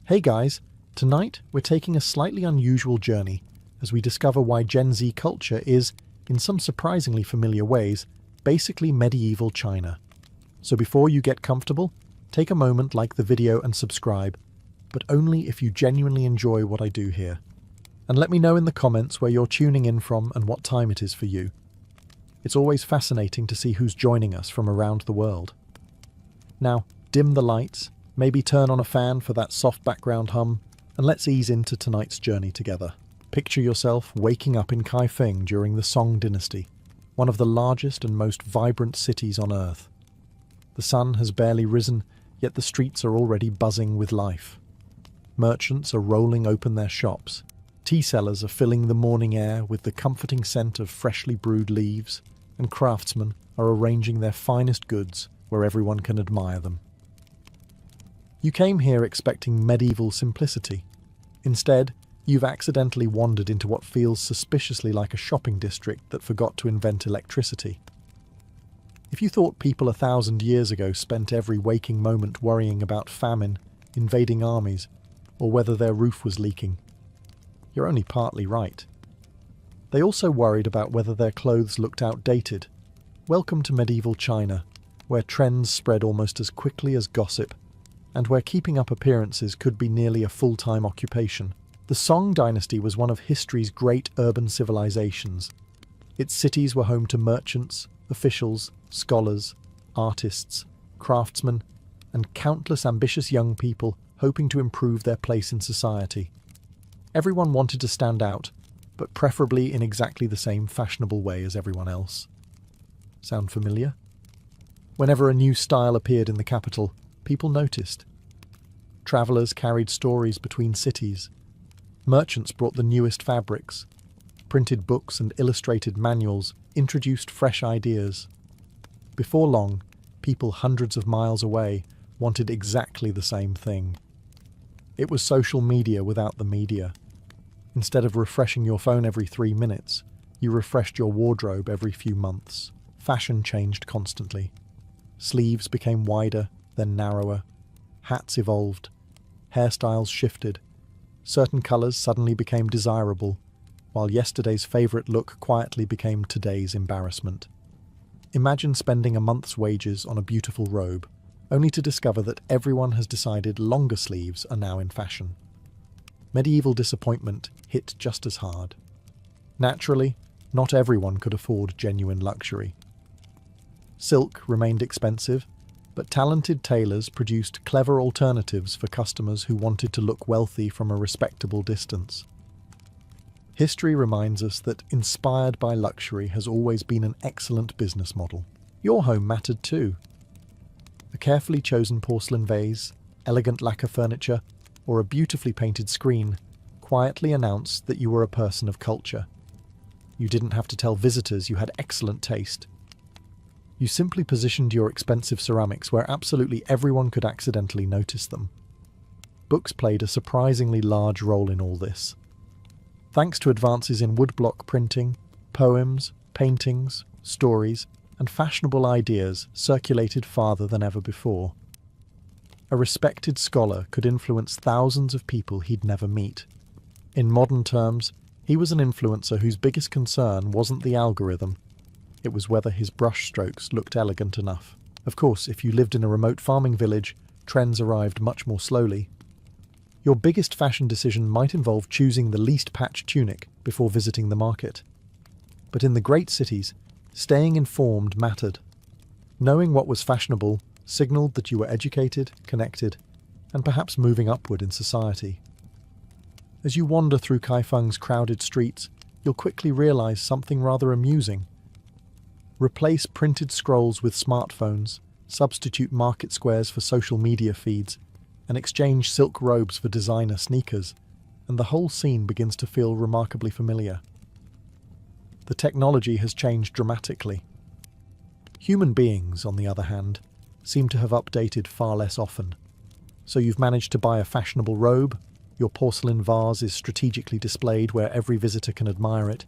Hey guys, tonight we're taking a slightly unusual journey as we discover why Gen Z culture is, in some surprisingly familiar ways, basically medieval China. So before you get comfortable, take a moment, like the video and subscribe, but only if you genuinely enjoy what I do here. And let me know in the comments where you're tuning in from and what time it is for you. It's always fascinating to see who's joining us from around the world. Now, dim the lights, maybe turn on a fan for that soft background hum, and let's ease into tonight's journey together. Picture yourself waking up in Kaifeng during the Song dynasty, one of the largest and most vibrant cities on Earth. The sun has barely risen, yet the streets are already buzzing with life. Merchants are rolling open their shops. Tea sellers are filling the morning air with the comforting scent of freshly brewed leaves, and craftsmen are arranging their finest goods where everyone can admire them. You came here expecting medieval simplicity. Instead, you've accidentally wandered into what feels suspiciously like a shopping district that forgot to invent electricity. If you thought people 1,000 years ago spent every waking moment worrying about famine, invading armies, or whether their roof was leaking, you're only partly right. They also worried about whether their clothes looked outdated. Welcome to medieval China, where trends spread almost as quickly as gossip, and where keeping up appearances could be nearly a full-time occupation. The Song dynasty was one of history's great urban civilizations. Its cities were home to merchants, officials, scholars, artists, craftsmen, and countless ambitious young people hoping to improve their place in society. Everyone wanted to stand out, but preferably in exactly the same fashionable way as everyone else. Sound familiar? Whenever a new style appeared in the capital, people noticed. Travellers carried stories between cities. Merchants brought the newest fabrics. Printed books and illustrated manuals introduced fresh ideas. Before long, people hundreds of miles away wanted exactly the same thing. It was social media without the media. Instead of refreshing your phone every 3 minutes, you refreshed your wardrobe every few months. Fashion changed constantly. Sleeves became wider, then narrower. Hats evolved. Hairstyles shifted. Certain colours suddenly became desirable, while yesterday's favourite look quietly became today's embarrassment. Imagine spending a month's wages on a beautiful robe, only to discover that everyone has decided longer sleeves are now in fashion. Medieval disappointment hit just as hard. Naturally, not everyone could afford genuine luxury. Silk remained expensive, but talented tailors produced clever alternatives for customers who wanted to look wealthy from a respectable distance. History reminds us that inspired by luxury has always been an excellent business model. Your home mattered too. A carefully chosen porcelain vase, elegant lacquer furniture, or a beautifully painted screen quietly announced that you were a person of culture. You didn't have to tell visitors you had excellent taste. You simply positioned your expensive ceramics where absolutely everyone could accidentally notice them. Books played a surprisingly large role in all this. Thanks to advances in woodblock printing, poems, paintings, stories, and fashionable ideas circulated farther than ever before. A respected scholar could influence thousands of people he'd never meet. In modern terms, he was an influencer whose biggest concern wasn't the algorithm. It was whether his brushstrokes looked elegant enough. Of course, if you lived in a remote farming village, trends arrived much more slowly. Your biggest fashion decision might involve choosing the least patched tunic before visiting the market. But in the great cities, staying informed mattered. Knowing what was fashionable signaled that you were educated, connected, and perhaps moving upward in society. As you wander through Kaifeng's crowded streets, you'll quickly realize something rather amusing. Replace printed scrolls with smartphones, substitute market squares for social media feeds, and exchange silk robes for designer sneakers, and the whole scene begins to feel remarkably familiar. The technology has changed dramatically. Human beings, on the other hand, seem to have updated far less often. So you've managed to buy a fashionable robe, your porcelain vase is strategically displayed where every visitor can admire it,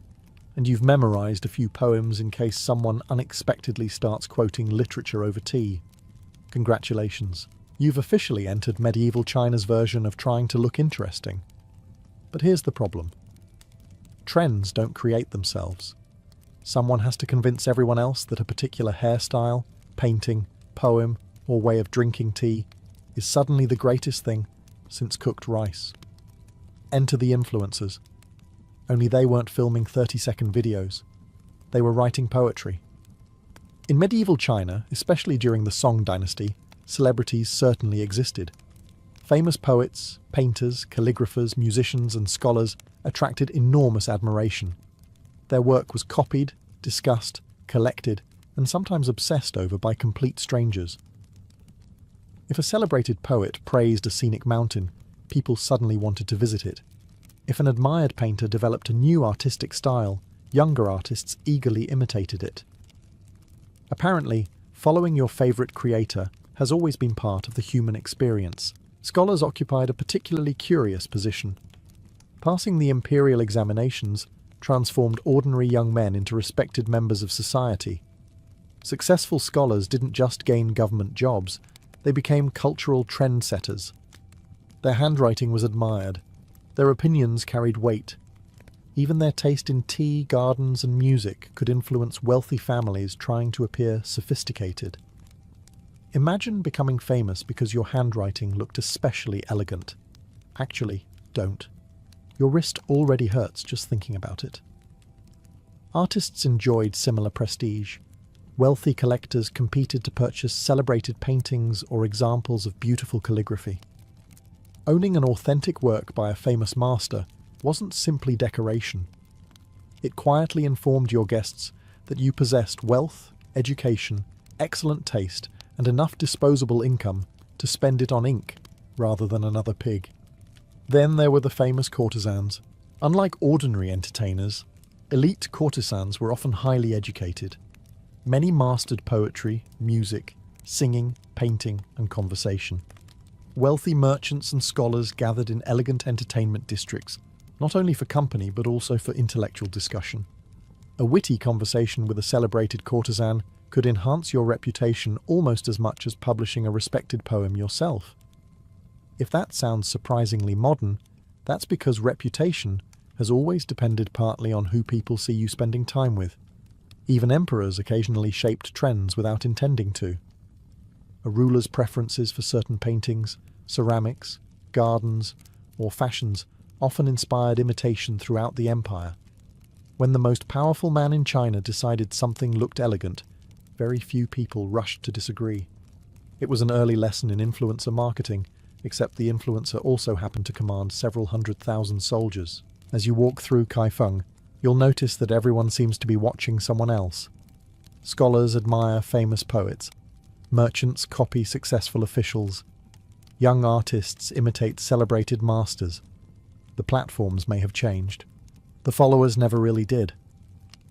and you've memorized a few poems in case someone unexpectedly starts quoting literature over tea. Congratulations, You've officially entered medieval China's version of trying to look interesting. But here's the problem. Trends don't create themselves. Someone has to convince everyone else that a particular hairstyle, painting, poem, or way of drinking tea is suddenly the greatest thing since cooked rice. Enter the influencers. Only they weren't filming 30-second videos. They were writing poetry. In medieval China, especially during the Song dynasty, celebrities certainly existed. Famous poets, painters, calligraphers, musicians, and scholars attracted enormous admiration. Their work was copied, discussed, collected, and sometimes obsessed over by complete strangers. If a celebrated poet praised a scenic mountain, people suddenly wanted to visit it. If an admired painter developed a new artistic style, younger artists eagerly imitated it. Apparently, following your favourite creator has always been part of the human experience. Scholars occupied a particularly curious position. Passing the imperial examinations transformed ordinary young men into respected members of society. Successful scholars didn't just gain government jobs, they became cultural trendsetters. Their handwriting was admired. Their opinions carried weight. Even their taste in tea, gardens, and music could influence wealthy families trying to appear sophisticated. Imagine becoming famous because your handwriting looked especially elegant. Actually, don't. Your wrist already hurts just thinking about it. Artists enjoyed similar prestige. Wealthy collectors competed to purchase celebrated paintings or examples of beautiful calligraphy. Owning an authentic work by a famous master wasn't simply decoration. It quietly informed your guests that you possessed wealth, education, excellent taste, and enough disposable income to spend it on ink rather than another pig. Then there were the famous courtesans. Unlike ordinary entertainers, elite courtesans were often highly educated. Many mastered poetry, music, singing, painting, and conversation. Wealthy merchants and scholars gathered in elegant entertainment districts, not only for company but also for intellectual discussion. A witty conversation with a celebrated courtesan could enhance your reputation almost as much as publishing a respected poem yourself. If that sounds surprisingly modern, that's because reputation has always depended partly on who people see you spending time with. Even emperors occasionally shaped trends without intending to. A ruler's preferences for certain paintings, ceramics, gardens, or fashions often inspired imitation throughout the empire. When the most powerful man in China decided something looked elegant, very few people rushed to disagree. It was an early lesson in influencer marketing, except the influencer also happened to command several 100,000 soldiers. As you walk through Kaifeng, you'll notice that everyone seems to be watching someone else. Scholars admire famous poets. Merchants copy successful officials. Young artists imitate celebrated masters. The platforms may have changed. The followers never really did.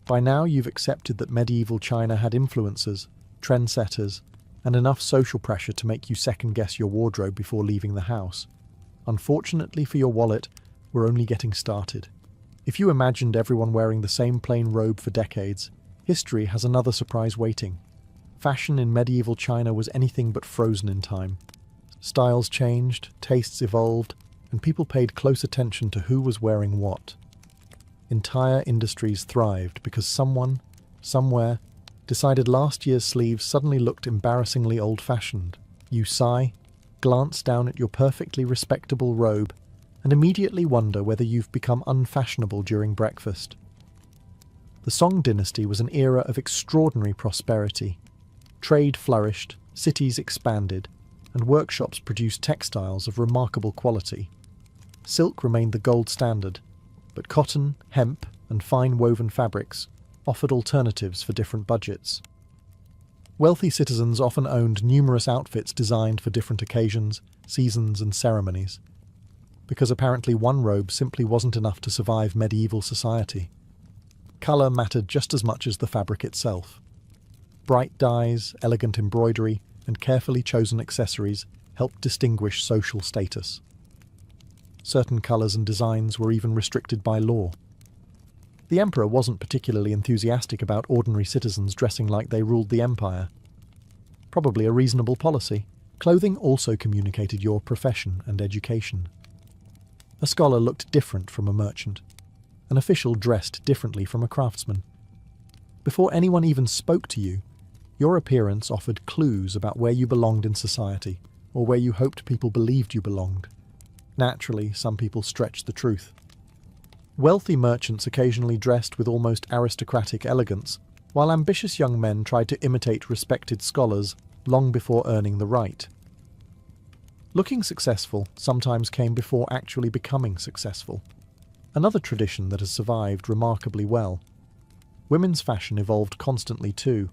By now you've accepted that medieval China had influencers, trendsetters, and enough social pressure to make you second-guess your wardrobe before leaving the house. Unfortunately for your wallet, we're only getting started. If you imagined everyone wearing the same plain robe for decades, history has another surprise waiting. Fashion in medieval China was anything but frozen in time. Styles changed, tastes evolved, and people paid close attention to who was wearing what. Entire industries thrived because someone, somewhere, decided last year's sleeves suddenly looked embarrassingly old-fashioned. You sigh, glance down at your perfectly respectable robe, and immediately wonder whether you've become unfashionable during breakfast. The Song dynasty was an era of extraordinary prosperity. Trade flourished, cities expanded, and workshops produced textiles of remarkable quality. Silk remained the gold standard, but cotton, hemp, and fine woven fabrics offered alternatives for different budgets. Wealthy citizens often owned numerous outfits designed for different occasions, seasons, and ceremonies, because apparently one robe simply wasn't enough to survive medieval society. Colour mattered just as much as the fabric itself. Bright dyes, elegant embroidery, and carefully chosen accessories helped distinguish social status. Certain colours and designs were even restricted by law. The emperor wasn't particularly enthusiastic about ordinary citizens dressing like they ruled the empire. Probably a reasonable policy. Clothing also communicated your profession and education. A scholar looked different from a merchant. An official dressed differently from a craftsman. Before anyone even spoke to you, your appearance offered clues about where you belonged in society, or where you hoped people believed you belonged. Naturally, some people stretched the truth. Wealthy merchants occasionally dressed with almost aristocratic elegance, while ambitious young men tried to imitate respected scholars long before earning the right. Looking successful sometimes came before actually becoming successful. Another tradition that has survived remarkably well. Women's fashion evolved constantly too.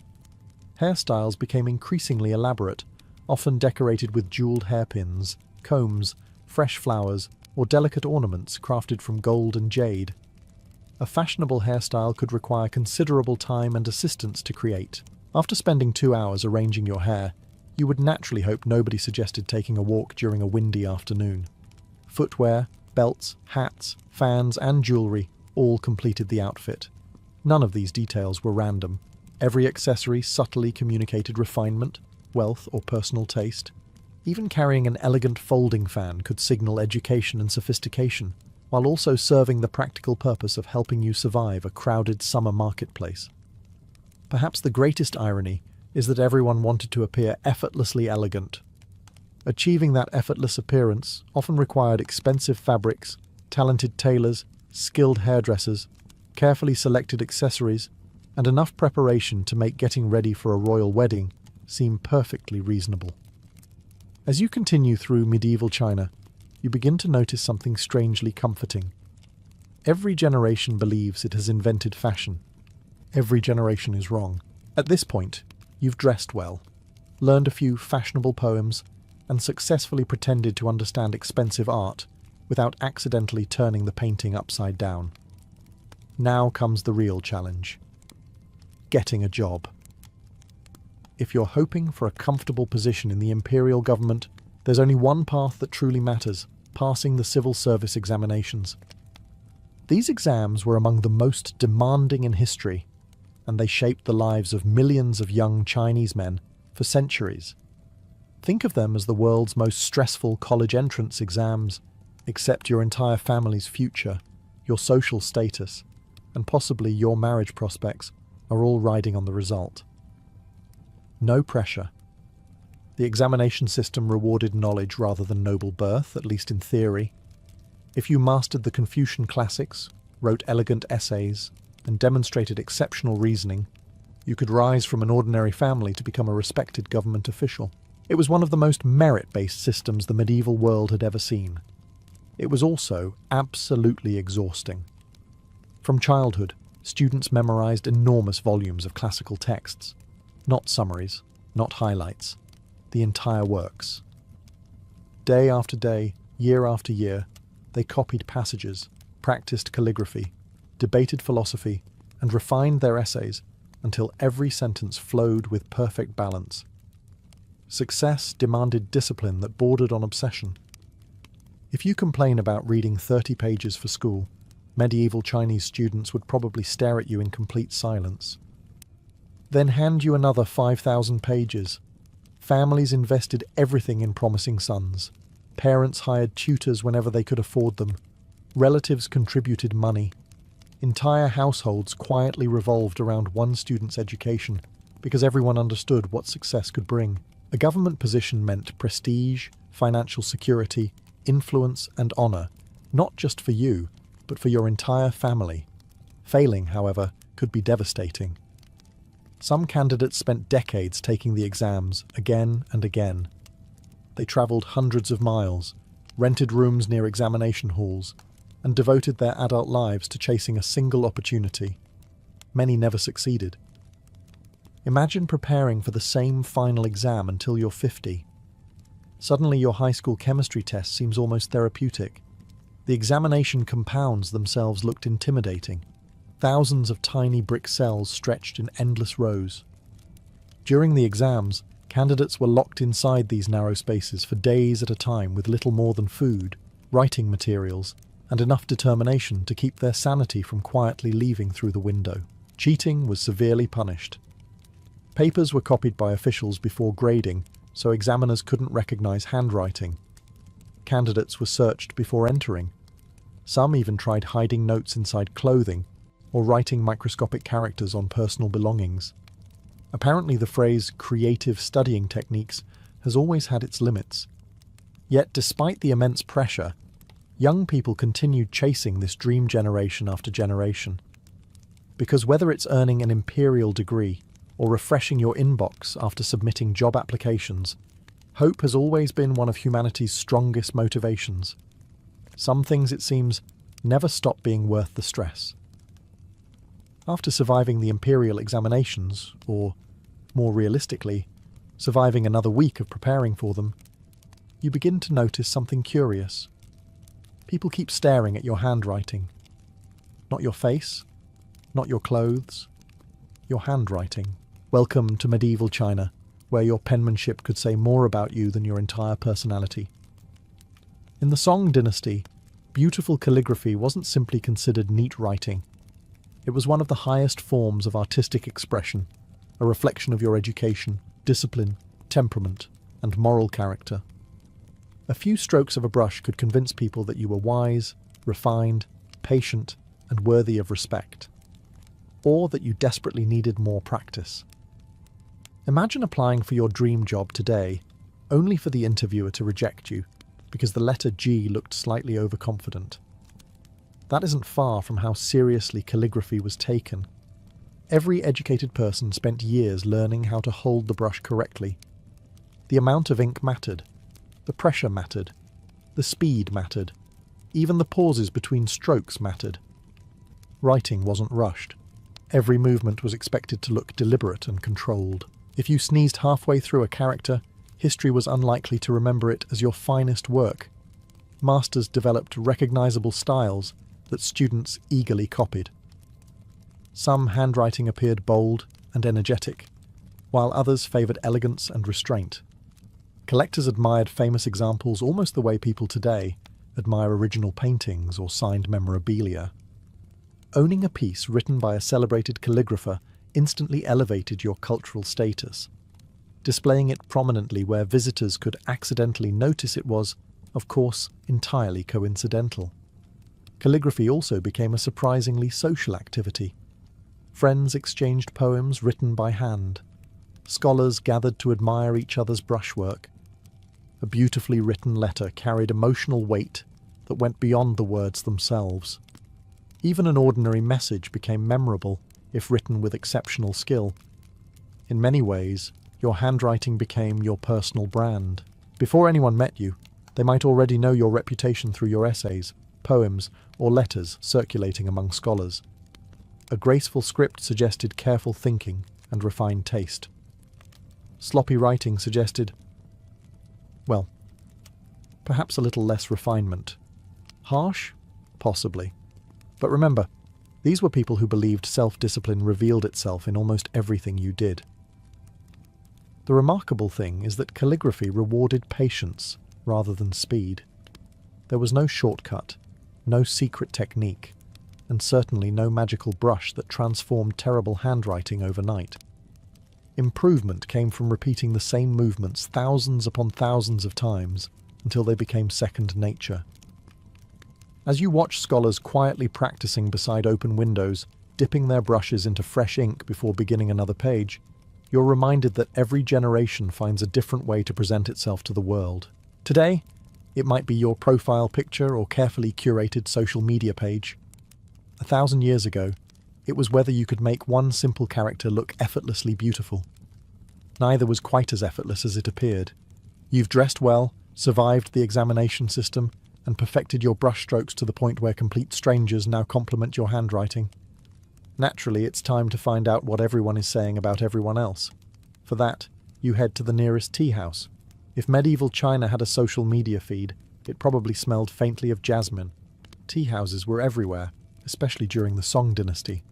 Hairstyles became increasingly elaborate, often decorated with jeweled hairpins, combs, fresh flowers, or delicate ornaments crafted from gold and jade. A fashionable hairstyle could require considerable time and assistance to create. After spending 2 hours arranging your hair, you would naturally hope nobody suggested taking a walk during a windy afternoon. Footwear, belts, hats, fans, and jewellery all completed the outfit. None of these details were random. Every accessory subtly communicated refinement, wealth, or personal taste. Even carrying an elegant folding fan could signal education and sophistication, while also serving the practical purpose of helping you survive a crowded summer marketplace. Perhaps the greatest irony is that everyone wanted to appear effortlessly elegant. Achieving that effortless appearance often required expensive fabrics, talented tailors, skilled hairdressers, carefully selected accessories, and enough preparation to make getting ready for a royal wedding seem perfectly reasonable. As you continue through medieval China, you begin to notice something strangely comforting. Every generation believes it has invented fashion. Every generation is wrong. At this point, you've dressed well, learned a few fashionable poems, and successfully pretended to understand expensive art without accidentally turning the painting upside down. Now comes the real challenge: getting a job. If you're hoping for a comfortable position in the imperial government, there's only one path that truly matters: passing the civil service examinations. These exams were among the most demanding in history, and they shaped the lives of millions of young Chinese men for centuries. Think of them as the world's most stressful college entrance exams, except your entire family's future, your social status, and possibly your marriage prospects are all riding on the result. No pressure. The examination system rewarded knowledge rather than noble birth, at least in theory. If you mastered the Confucian classics, wrote elegant essays, and demonstrated exceptional reasoning, you could rise from an ordinary family to become a respected government official. It was one of the most merit-based systems the medieval world had ever seen. It was also absolutely exhausting. From childhood, students memorized enormous volumes of classical texts. Not summaries, not highlights, the entire works. Day after day, year after year, they copied passages, practiced calligraphy, debated philosophy, and refined their essays until every sentence flowed with perfect balance. Success demanded discipline that bordered on obsession. If you complain about reading 30 pages for school, medieval Chinese students would probably stare at you in complete silence. Then hand you another 5,000 pages. Families invested everything in promising sons. Parents hired tutors whenever they could afford them. Relatives contributed money. Entire households quietly revolved around one student's education because everyone understood what success could bring. A government position meant prestige, financial security, influence, and honor, not just for you, but for your entire family. Failing, however, could be devastating. Some candidates spent decades taking the exams again and again. They travelled hundreds of miles, rented rooms near examination halls, and devoted their adult lives to chasing a single opportunity. Many never succeeded. Imagine preparing for the same final exam until you're 50. Suddenly your high school chemistry test seems almost therapeutic. The examination compounds themselves looked intimidating. Thousands of tiny brick cells stretched in endless rows. During the exams, candidates were locked inside these narrow spaces for days at a time with little more than food, writing materials, and enough determination to keep their sanity from quietly leaving through the window. Cheating was severely punished. Papers were copied by officials before grading, so examiners couldn't recognize handwriting. Candidates were searched before entering. Some even tried hiding notes inside clothing or writing microscopic characters on personal belongings. Apparently, the phrase creative studying techniques has always had its limits. Yet, despite the immense pressure, young people continued chasing this dream generation after generation. Because whether it's earning an imperial degree or refreshing your inbox after submitting job applications, hope has always been one of humanity's strongest motivations. Some things, it seems, never stop being worth the stress. After surviving the imperial examinations, or, more realistically, surviving another week of preparing for them, you begin to notice something curious. People keep staring at your handwriting. Not your face, not your clothes, your handwriting. Welcome to medieval China, where your penmanship could say more about you than your entire personality. In the Song dynasty, beautiful calligraphy wasn't simply considered neat writing. It was one of the highest forms of artistic expression, a reflection of your education, discipline, temperament, and moral character. A few strokes of a brush could convince people that you were wise, refined, patient, and worthy of respect, or that you desperately needed more practice. Imagine applying for your dream job today, only for the interviewer to reject you because the letter G looked slightly overconfident. That isn't far from how seriously calligraphy was taken. Every educated person spent years learning how to hold the brush correctly. The amount of ink mattered. The pressure mattered. The speed mattered. Even the pauses between strokes mattered. Writing wasn't rushed. Every movement was expected to look deliberate and controlled. If you sneezed halfway through a character, history was unlikely to remember it as your finest work. Masters developed recognizable styles that students eagerly copied. Some handwriting appeared bold and energetic, while others favoured elegance and restraint. Collectors admired famous examples almost the way people today admire original paintings or signed memorabilia. Owning a piece written by a celebrated calligrapher instantly elevated your cultural status. Displaying it prominently where visitors could accidentally notice it was, of course, entirely coincidental. Calligraphy also became a surprisingly social activity. Friends exchanged poems written by hand. Scholars gathered to admire each other's brushwork. A beautifully written letter carried emotional weight that went beyond the words themselves. Even an ordinary message became memorable if written with exceptional skill. In many ways, your handwriting became your personal brand. Before anyone met you, they might already know your reputation through your essays, poems, or letters circulating among scholars. A graceful script suggested careful thinking and refined taste. Sloppy writing suggested, well, perhaps a little less refinement. Harsh? Possibly. But remember, these were people who believed self-discipline revealed itself in almost everything you did. The remarkable thing is that calligraphy rewarded patience rather than speed. There was no shortcut, no secret technique, and certainly no magical brush that transformed terrible handwriting overnight. Improvement came from repeating the same movements thousands upon thousands of times until they became second nature. As you watch scholars quietly practicing beside open windows, dipping their brushes into fresh ink before beginning another page, you're reminded that every generation finds a different way to present itself to the world. Today, it might be your profile picture or carefully curated social media page. 1,000 years ago, it was whether you could make one simple character look effortlessly beautiful. Neither was quite as effortless as it appeared. You've dressed well, survived the examination system, and perfected your brushstrokes to the point where complete strangers now compliment your handwriting. Naturally, it's time to find out what everyone is saying about everyone else. For that, you head to the nearest tea house. If medieval China had a social media feed, it probably smelled faintly of jasmine. Tea houses were everywhere, especially during the Song dynasty.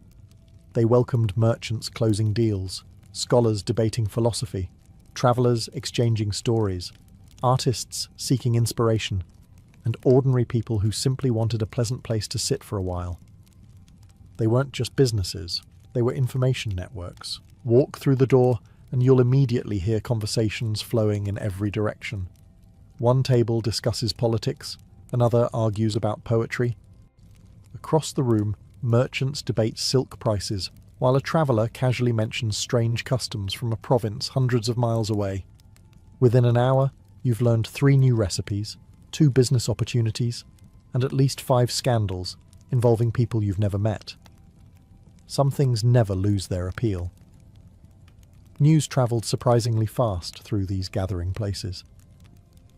They welcomed merchants closing deals, scholars debating philosophy, travellers exchanging stories, artists seeking inspiration, and ordinary people who simply wanted a pleasant place to sit for a while. They weren't just businesses, they were information networks. Walk through the door and you'll immediately hear conversations flowing in every direction. One table discusses politics, another argues about poetry. Across the room, merchants debate silk prices, while a traveller casually mentions strange customs from a province hundreds of miles away. Within an hour, you've learned 3 new recipes, 2 business opportunities, and at least 5 scandals involving people you've never met. Some things never lose their appeal. News travelled surprisingly fast through these gathering places.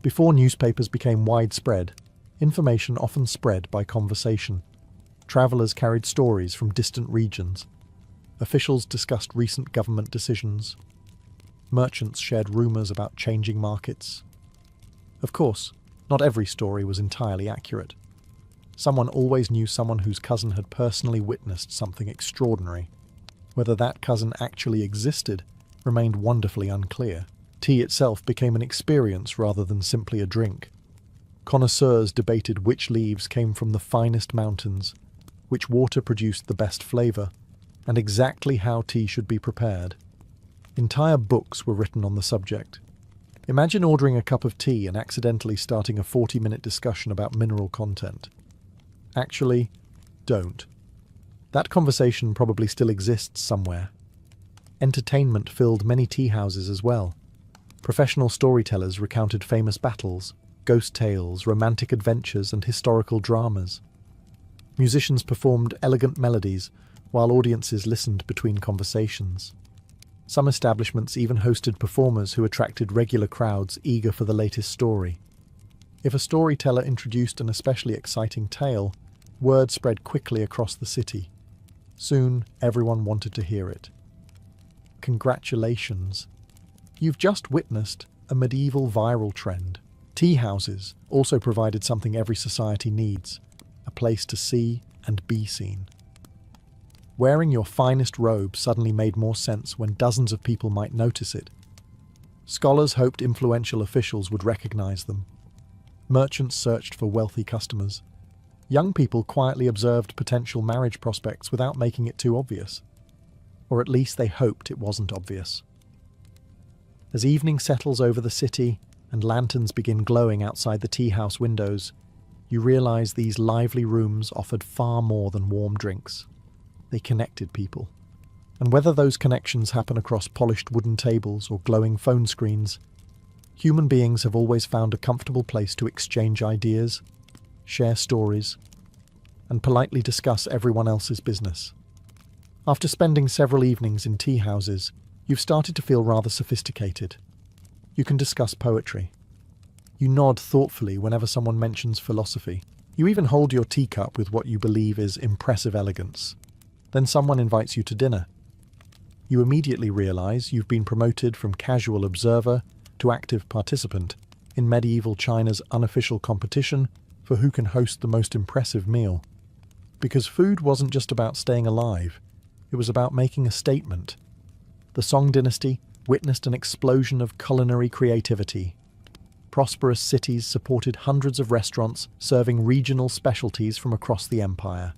Before newspapers became widespread, information often spread by conversation. Travellers carried stories from distant regions. Officials discussed recent government decisions. Merchants shared rumours about changing markets. Of course, not every story was entirely accurate. Someone always knew someone whose cousin had personally witnessed something extraordinary. Whether that cousin actually existed remained wonderfully unclear. Tea itself became an experience rather than simply a drink. Connoisseurs debated which leaves came from the finest mountains, which water produced the best flavour, and exactly how tea should be prepared. Entire books were written on the subject. Imagine ordering a cup of tea and accidentally starting a 40-minute discussion about mineral content. Actually, don't. That conversation probably still exists somewhere. Entertainment filled many tea houses as well. Professional storytellers recounted famous battles, ghost tales, romantic adventures, and historical dramas. Musicians performed elegant melodies, while audiences listened between conversations. Some establishments even hosted performers who attracted regular crowds eager for the latest story. If a storyteller introduced an especially exciting tale, word spread quickly across the city. Soon, everyone wanted to hear it. Congratulations! You've just witnessed a medieval viral trend. Tea houses also provided something every society needs: a place to see and be seen. Wearing your finest robe suddenly made more sense when dozens of people might notice it. Scholars hoped influential officials would recognize them. Merchants searched for wealthy customers. Young people quietly observed potential marriage prospects without making it too obvious. Or at least they hoped it wasn't obvious. As evening settles over the city and lanterns begin glowing outside the tea house windows, you realize these lively rooms offered far more than warm drinks. They connected people. And whether those connections happen across polished wooden tables or glowing phone screens, human beings have always found a comfortable place to exchange ideas, share stories, and politely discuss everyone else's business. After spending several evenings in tea houses, you've started to feel rather sophisticated. You can discuss poetry. You nod thoughtfully whenever someone mentions philosophy. You even hold your teacup with what you believe is impressive elegance. Then someone invites you to dinner. You immediately realize you've been promoted from casual observer to active participant in medieval China's unofficial competition for who can host the most impressive meal. Because food wasn't just about staying alive, it was about making a statement. The Song dynasty witnessed an explosion of culinary creativity. Prosperous cities supported hundreds of restaurants serving regional specialties from across the empire.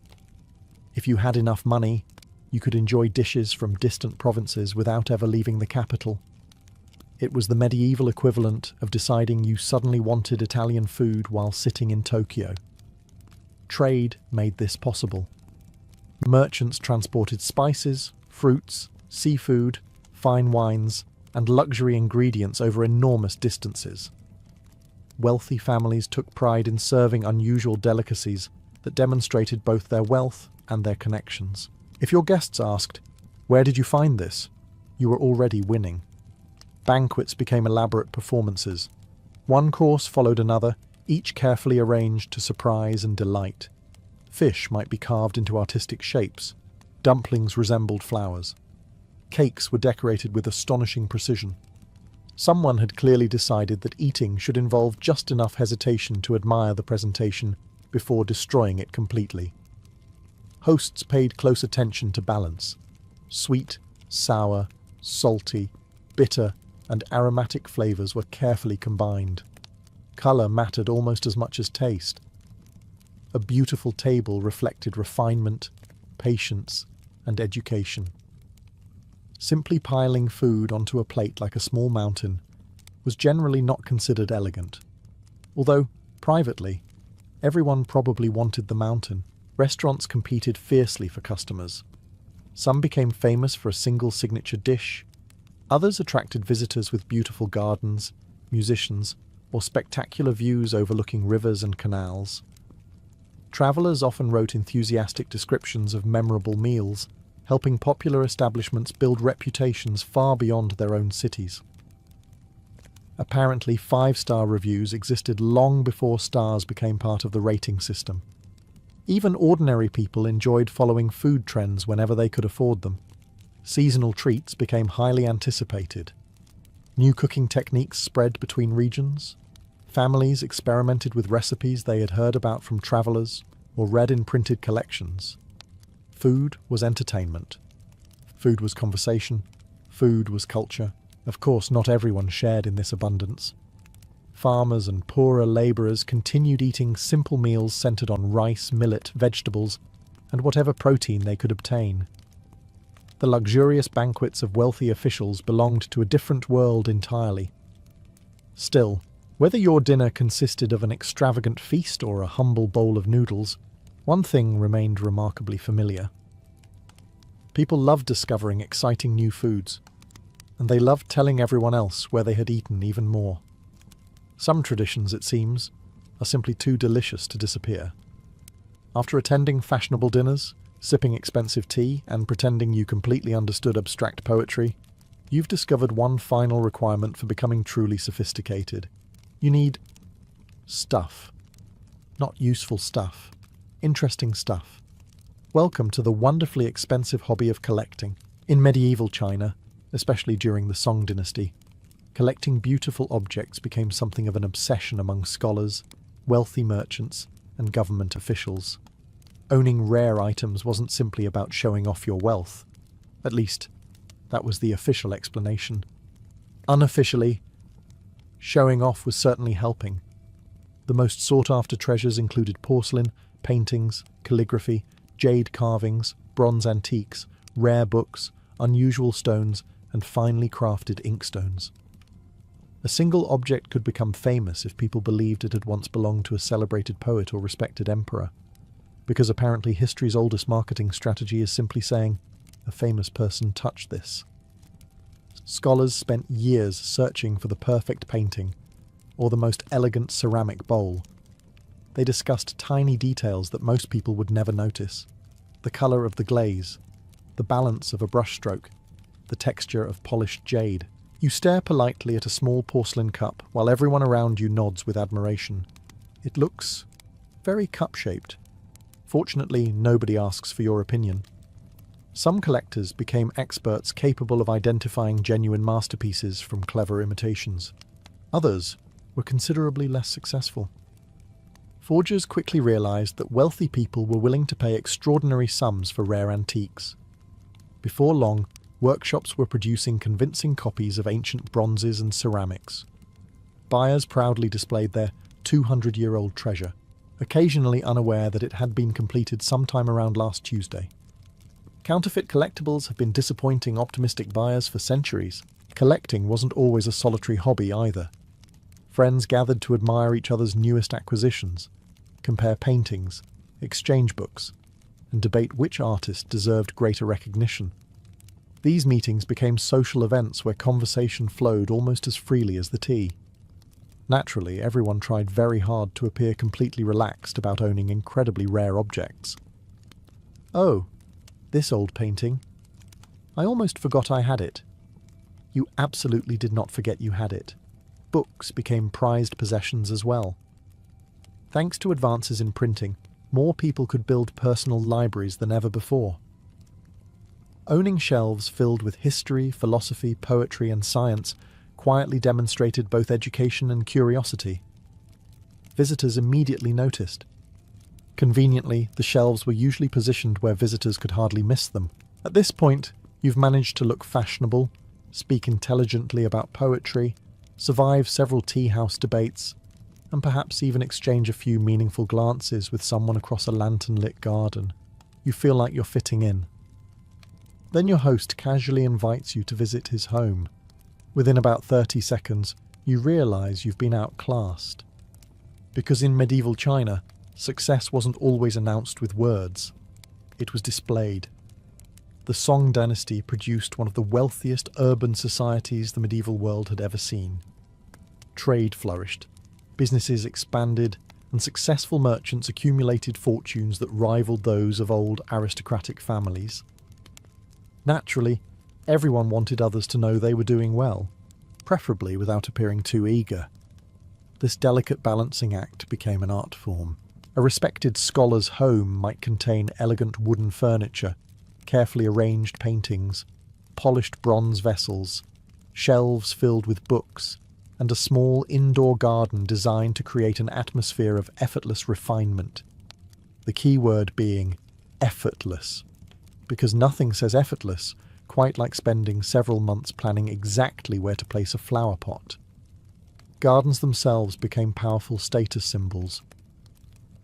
If you had enough money, you could enjoy dishes from distant provinces without ever leaving the capital. It was the medieval equivalent of deciding you suddenly wanted Italian food while sitting in Tokyo. Trade made this possible. Merchants transported spices, fruits, seafood, fine wines, and luxury ingredients over enormous distances. Wealthy families took pride in serving unusual delicacies that demonstrated both their wealth and their connections. If your guests asked, "Where did you find this?" you were already winning. Banquets became elaborate performances. One course followed another, each carefully arranged to surprise and delight. Fish might be carved into artistic shapes. Dumplings resembled flowers. Cakes were decorated with astonishing precision. Someone had clearly decided that eating should involve just enough hesitation to admire the presentation before destroying it completely. Hosts paid close attention to balance. Sweet, sour, salty, bitter, and aromatic flavors were carefully combined. Color mattered almost as much as taste. A beautiful table reflected refinement, patience, and education. Simply piling food onto a plate like a small mountain was generally not considered elegant. Although, privately, everyone probably wanted the mountain. Restaurants competed fiercely for customers. Some became famous for a single signature dish. Others attracted visitors with beautiful gardens, musicians, or spectacular views overlooking rivers and canals. Travelers often wrote enthusiastic descriptions of memorable meals, helping popular establishments build reputations far beyond their own cities. Apparently, 5-star reviews existed long before stars became part of the rating system. Even ordinary people enjoyed following food trends whenever they could afford them. Seasonal treats became highly anticipated. New cooking techniques spread between regions. Families experimented with recipes they had heard about from travelers or read in printed collections. Food was entertainment. Food was conversation. Food was culture. Of course, not everyone shared in this abundance. Farmers and poorer labourers continued eating simple meals centred on rice, millet, vegetables, and whatever protein they could obtain. The luxurious banquets of wealthy officials belonged to a different world entirely. Still, whether your dinner consisted of an extravagant feast or a humble bowl of noodles, one thing remained remarkably familiar. People loved discovering exciting new foods, and they loved telling everyone else where they had eaten even more. Some traditions, it seems, are simply too delicious to disappear. After attending fashionable dinners, sipping expensive tea, and pretending you completely understood abstract poetry, you've discovered one final requirement for becoming truly sophisticated. You need stuff. Not useful stuff. Interesting stuff. Welcome to the wonderfully expensive hobby of collecting. In medieval China, especially during the Song dynasty, collecting beautiful objects became something of an obsession among scholars, wealthy merchants, and government officials. Owning rare items wasn't simply about showing off your wealth. At least, that was the official explanation. Unofficially, showing off was certainly helping. The most sought-after treasures included porcelain, paintings, calligraphy, jade carvings, bronze antiques, rare books, unusual stones, and finely crafted inkstones. A single object could become famous if people believed it had once belonged to a celebrated poet or respected emperor, because apparently history's oldest marketing strategy is simply saying, "A famous person touched this." Scholars spent years searching for the perfect painting, or the most elegant ceramic bowl. They discussed tiny details that most people would never notice: the colour of the glaze, the balance of a brushstroke, the texture of polished jade. You stare politely at a small porcelain cup while everyone around you nods with admiration. It looks very cup-shaped. Fortunately, nobody asks for your opinion. Some collectors became experts capable of identifying genuine masterpieces from clever imitations. Others were considerably less successful. Forgers quickly realized that wealthy people were willing to pay extraordinary sums for rare antiques. Before long, workshops were producing convincing copies of ancient bronzes and ceramics. Buyers proudly displayed their 200-year-old treasure, occasionally unaware that it had been completed sometime around last Tuesday. Counterfeit collectibles have been disappointing optimistic buyers for centuries. Collecting wasn't always a solitary hobby either. Friends gathered to admire each other's newest acquisitions, compare paintings, exchange books, and debate which artist deserved greater recognition. These meetings became social events where conversation flowed almost as freely as the tea. Naturally, everyone tried very hard to appear completely relaxed about owning incredibly rare objects. "Oh, this old painting. I almost forgot I had it." You absolutely did not forget you had it. Books became prized possessions as well. Thanks to advances in printing, more people could build personal libraries than ever before. Owning shelves filled with history, philosophy, poetry, and science quietly demonstrated both education and curiosity. Visitors immediately noticed. Conveniently, the shelves were usually positioned where visitors could hardly miss them. At this point, you've managed to look fashionable, speak intelligently about poetry, survive several tea house debates, and perhaps even exchange a few meaningful glances with someone across a lantern-lit garden. You feel like you're fitting in. Then your host casually invites you to visit his home. Within about 30 seconds, you realise you've been outclassed. Because in medieval China, success wasn't always announced with words. It was displayed. The Song dynasty produced one of the wealthiest urban societies the medieval world had ever seen. Trade flourished, businesses expanded, and successful merchants accumulated fortunes that rivaled those of old aristocratic families. Naturally, everyone wanted others to know they were doing well, preferably without appearing too eager. This delicate balancing act became an art form. A respected scholar's home might contain elegant wooden furniture, carefully arranged paintings, polished bronze vessels, shelves filled with books, and a small indoor garden designed to create an atmosphere of effortless refinement. The key word being effortless, because nothing says effortless quite like spending several months planning exactly where to place a flower pot. Gardens themselves became powerful status symbols.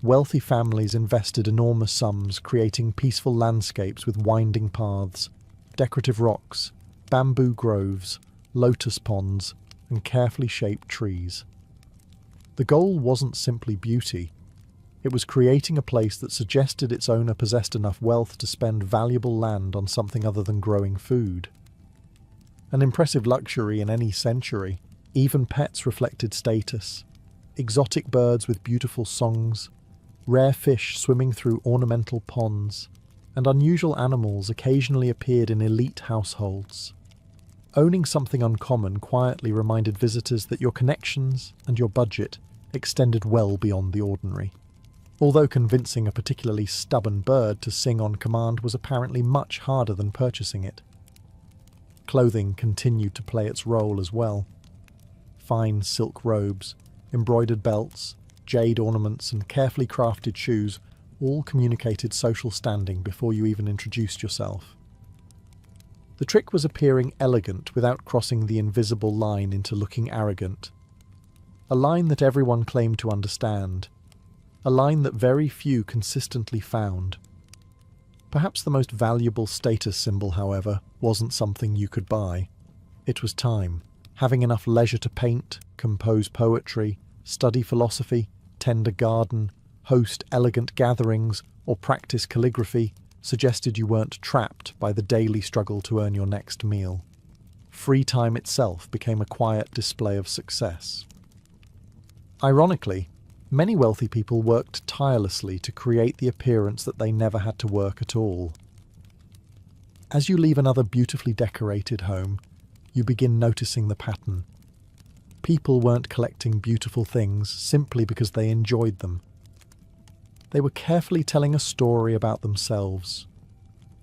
Wealthy families invested enormous sums creating peaceful landscapes with winding paths, decorative rocks, bamboo groves, lotus ponds, and carefully shaped trees. The goal wasn't simply beauty. It was creating a place that suggested its owner possessed enough wealth to spend valuable land on something other than growing food. An impressive luxury in any century. Even pets reflected status. Exotic birds with beautiful songs, rare fish swimming through ornamental ponds, and unusual animals occasionally appeared in elite households. Owning something uncommon quietly reminded visitors that your connections and your budget extended well beyond the ordinary. Although convincing a particularly stubborn bird to sing on command was apparently much harder than purchasing it. Clothing continued to play its role as well. Fine silk robes, embroidered belts, jade ornaments, and carefully crafted shoes all communicated social standing before you even introduced yourself. The trick was appearing elegant without crossing the invisible line into looking arrogant. A line that everyone claimed to understand. A line that very few consistently found. Perhaps the most valuable status symbol, however, wasn't something you could buy. It was time. Having enough leisure to paint, compose poetry, study philosophy, tend a garden, host elegant gatherings, or practice calligraphy suggested you weren't trapped by the daily struggle to earn your next meal. Free time itself became a quiet display of success. Ironically, many wealthy people worked tirelessly to create the appearance that they never had to work at all. As you leave another beautifully decorated home, you begin noticing the pattern. People weren't collecting beautiful things simply because they enjoyed them. They were carefully telling a story about themselves.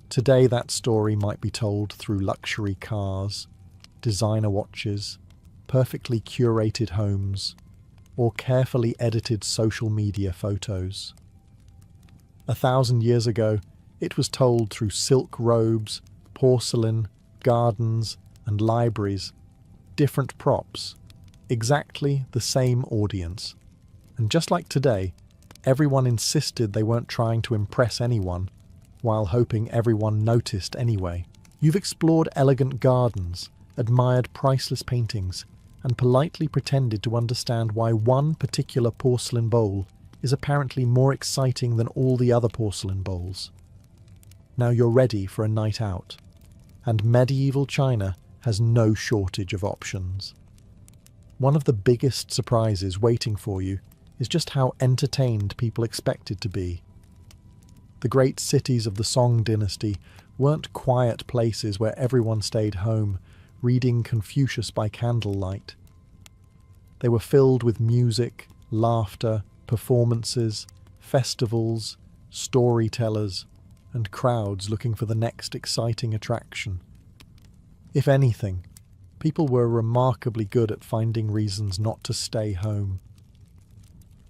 Today that story might be told through luxury cars, designer watches, perfectly curated homes, or carefully edited social media photos. 1,000 years ago, it was told through silk robes, porcelain, gardens, and libraries, different props, exactly the same audience. And just like today, everyone insisted they weren't trying to impress anyone, while hoping everyone noticed anyway. You've explored elegant gardens, admired priceless paintings, and politely pretended to understand why one particular porcelain bowl is apparently more exciting than all the other porcelain bowls. Now you're ready for a night out, and medieval China has no shortage of options. One of the biggest surprises waiting for you is just how entertained people expected to be. The great cities of the Song dynasty weren't quiet places where everyone stayed home, reading Confucius by candlelight. They were filled with music, laughter, performances, festivals, storytellers, and crowds looking for the next exciting attraction. If anything, people were remarkably good at finding reasons not to stay home.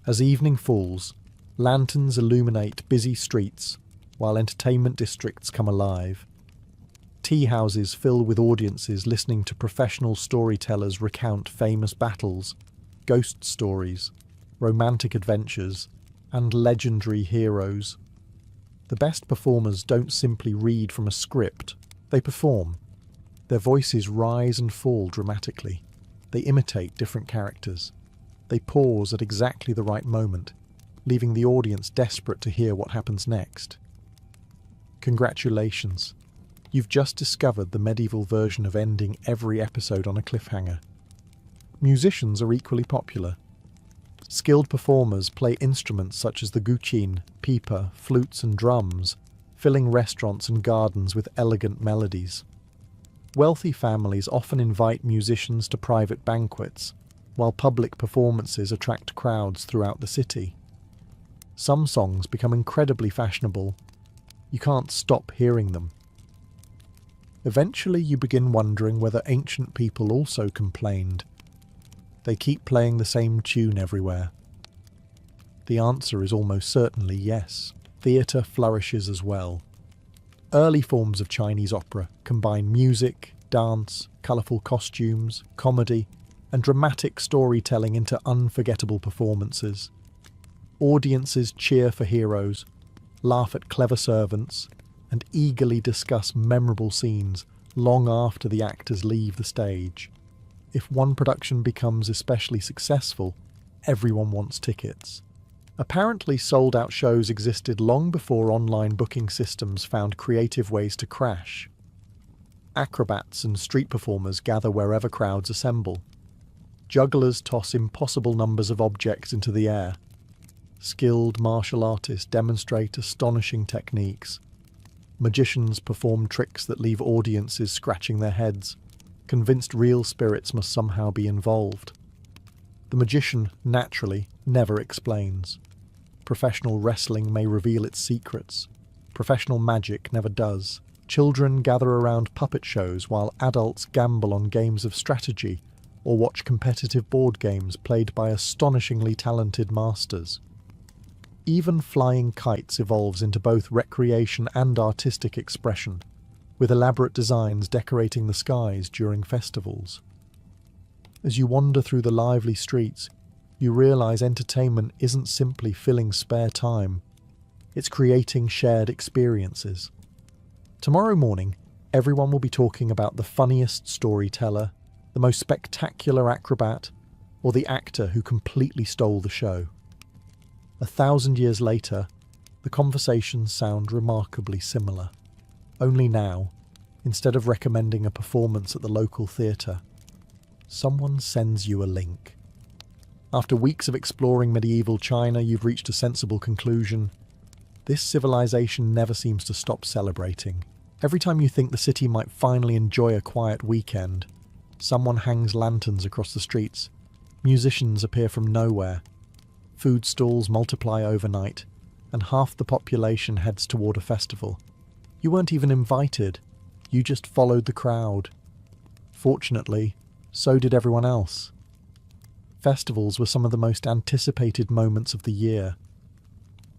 As evening falls, lanterns illuminate busy streets, while entertainment districts come alive. Tea houses fill with audiences listening to professional storytellers recount famous battles, ghost stories, romantic adventures, and legendary heroes. The best performers don't simply read from a script, They perform. Their voices rise and fall dramatically. They imitate different characters. They pause at exactly the right moment, leaving the audience desperate to hear what happens next. Congratulations. You've just discovered the medieval version of ending every episode on a cliffhanger. Musicians are equally popular. Skilled performers play instruments such as the guqin, pipa, flutes and drums, filling restaurants and gardens with elegant melodies. Wealthy families often invite musicians to private banquets, while public performances attract crowds throughout the city. Some songs become incredibly fashionable. You can't stop hearing them. Eventually you begin wondering whether ancient people also complained. They keep playing the same tune everywhere. The answer is almost certainly yes. Theatre flourishes as well. Early forms of Chinese opera combine music, dance, colourful costumes, comedy, and dramatic storytelling into unforgettable performances. Audiences cheer for heroes, laugh at clever servants, and eagerly discuss memorable scenes long after the actors leave the stage. If one production becomes especially successful, everyone wants tickets. Apparently sold-out shows existed long before online booking systems found creative ways to crash. Acrobats and street performers gather wherever crowds assemble. Jugglers toss impossible numbers of objects into the air. Skilled martial artists demonstrate astonishing techniques. Magicians perform tricks that leave audiences scratching their heads, convinced real spirits must somehow be involved. The magician, naturally, never explains. Professional wrestling may reveal its secrets. Professional magic never does. Children gather around puppet shows while adults gamble on games of strategy or watch competitive board games played by astonishingly talented masters. Even flying kites evolves into both recreation and artistic expression, with elaborate designs decorating the skies during festivals. As you wander through the lively streets, you realise entertainment isn't simply filling spare time, it's creating shared experiences. Tomorrow morning, everyone will be talking about the funniest storyteller, the most spectacular acrobat, or the actor who completely stole the show. 1,000 years later, the conversations sound remarkably similar. Only now, instead of recommending a performance at the local theatre, someone sends you a link. After weeks of exploring medieval China, you've reached a sensible conclusion. This civilization never seems to stop celebrating. Every time you think the city might finally enjoy a quiet weekend, someone hangs lanterns across the streets. Musicians appear from nowhere. Food stalls multiply overnight, and half the population heads toward a festival. You weren't even invited. You just followed the crowd. Fortunately, so did everyone else. Festivals were some of the most anticipated moments of the year.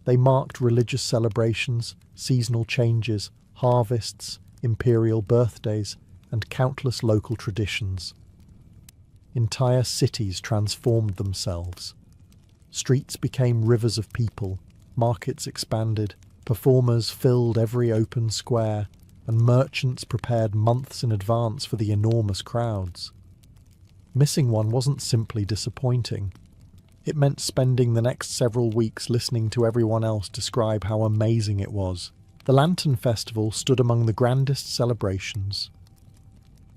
They marked religious celebrations, seasonal changes, harvests, imperial birthdays, and countless local traditions. Entire cities transformed themselves. Streets became rivers of people, markets expanded, performers filled every open square, and merchants prepared months in advance for the enormous crowds. Missing one wasn't simply disappointing. It meant spending the next several weeks listening to everyone else describe how amazing it was. The Lantern Festival stood among the grandest celebrations.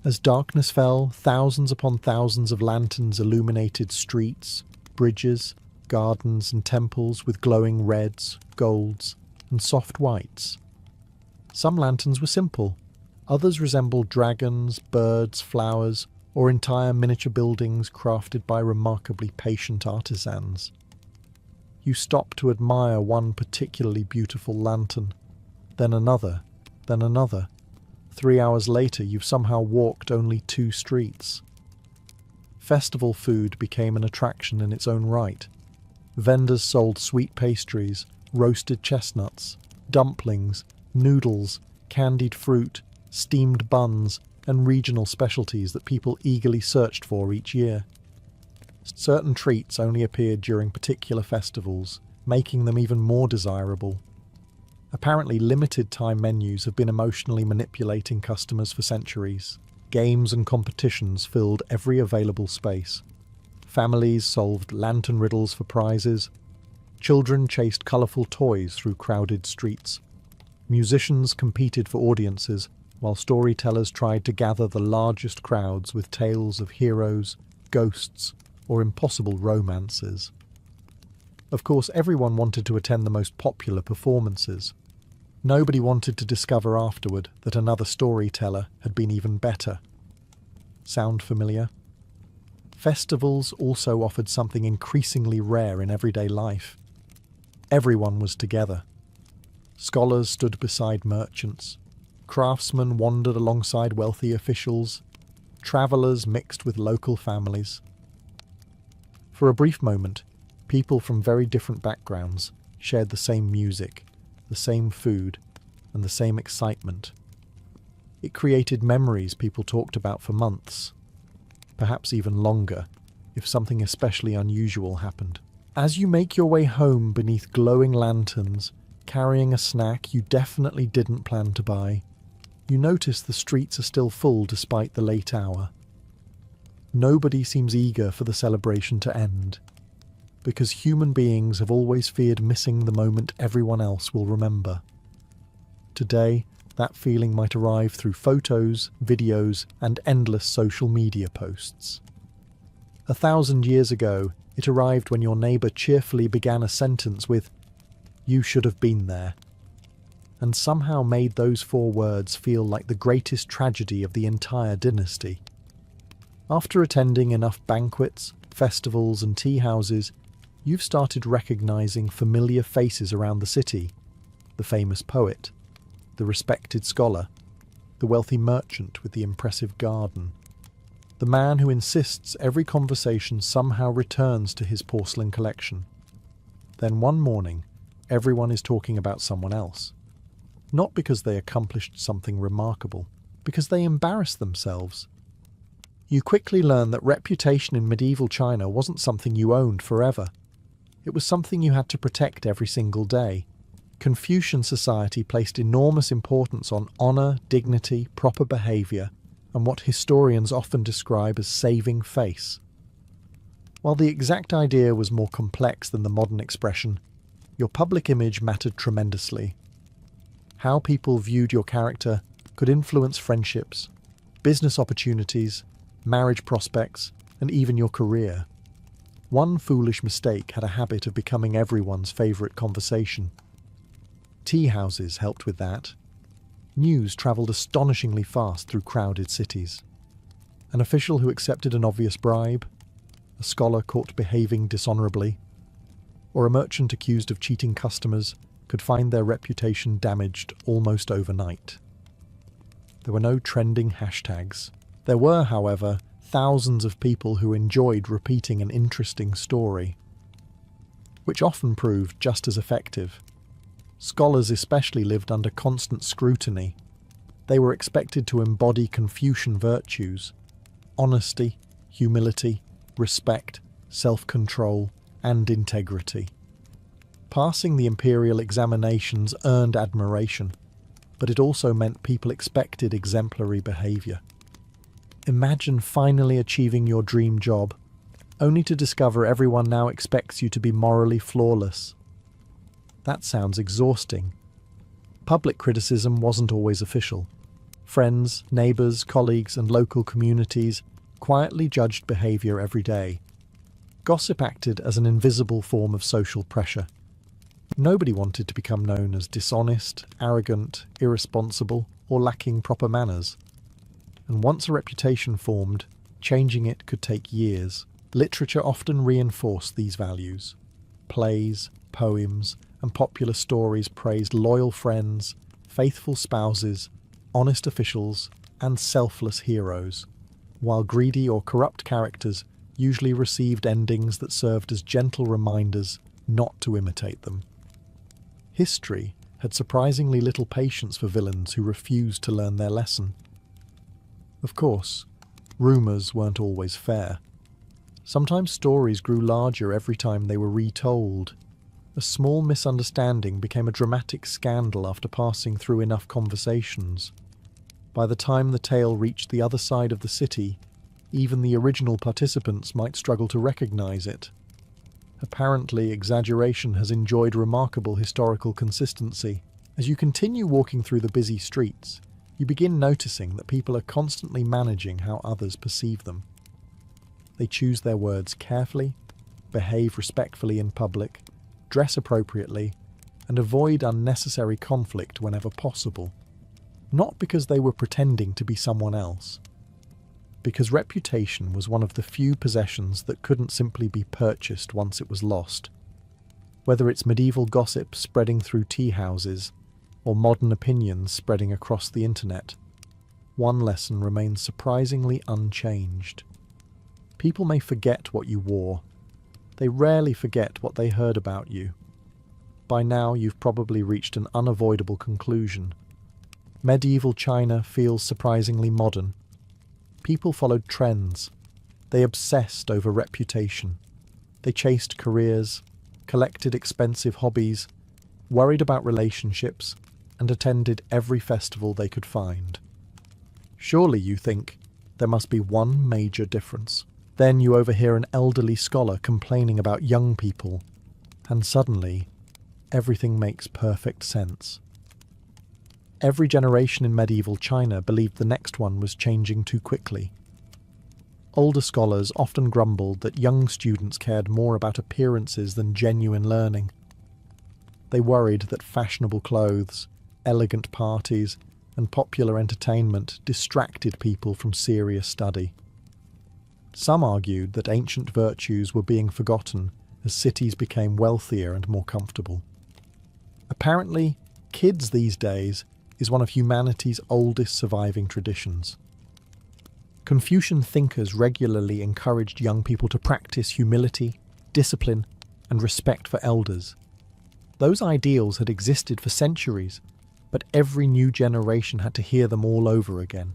As darkness fell, thousands upon thousands of lanterns illuminated streets, bridges, gardens and temples with glowing reds, golds, and soft whites. Some lanterns were simple. Others resembled dragons, birds, flowers, or entire miniature buildings crafted by remarkably patient artisans. You stop to admire one particularly beautiful lantern, then another, then another. 3 hours later, you've somehow walked only 2 streets. Festival food became an attraction in its own right. Vendors sold sweet pastries, roasted chestnuts, dumplings, noodles, candied fruit, steamed buns, and regional specialties that people eagerly searched for each year. Certain treats only appeared during particular festivals, making them even more desirable. Apparently, limited-time menus have been emotionally manipulating customers for centuries. Games and competitions filled every available space. Families solved lantern riddles for prizes. Children chased colourful toys through crowded streets. Musicians competed for audiences, while storytellers tried to gather the largest crowds with tales of heroes, ghosts, or impossible romances. Of course, everyone wanted to attend the most popular performances. Nobody wanted to discover afterward that another storyteller had been even better. Sound familiar? Festivals also offered something increasingly rare in everyday life. Everyone was together. Scholars stood beside merchants. Craftsmen wandered alongside wealthy officials. Travellers mixed with local families. For a brief moment, people from very different backgrounds shared the same music, the same food, and the same excitement. It created memories people talked about for months, perhaps even longer, if something especially unusual happened. As you make your way home beneath glowing lanterns, carrying a snack you definitely didn't plan to buy, you notice the streets are still full despite the late hour. Nobody seems eager for the celebration to end, because human beings have always feared missing the moment everyone else will remember. Today, that feeling might arrive through photos, videos, and endless social media posts. 1,000 years ago, it arrived when your neighbour cheerfully began a sentence with, "You should have been there," and somehow made those 4 words feel like the greatest tragedy of the entire dynasty. After attending enough banquets, festivals, and tea houses, you've started recognising familiar faces around the city. The famous poet, the respected scholar, the wealthy merchant with the impressive garden, the man who insists every conversation somehow returns to his porcelain collection. Then one morning, everyone is talking about someone else. Not because they accomplished something remarkable, because they embarrassed themselves. You quickly learn that reputation in medieval China wasn't something you owned forever. It was something you had to protect every single day. Confucian society placed enormous importance on honour, dignity, proper behaviour, and what historians often describe as saving face. While the exact idea was more complex than the modern expression, your public image mattered tremendously. How people viewed your character could influence friendships, business opportunities, marriage prospects, and even your career. One foolish mistake had a habit of becoming everyone's favourite conversation. Tea houses helped with that. News travelled astonishingly fast through crowded cities. An official who accepted an obvious bribe, a scholar caught behaving dishonourably, or a merchant accused of cheating customers could find their reputation damaged almost overnight. There were no trending hashtags. There were, however, thousands of people who enjoyed repeating an interesting story, which often proved just as effective. Scholars especially lived under constant scrutiny. They were expected to embody Confucian virtues: honesty, humility, respect, self-control, and integrity. Passing the imperial examinations earned admiration, but it also meant people expected exemplary behaviour. Imagine finally achieving your dream job, only to discover everyone now expects you to be morally flawless. That sounds exhausting. Public criticism wasn't always official. Friends, neighbours, colleagues, and local communities quietly judged behaviour every day. Gossip acted as an invisible form of social pressure. Nobody wanted to become known as dishonest, arrogant, irresponsible, or lacking proper manners. And once a reputation formed, changing it could take years. Literature often reinforced these values. Plays, poems, and popular stories praised loyal friends, faithful spouses, honest officials, and selfless heroes, while greedy or corrupt characters usually received endings that served as gentle reminders not to imitate them. History had surprisingly little patience for villains who refused to learn their lesson. Of course, rumours weren't always fair. Sometimes stories grew larger every time they were retold. A small misunderstanding became a dramatic scandal after passing through enough conversations. By the time the tale reached the other side of the city, even the original participants might struggle to recognize it. Apparently, exaggeration has enjoyed remarkable historical consistency. As you continue walking through the busy streets, you begin noticing that people are constantly managing how others perceive them. They choose their words carefully, behave respectfully in public, dress appropriately, and avoid unnecessary conflict whenever possible. Not because they were pretending to be someone else, because reputation was one of the few possessions that couldn't simply be purchased once it was lost. Whether it's medieval gossip spreading through tea houses, or modern opinions spreading across the internet, one lesson remains surprisingly unchanged. People may forget what you wore. They rarely forget what they heard about you. By now, you've probably reached an unavoidable conclusion. Medieval China feels surprisingly modern. People followed trends. They obsessed over reputation. They chased careers, collected expensive hobbies, worried about relationships, and attended every festival they could find. Surely, you think, there must be one major difference. Then you overhear an elderly scholar complaining about young people, and suddenly, everything makes perfect sense. Every generation in medieval China believed the next one was changing too quickly. Older scholars often grumbled that young students cared more about appearances than genuine learning. They worried that fashionable clothes, elegant parties, and popular entertainment distracted people from serious study. Some argued that ancient virtues were being forgotten as cities became wealthier and more comfortable. Apparently, kids these days is one of humanity's oldest surviving traditions. Confucian thinkers regularly encouraged young people to practice humility, discipline, and respect for elders. Those ideals had existed for centuries, but every new generation had to hear them all over again.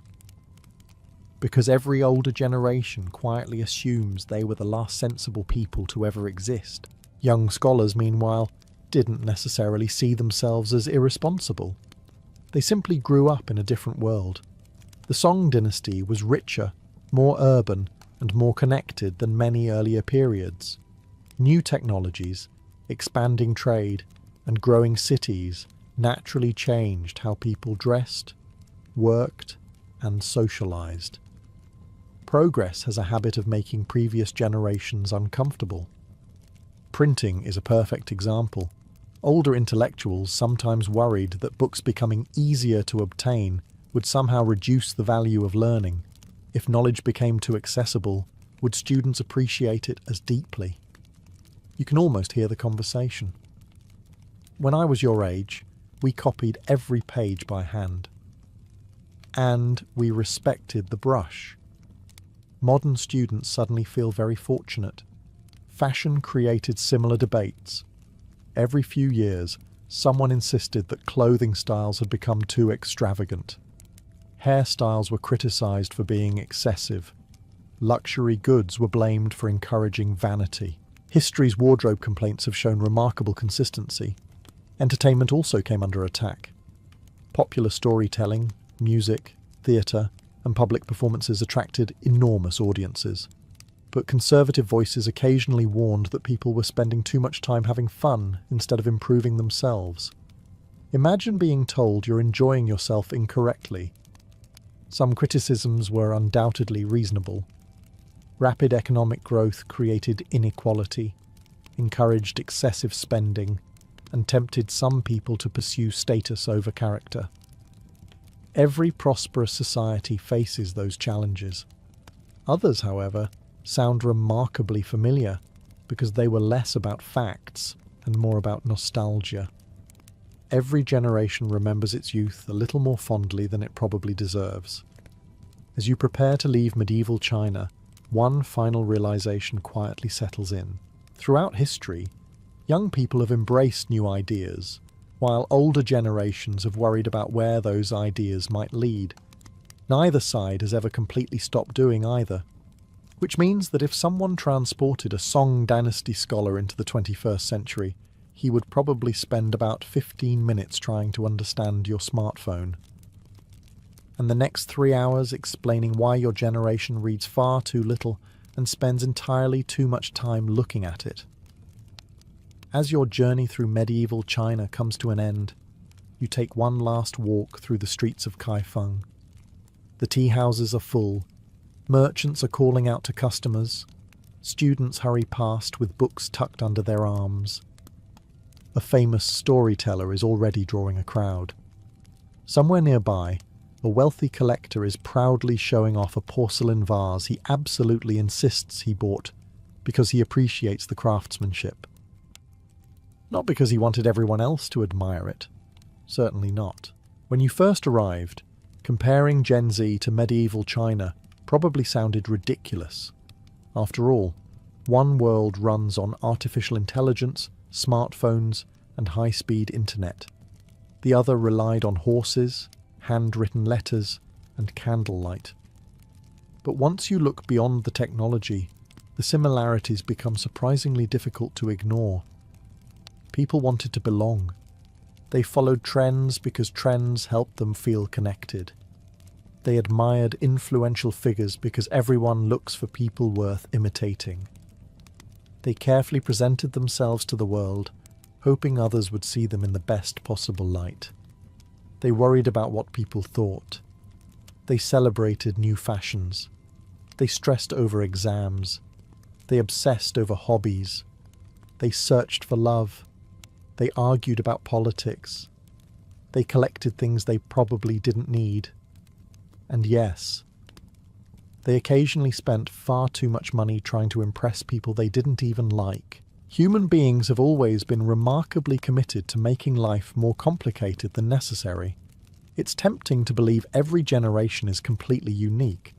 Because every older generation quietly assumes they were the last sensible people to ever exist. Young scholars, meanwhile, didn't necessarily see themselves as irresponsible. They simply grew up in a different world. The Song dynasty was richer, more urban, and more connected than many earlier periods. New technologies, expanding trade, and growing cities naturally changed how people dressed, worked, and socialized. Progress has a habit of making previous generations uncomfortable. Printing is a perfect example. Older intellectuals sometimes worried that books becoming easier to obtain would somehow reduce the value of learning. If knowledge became too accessible, would students appreciate it as deeply? You can almost hear the conversation. When I was your age, we copied every page by hand. And we respected the brush. Modern students suddenly feel very fortunate. Fashion created similar debates. Every few years, someone insisted that clothing styles had become too extravagant. Hairstyles were criticized for being excessive. Luxury goods were blamed for encouraging vanity. History's wardrobe complaints have shown remarkable consistency. Entertainment also came under attack. Popular storytelling, music, theatre, and public performances attracted enormous audiences. But conservative voices occasionally warned that people were spending too much time having fun instead of improving themselves. Imagine being told you're enjoying yourself incorrectly. Some criticisms were undoubtedly reasonable. Rapid economic growth created inequality, encouraged excessive spending, and tempted some people to pursue status over character. Every prosperous society faces those challenges. Others, however, sound remarkably familiar because they were less about facts and more about nostalgia. Every generation remembers its youth a little more fondly than it probably deserves. As you prepare to leave medieval China, one final realization quietly settles in. Throughout history, young people have embraced new ideas, while older generations have worried about where those ideas might lead. Neither side has ever completely stopped doing either, which means that if someone transported a Song dynasty scholar into the 21st century, he would probably spend about 15 minutes trying to understand your smartphone. And the next 3 hours explaining why your generation reads far too little and spends entirely too much time looking at it. As your journey through medieval China comes to an end, you take one last walk through the streets of Kaifeng. The tea houses are full, merchants are calling out to customers, students hurry past with books tucked under their arms. A famous storyteller is already drawing a crowd. Somewhere nearby, a wealthy collector is proudly showing off a porcelain vase he absolutely insists he bought because he appreciates the craftsmanship. Not because he wanted everyone else to admire it. Certainly not. When you first arrived, comparing Gen Z to medieval China probably sounded ridiculous. After all, one world runs on artificial intelligence, smartphones, and high-speed internet. The other relied on horses, handwritten letters, and candlelight. But once you look beyond the technology, the similarities become surprisingly difficult to ignore. People wanted to belong. They followed trends because trends helped them feel connected. They admired influential figures because everyone looks for people worth imitating. They carefully presented themselves to the world, hoping others would see them in the best possible light. They worried about what people thought. They celebrated new fashions. They stressed over exams. They obsessed over hobbies. They searched for love. They argued about politics. They collected things they probably didn't need. And yes, they occasionally spent far too much money trying to impress people they didn't even like. Human beings have always been remarkably committed to making life more complicated than necessary. It's tempting to believe every generation is completely unique.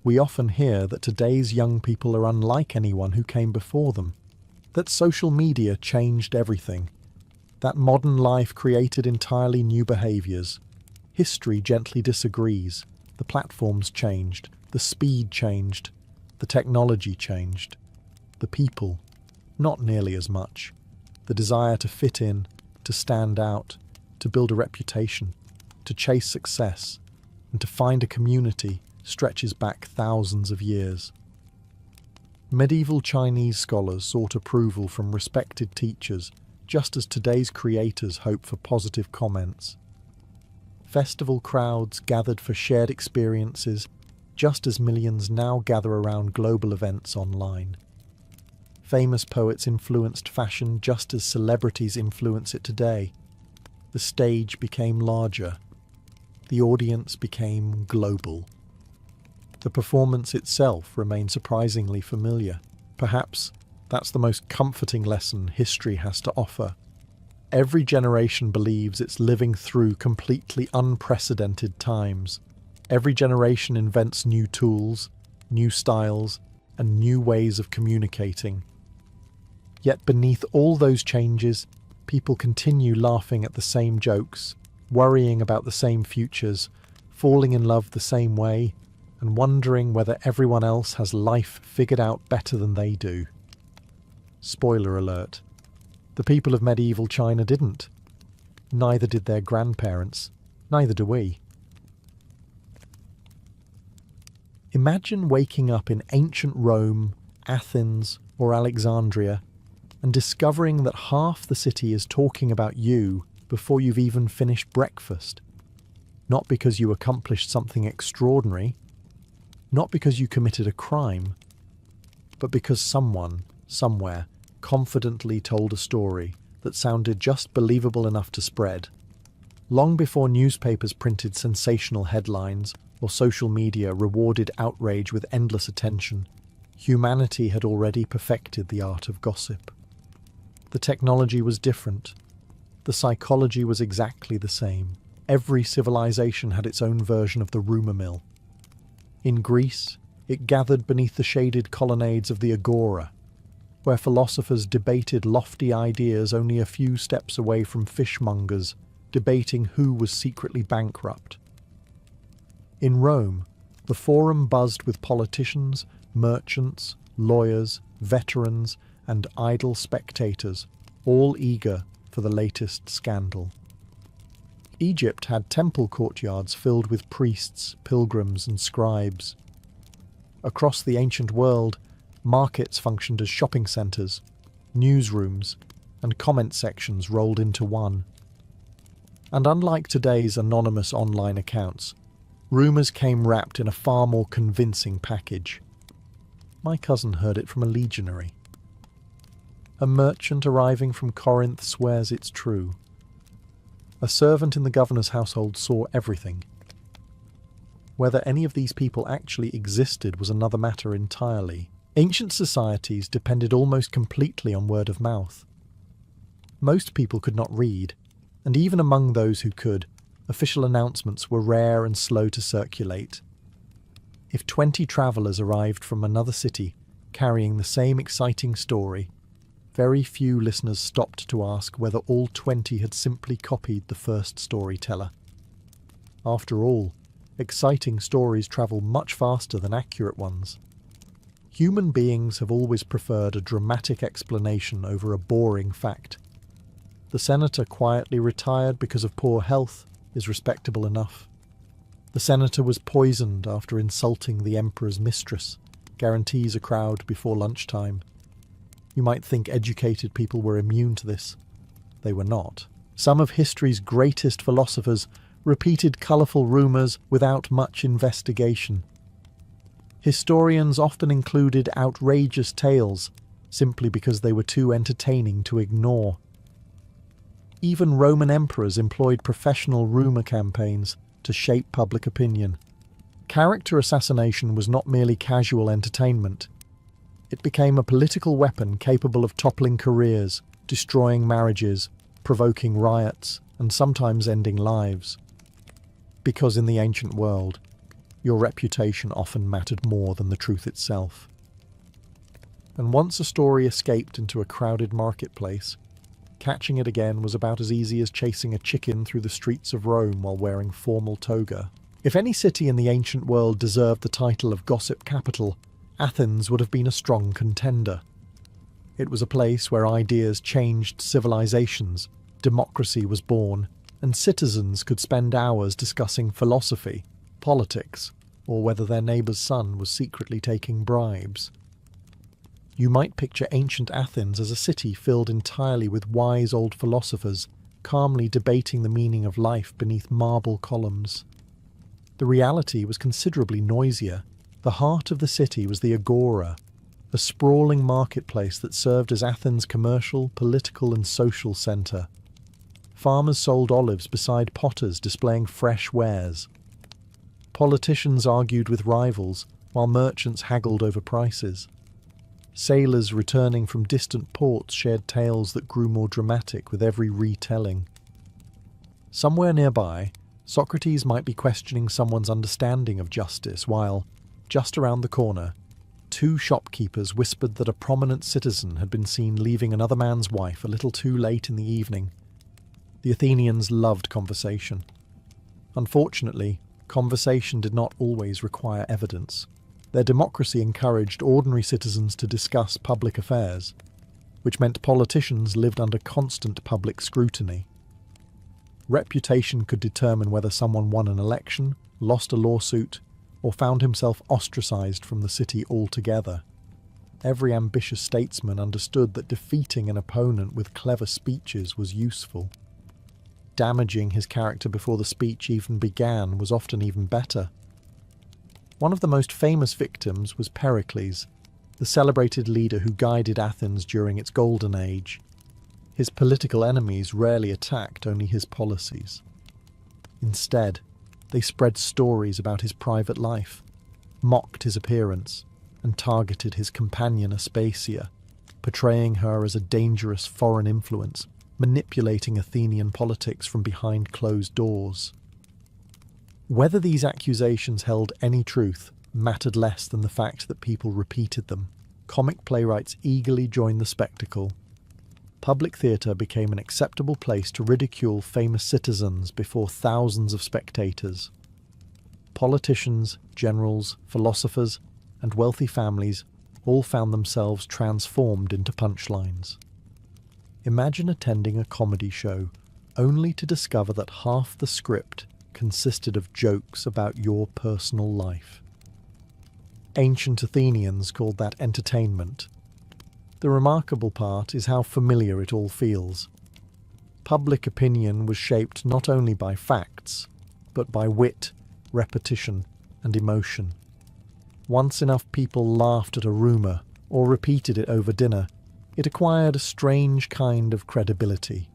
We often hear that today's young people are unlike anyone who came before them, that social media changed everything, that modern life created entirely new behaviours. History gently disagrees. The platforms changed, the speed changed, the technology changed. The people, not nearly as much. The desire to fit in, to stand out, to build a reputation, to chase success, and to find a community stretches back thousands of years. Medieval Chinese scholars sought approval from respected teachers, just as today's creators hope for positive comments. Festival crowds gathered for shared experiences, just as millions now gather around global events online. Famous poets influenced fashion just as celebrities influence it today. The stage became larger. The audience became global. The performance itself remained surprisingly familiar. Perhaps that's the most comforting lesson history has to offer. Every generation believes it's living through completely unprecedented times. Every generation invents new tools, new styles, and new ways of communicating. Yet beneath all those changes, people continue laughing at the same jokes, worrying about the same futures, falling in love the same way, and wondering whether everyone else has life figured out better than they do. Spoiler alert. The people of medieval China didn't. Neither did their grandparents. Neither do we. Imagine waking up in ancient Rome, Athens, or Alexandria and discovering that half the city is talking about you before you've even finished breakfast. Not because you accomplished something extraordinary, not because you committed a crime, but because someone, somewhere, confidently told a story that sounded just believable enough to spread. Long before newspapers printed sensational headlines or social media rewarded outrage with endless attention, humanity had already perfected the art of gossip. The technology was different. The psychology was exactly the same. Every civilization had its own version of the rumour mill. In Greece, it gathered beneath the shaded colonnades of the agora, where philosophers debated lofty ideas only a few steps away from fishmongers debating who was secretly bankrupt. In Rome, the forum buzzed with politicians, merchants, lawyers, veterans, and idle spectators, all eager for the latest scandal. Egypt had temple courtyards filled with priests, pilgrims, and scribes. Across the ancient world, markets functioned as shopping centres, newsrooms, and comment sections rolled into one. And unlike today's anonymous online accounts, rumours came wrapped in a far more convincing package. My cousin heard it from a legionary. A merchant arriving from Corinth swears it's true. A servant in the governor's household saw everything. Whether any of these people actually existed was another matter entirely. Ancient societies depended almost completely on word of mouth. Most people could not read, and even among those who could, official announcements were rare and slow to circulate. If 20 travellers arrived from another city carrying the same exciting story, very few listeners stopped to ask whether all 20 had simply copied the first storyteller. After all, exciting stories travel much faster than accurate ones. Human beings have always preferred a dramatic explanation over a boring fact. The senator quietly retired because of poor health is respectable enough. The senator was poisoned after insulting the emperor's mistress, guarantees a crowd before lunchtime. You might think educated people were immune to this. They were not. Some of history's greatest philosophers repeated colourful rumours without much investigation. Historians often included outrageous tales simply because they were too entertaining to ignore. Even Roman emperors employed professional rumour campaigns to shape public opinion. Character assassination was not merely casual entertainment. It became a political weapon capable of toppling careers, destroying marriages, provoking riots, and sometimes ending lives. Because in the ancient world, your reputation often mattered more than the truth itself. And once a story escaped into a crowded marketplace, catching it again was about as easy as chasing a chicken through the streets of Rome while wearing formal toga. If any city in the ancient world deserved the title of gossip capital, Athens would have been a strong contender. It was a place where ideas changed civilizations, democracy was born, and citizens could spend hours discussing philosophy, politics, or whether their neighbour's son was secretly taking bribes. You might picture ancient Athens as a city filled entirely with wise old philosophers, calmly debating the meaning of life beneath marble columns. The reality was considerably noisier. The heart of the city was the agora, a sprawling marketplace that served as Athens' commercial, political and social centre. Farmers sold olives beside potters displaying fresh wares. Politicians argued with rivals, while merchants haggled over prices. Sailors returning from distant ports shared tales that grew more dramatic with every retelling. Somewhere nearby, Socrates might be questioning someone's understanding of justice while, just around the corner, two shopkeepers whispered that a prominent citizen had been seen leaving another man's wife a little too late in the evening. The Athenians loved conversation. Unfortunately, conversation did not always require evidence. Their democracy encouraged ordinary citizens to discuss public affairs, which meant politicians lived under constant public scrutiny. Reputation could determine whether someone won an election, lost a lawsuit, or found himself ostracized from the city altogether. Every ambitious statesman understood that defeating an opponent with clever speeches was useful. Damaging his character before the speech even began was often even better. One of the most famous victims was Pericles, the celebrated leader who guided Athens during its golden age. His political enemies rarely attacked only his policies. Instead, they spread stories about his private life, mocked his appearance, and targeted his companion Aspasia, portraying her as a dangerous foreign influence, manipulating Athenian politics from behind closed doors. Whether these accusations held any truth mattered less than the fact that people repeated them. Comic playwrights eagerly joined the spectacle. Public theatre became an acceptable place to ridicule famous citizens before thousands of spectators. Politicians, generals, philosophers, and wealthy families all found themselves transformed into punchlines. Imagine attending a comedy show only to discover that half the script consisted of jokes about your personal life. Ancient Athenians called that entertainment. The remarkable part is how familiar it all feels. Public opinion was shaped not only by facts, but by wit, repetition, and emotion. Once enough people laughed at a rumour or repeated it over dinner, it acquired a strange kind of credibility.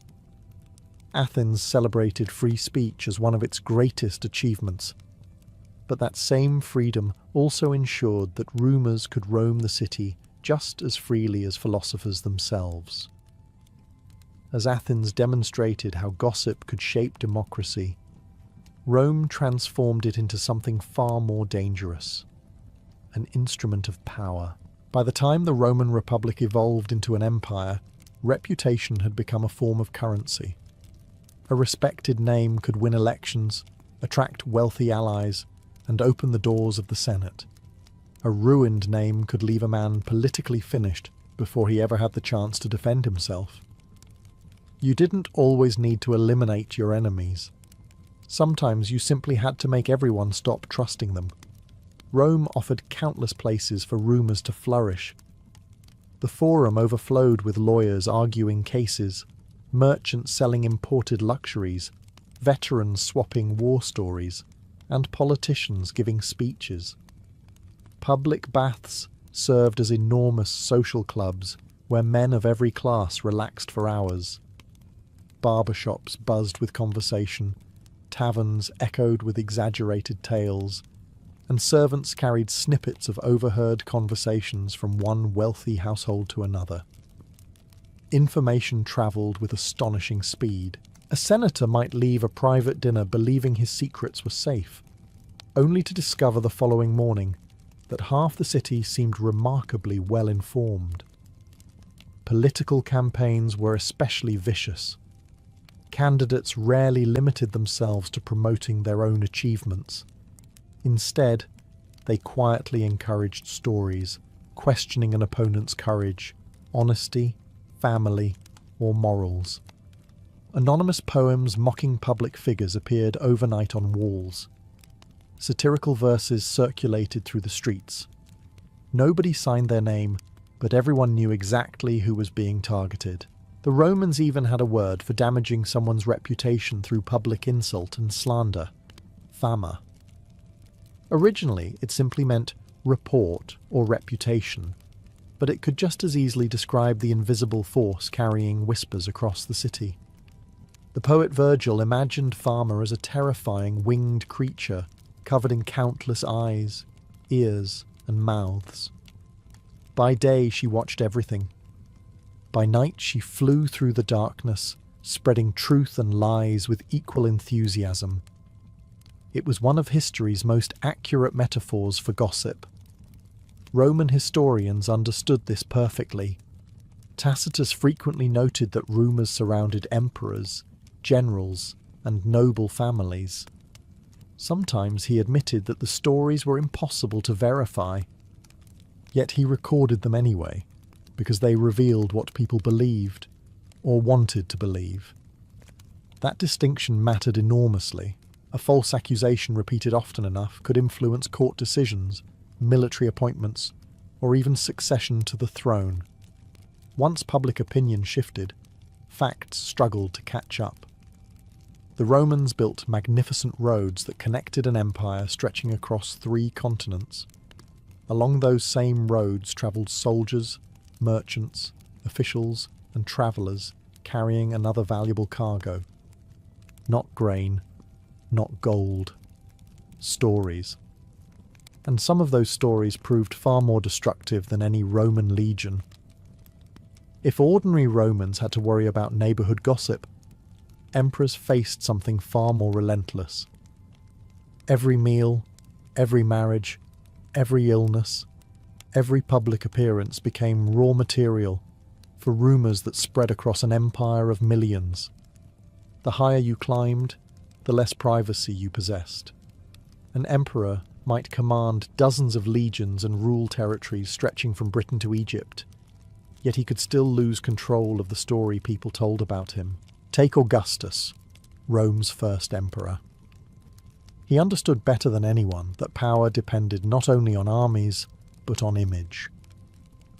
Athens celebrated free speech as one of its greatest achievements, but that same freedom also ensured that rumours could roam the city just as freely as philosophers themselves. As Athens demonstrated how gossip could shape democracy, Rome transformed it into something far more dangerous, an instrument of power. By the time the Roman Republic evolved into an empire, reputation had become a form of currency. A respected name could win elections, attract wealthy allies, and open the doors of the Senate. A ruined name could leave a man politically finished before he ever had the chance to defend himself. You didn't always need to eliminate your enemies. Sometimes you simply had to make everyone stop trusting them. Rome offered countless places for rumours to flourish. The Forum overflowed with lawyers arguing cases, merchants selling imported luxuries, veterans swapping war stories, and politicians giving speeches. Public baths served as enormous social clubs where men of every class relaxed for hours. Barbershops buzzed with conversation, taverns echoed with exaggerated tales, and servants carried snippets of overheard conversations from one wealthy household to another. Information travelled with astonishing speed. A senator might leave a private dinner believing his secrets were safe, only to discover the following morning that half the city seemed remarkably well informed. Political campaigns were especially vicious. Candidates rarely limited themselves to promoting their own achievements. Instead, they quietly encouraged stories, questioning an opponent's courage, honesty, family, or morals. Anonymous poems mocking public figures appeared overnight on walls. Satirical verses circulated through the streets. Nobody signed their name, but everyone knew exactly who was being targeted. The Romans even had a word for damaging someone's reputation through public insult and slander: fama. Originally, it simply meant report or reputation, but it could just as easily describe the invisible force carrying whispers across the city. The poet Virgil imagined fama as a terrifying winged creature covered in countless eyes, ears, and mouths. By day she watched everything. By night she flew through the darkness, spreading truth and lies with equal enthusiasm. It was one of history's most accurate metaphors for gossip. Roman historians understood this perfectly. Tacitus frequently noted that rumours surrounded emperors, generals, and noble families. Sometimes he admitted that the stories were impossible to verify, yet he recorded them anyway, because they revealed what people believed, or wanted to believe. That distinction mattered enormously. A false accusation repeated often enough could influence court decisions, military appointments, or even succession to the throne. Once public opinion shifted, facts struggled to catch up. The Romans built magnificent roads that connected an empire stretching across 3 continents. Along those same roads travelled soldiers, merchants, officials, and travellers carrying another valuable cargo. Not grain, not gold. Stories. And some of those stories proved far more destructive than any Roman legion. If ordinary Romans had to worry about neighbourhood gossip, emperors faced something far more relentless. Every meal, every marriage, every illness, every public appearance became raw material for rumours that spread across an empire of millions. The higher you climbed, the less privacy you possessed. An emperor might command dozens of legions and rule territories stretching from Britain to Egypt, yet he could still lose control of the story people told about him. Take Augustus, Rome's first emperor. He understood better than anyone that power depended not only on armies, but on image.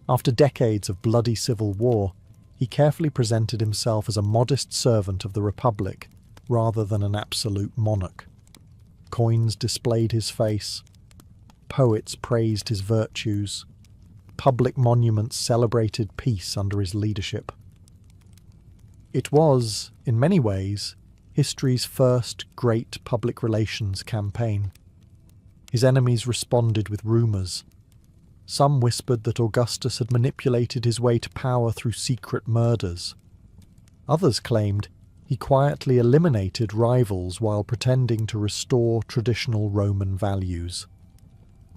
After decades of bloody civil war, he carefully presented himself as a modest servant of the Republic rather than an absolute monarch. Coins displayed his face, poets praised his virtues, public monuments celebrated peace under his leadership. It was, in many ways, history's first great public relations campaign. His enemies responded with rumours. Some whispered that Augustus had manipulated his way to power through secret murders. Others claimed he quietly eliminated rivals while pretending to restore traditional Roman values.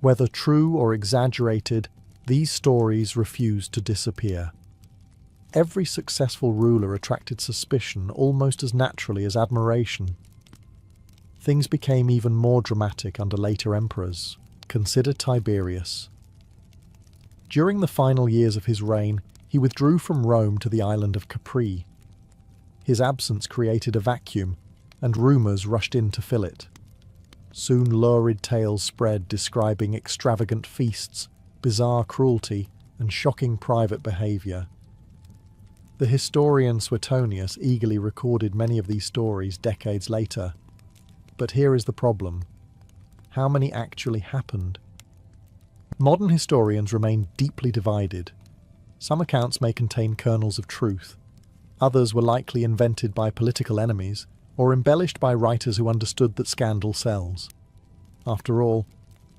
Whether true or exaggerated, these stories refused to disappear. Every successful ruler attracted suspicion almost as naturally as admiration. Things became even more dramatic under later emperors. Consider Tiberius. During the final years of his reign, he withdrew from Rome to the island of Capri. His absence created a vacuum, and rumours rushed in to fill it. Soon lurid tales spread describing extravagant feasts, bizarre cruelty, and shocking private behaviour. The historian Suetonius eagerly recorded many of these stories decades later. But here is the problem. How many actually happened? Modern historians remain deeply divided. Some accounts may contain kernels of truth. Others were likely invented by political enemies or embellished by writers who understood that scandal sells. After all,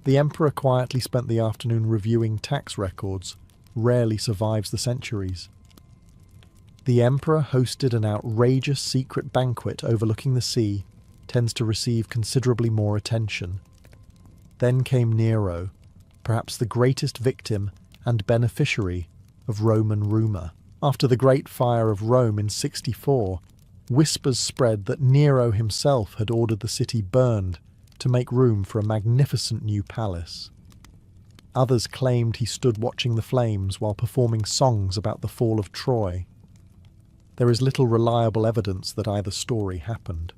the emperor quietly spent the afternoon reviewing tax records, rarely survives the centuries. The emperor hosted an outrageous secret banquet overlooking the sea, tends to receive considerably more attention. Then came Nero, perhaps the greatest victim and beneficiary of Roman rumour. After the Great Fire of Rome in 64, whispers spread that Nero himself had ordered the city burned to make room for a magnificent new palace. Others claimed he stood watching the flames while performing songs about the fall of Troy. There is little reliable evidence that either story happened.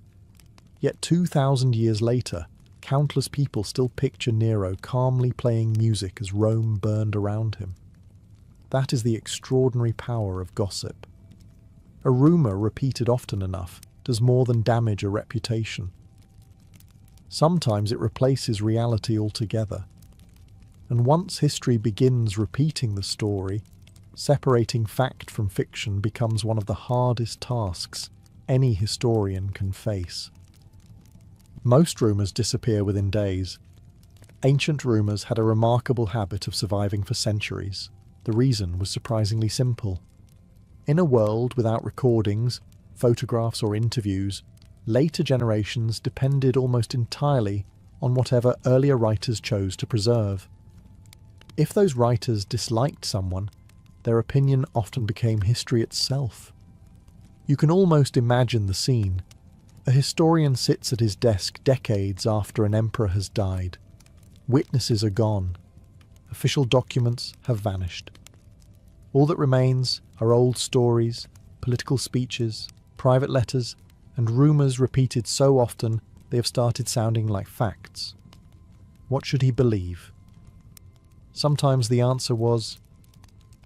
Yet 2,000 years later, countless people still picture Nero calmly playing music as Rome burned around him. That is the extraordinary power of gossip. A rumour repeated often enough does more than damage a reputation. Sometimes it replaces reality altogether. And once history begins repeating the story, separating fact from fiction becomes one of the hardest tasks any historian can face. Most rumours disappear within days. Ancient rumours had a remarkable habit of surviving for centuries. The reason was surprisingly simple. In a world without recordings, photographs or interviews, later generations depended almost entirely on whatever earlier writers chose to preserve. If those writers disliked someone, their opinion often became history itself. You can almost imagine the scene. A historian sits at his desk decades after an emperor has died. Witnesses are gone. Official documents have vanished. All that remains are old stories, political speeches, private letters, and rumours repeated so often they have started sounding like facts. What should he believe? Sometimes the answer was,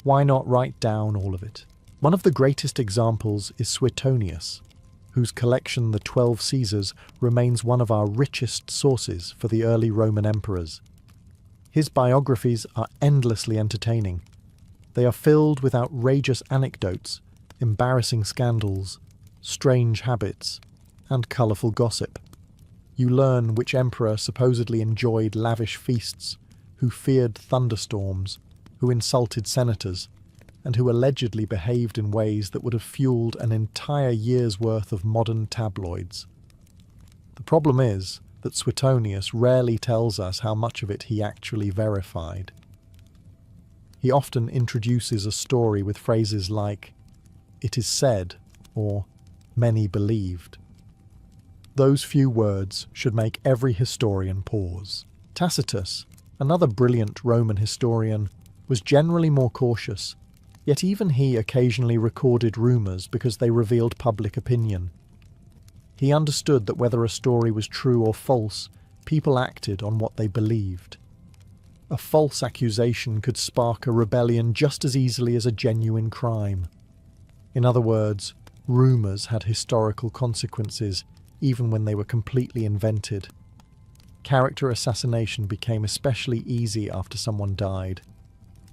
why not write down all of it? One of the greatest examples is Suetonius, whose collection The 12 Caesars remains one of our richest sources for the early Roman emperors. His biographies are endlessly entertaining. They are filled with outrageous anecdotes, embarrassing scandals, strange habits, and colourful gossip. You learn which emperor supposedly enjoyed lavish feasts, who feared thunderstorms, who insulted senators, and who allegedly behaved in ways that would have fueled an entire year's worth of modern tabloids. The problem is that Suetonius rarely tells us how much of it he actually verified. He often introduces a story with phrases like, "it is said," or "many believed." Those few words should make every historian pause. Tacitus, another brilliant Roman historian, was generally more cautious. Yet even he occasionally recorded rumours because they revealed public opinion. He understood that whether a story was true or false, people acted on what they believed. A false accusation could spark a rebellion just as easily as a genuine crime. In other words, rumours had historical consequences, even when they were completely invented. Character assassination became especially easy after someone died.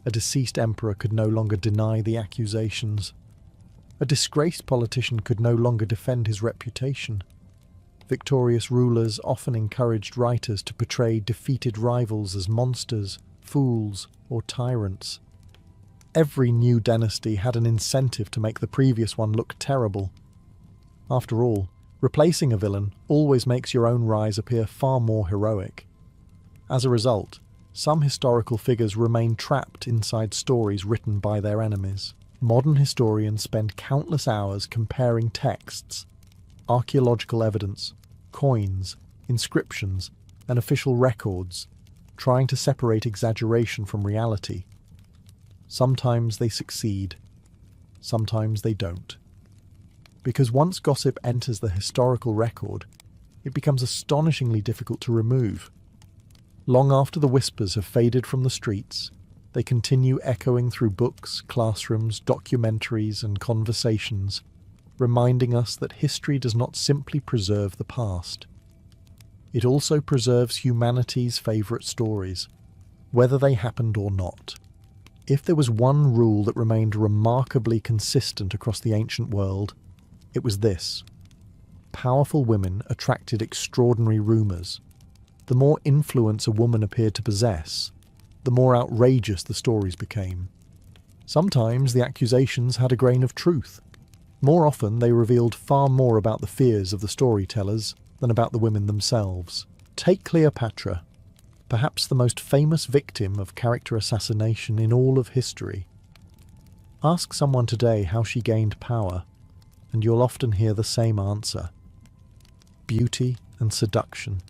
A deceased emperor could no longer deny the accusations. A disgraced politician could no longer defend his reputation. Victorious rulers often encouraged writers to portray defeated rivals as monsters, fools, or tyrants. Every new dynasty had an incentive to make the previous one look terrible. After all, replacing a villain always makes your own rise appear far more heroic. As a result, some historical figures remain trapped inside stories written by their enemies. Modern historians spend countless hours comparing texts, archaeological evidence, coins, inscriptions, and official records, trying to separate exaggeration from reality. Sometimes they succeed, sometimes they don't. Because once gossip enters the historical record, it becomes astonishingly difficult to remove. Long after the whispers have faded from the streets, they continue echoing through books, classrooms, documentaries, and conversations, reminding us that history does not simply preserve the past. It also preserves humanity's favourite stories, whether they happened or not. If there was one rule that remained remarkably consistent across the ancient world, it was this: powerful women attracted extraordinary rumours. The more influence a woman appeared to possess, the more outrageous the stories became. Sometimes the accusations had a grain of truth. More often they revealed far more about the fears of the storytellers than about the women themselves. Take Cleopatra, perhaps the most famous victim of character assassination in all of history. Ask someone today how she gained power, and you'll often hear the same answer: beauty and seduction.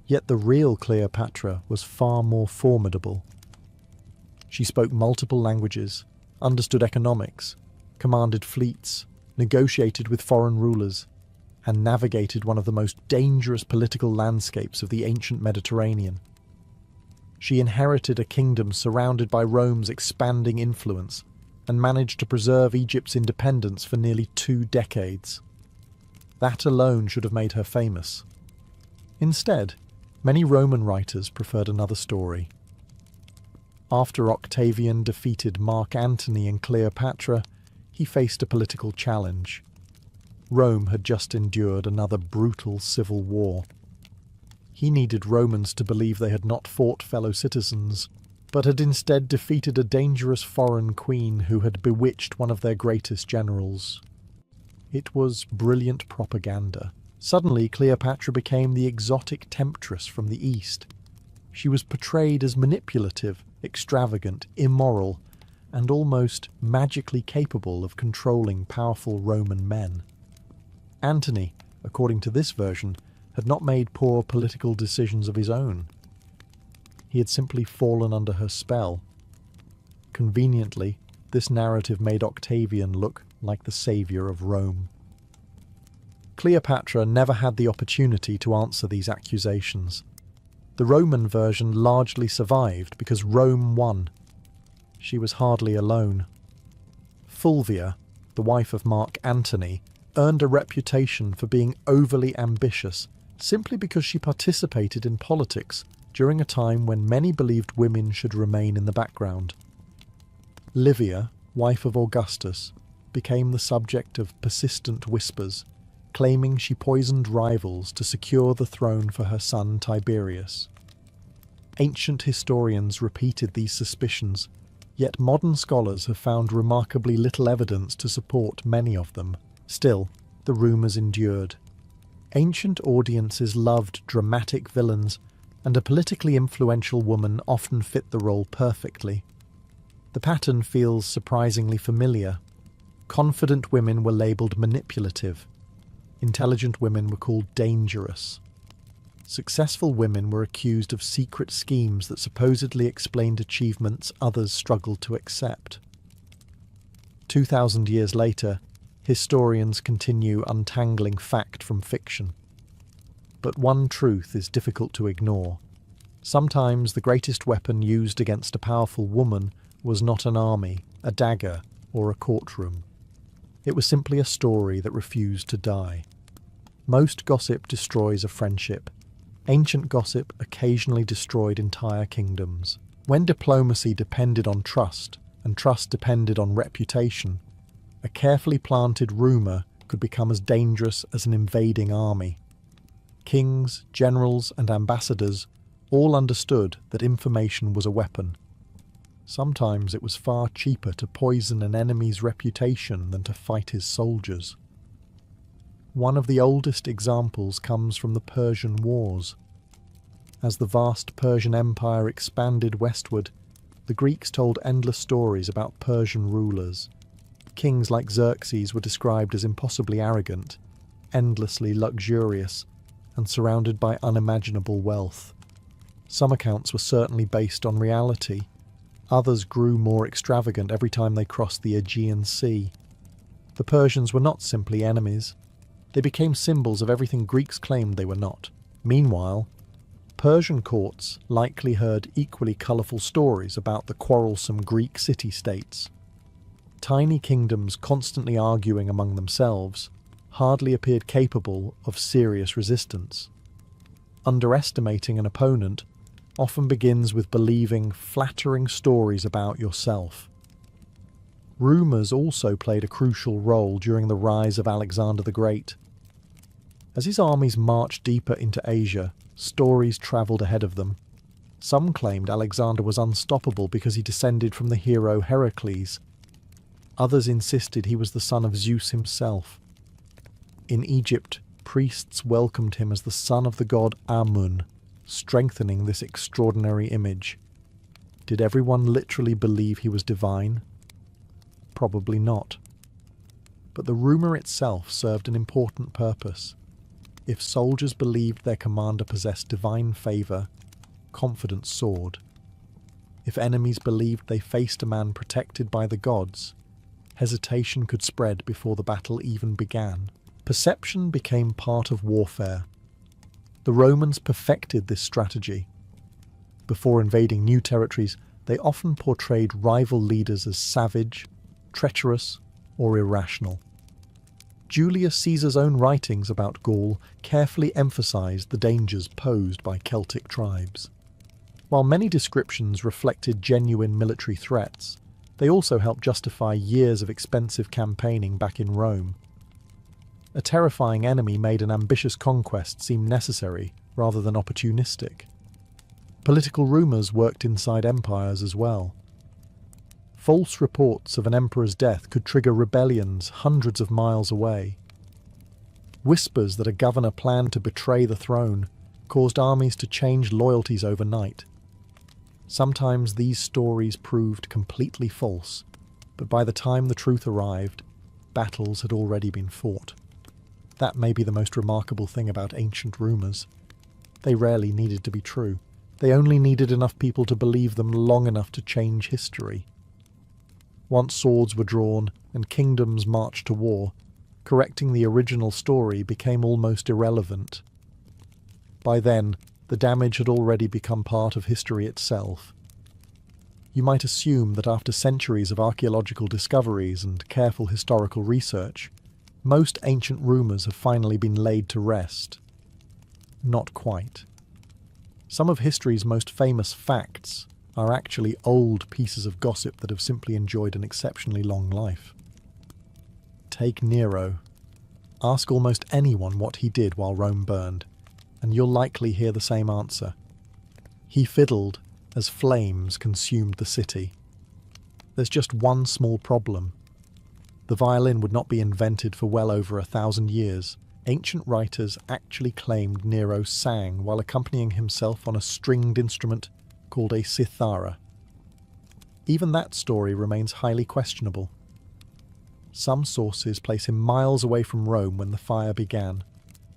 Yet the real Cleopatra was far more formidable. She spoke multiple languages, understood economics, commanded fleets, negotiated with foreign rulers, and navigated one of the most dangerous political landscapes of the ancient Mediterranean. She inherited a kingdom surrounded by Rome's expanding influence and managed to preserve Egypt's independence for nearly 2 decades. That alone should have made her famous. Instead, many Roman writers preferred another story. After Octavian defeated Mark Antony and Cleopatra, he faced a political challenge. Rome had just endured another brutal civil war. He needed Romans to believe they had not fought fellow citizens, but had instead defeated a dangerous foreign queen who had bewitched one of their greatest generals. It was brilliant propaganda. Suddenly, Cleopatra became the exotic temptress from the East. She was portrayed as manipulative, extravagant, immoral, and almost magically capable of controlling powerful Roman men. Antony, according to this version, had not made poor political decisions of his own. He had simply fallen under her spell. Conveniently, this narrative made Octavian look like the saviour of Rome. Cleopatra never had the opportunity to answer these accusations. The Roman version largely survived because Rome won. She was hardly alone. Fulvia, the wife of Mark Antony, earned a reputation for being overly ambitious simply because she participated in politics during a time when many believed women should remain in the background. Livia, wife of Augustus, became the subject of persistent whispers, claiming she poisoned rivals to secure the throne for her son Tiberius. Ancient historians repeated these suspicions, yet modern scholars have found remarkably little evidence to support many of them. Still, the rumours endured. Ancient audiences loved dramatic villains, and a politically influential woman often fit the role perfectly. The pattern feels surprisingly familiar. Confident women were labelled manipulative. Intelligent women were called dangerous. Successful women were accused of secret schemes that supposedly explained achievements others struggled to accept. 2,000 years later, historians continue untangling fact from fiction. But one truth is difficult to ignore. Sometimes the greatest weapon used against a powerful woman was not an army, a dagger, or a courtroom. It was simply a story that refused to die. Most gossip destroys a friendship. Ancient gossip occasionally destroyed entire kingdoms. When diplomacy depended on trust, and trust depended on reputation, a carefully planted rumour could become as dangerous as an invading army. Kings, generals, and ambassadors all understood that information was a weapon. Sometimes it was far cheaper to poison an enemy's reputation than to fight his soldiers. One of the oldest examples comes from the Persian Wars. As the vast Persian Empire expanded westward, the Greeks told endless stories about Persian rulers. Kings like Xerxes were described as impossibly arrogant, endlessly luxurious, and surrounded by unimaginable wealth. Some accounts were certainly based on reality. Others grew more extravagant every time they crossed the Aegean Sea. The Persians were not simply enemies. They became symbols of everything Greeks claimed they were not. Meanwhile, Persian courts likely heard equally colourful stories about the quarrelsome Greek city-states. Tiny kingdoms constantly arguing among themselves hardly appeared capable of serious resistance. Underestimating an opponent often begins with believing flattering stories about yourself. Rumours also played a crucial role during the rise of Alexander the Great. As his armies marched deeper into Asia, stories travelled ahead of them. Some claimed Alexander was unstoppable because he descended from the hero Heracles. Others insisted he was the son of Zeus himself. In Egypt, priests welcomed him as the son of the god Amun, strengthening this extraordinary image. Did everyone literally believe he was divine? Probably not. But the rumour itself served an important purpose. If soldiers believed their commander possessed divine favour, confidence soared. If enemies believed they faced a man protected by the gods, hesitation could spread before the battle even began. Perception became part of warfare. The Romans perfected this strategy. Before invading new territories, they often portrayed rival leaders as savage, treacherous, or irrational. Julius Caesar's own writings about Gaul carefully emphasized the dangers posed by Celtic tribes. While many descriptions reflected genuine military threats, they also helped justify years of expensive campaigning back in Rome. A terrifying enemy made an ambitious conquest seem necessary rather than opportunistic. Political rumours worked inside empires as well. False reports of an emperor's death could trigger rebellions hundreds of miles away. Whispers that a governor planned to betray the throne caused armies to change loyalties overnight. Sometimes these stories proved completely false, but by the time the truth arrived, battles had already been fought. That may be the most remarkable thing about ancient rumours. They rarely needed to be true. They only needed enough people to believe them long enough to change history. Once swords were drawn and kingdoms marched to war, correcting the original story became almost irrelevant. By then, the damage had already become part of history itself. You might assume that after centuries of archaeological discoveries and careful historical research, most ancient rumours have finally been laid to rest. Not quite. Some of history's most famous facts are actually old pieces of gossip that have simply enjoyed an exceptionally long life. Take Nero. Ask almost anyone what he did while Rome burned, and you'll likely hear the same answer. He fiddled as flames consumed the city. There's just one small problem. The violin would not be invented for well over 1,000 years. Ancient writers actually claimed Nero sang while accompanying himself on a stringed instrument called a cithara. Even that story remains highly questionable. Some sources place him miles away from Rome when the fire began,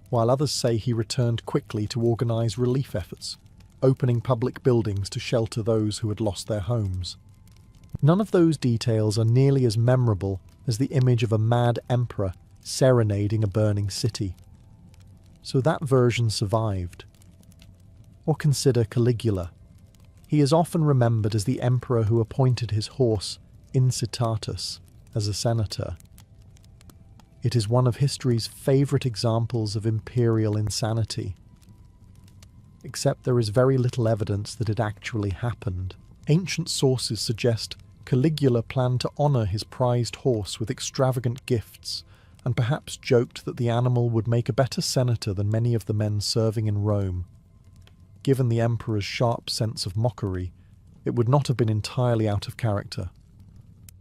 while others say he returned quickly to organise relief efforts, opening public buildings to shelter those who had lost their homes. None of those details are nearly as memorable as the image of a mad emperor serenading a burning city. So that version survived. Or consider Caligula. He is often remembered as the emperor who appointed his horse Incitatus as a senator. It is one of history's favourite examples of imperial insanity. Except there is very little evidence that it actually happened. Ancient sources suggest Caligula planned to honour his prized horse with extravagant gifts, and perhaps joked that the animal would make a better senator than many of the men serving in Rome. Given the emperor's sharp sense of mockery, it would not have been entirely out of character.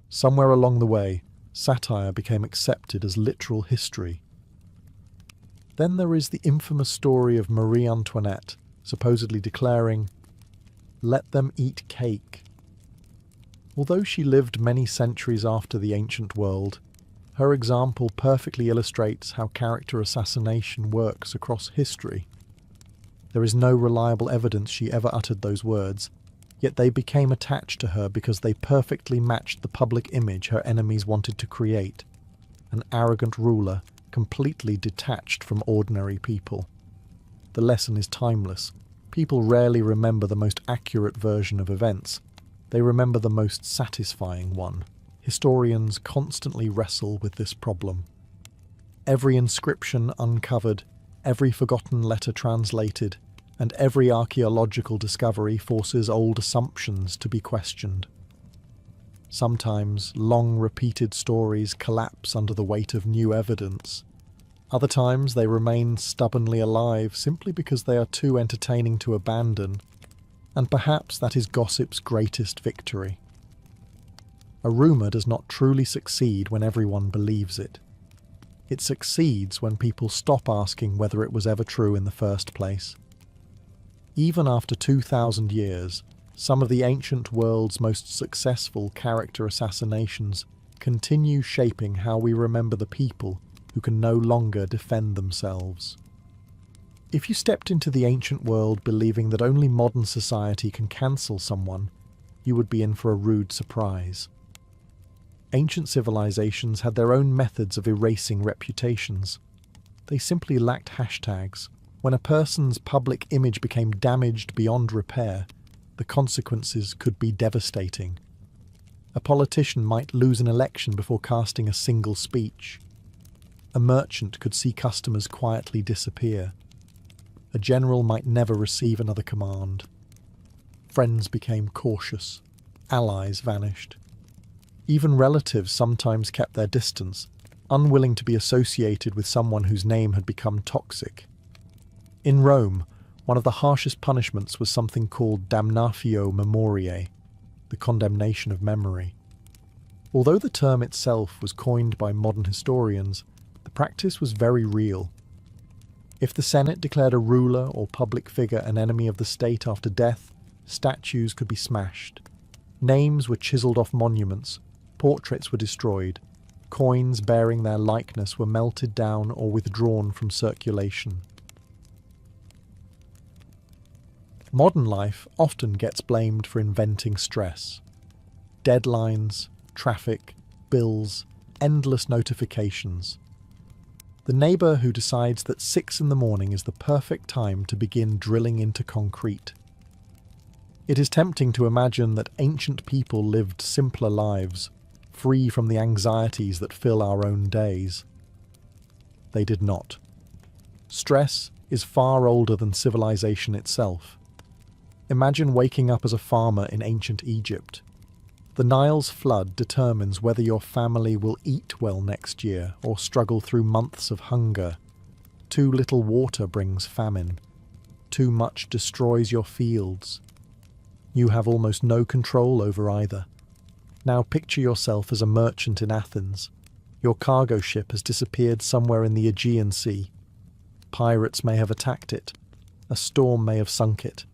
Somewhere along the way, satire became accepted as literal history. Then there is the infamous story of Marie Antoinette supposedly declaring, "Let them eat cake." Although she lived many centuries after the ancient world, her example perfectly illustrates how character assassination works across history. There is no reliable evidence she ever uttered those words, yet they became attached to her because they perfectly matched the public image her enemies wanted to create, an arrogant ruler completely detached from ordinary people. The lesson is timeless. People rarely remember the most accurate version of events. They remember the most satisfying one. Historians constantly wrestle with this problem. Every inscription uncovered, every forgotten letter translated, and every archaeological discovery forces old assumptions to be questioned. Sometimes long-repeated stories collapse under the weight of new evidence. Other times they remain stubbornly alive simply because they are too entertaining to abandon, and perhaps that is gossip's greatest victory. A rumour does not truly succeed when everyone believes it. It succeeds when people stop asking whether it was ever true in the first place. Even after 2,000 years, some of the ancient world's most successful character assassinations continue shaping how we remember the people who can no longer defend themselves. If you stepped into the ancient world believing that only modern society can cancel someone, you would be in for a rude surprise. Ancient civilizations had their own methods of erasing reputations. They simply lacked hashtags. When a person's public image became damaged beyond repair, the consequences could be devastating. A politician might lose an election before casting a single speech. A merchant could see customers quietly disappear. A general might never receive another command. Friends became cautious. Allies vanished. Even relatives sometimes kept their distance, unwilling to be associated with someone whose name had become toxic. In Rome, one of the harshest punishments was something called damnatio memoriae, the condemnation of memory. Although the term itself was coined by modern historians, the practice was very real. If the Senate declared a ruler or public figure an enemy of the state after death, statues could be smashed. Names were chiselled off monuments, portraits were destroyed, coins bearing their likeness were melted down or withdrawn from circulation. Modern life often gets blamed for inventing stress. Deadlines, traffic, bills, endless notifications. The neighbour who decides that 6 in the morning is the perfect time to begin drilling into concrete. It is tempting to imagine that ancient people lived simpler lives, free from the anxieties that fill our own days. They did not. Stress is far older than civilization itself. Imagine waking up as a farmer in ancient Egypt. The Nile's flood determines whether your family will eat well next year or struggle through months of hunger. Too little water brings famine. Too much destroys your fields. You have almost no control over either. Now picture yourself as a merchant in Athens. Your cargo ship has disappeared somewhere in the Aegean Sea. Pirates may have attacked it. A storm may have sunk it.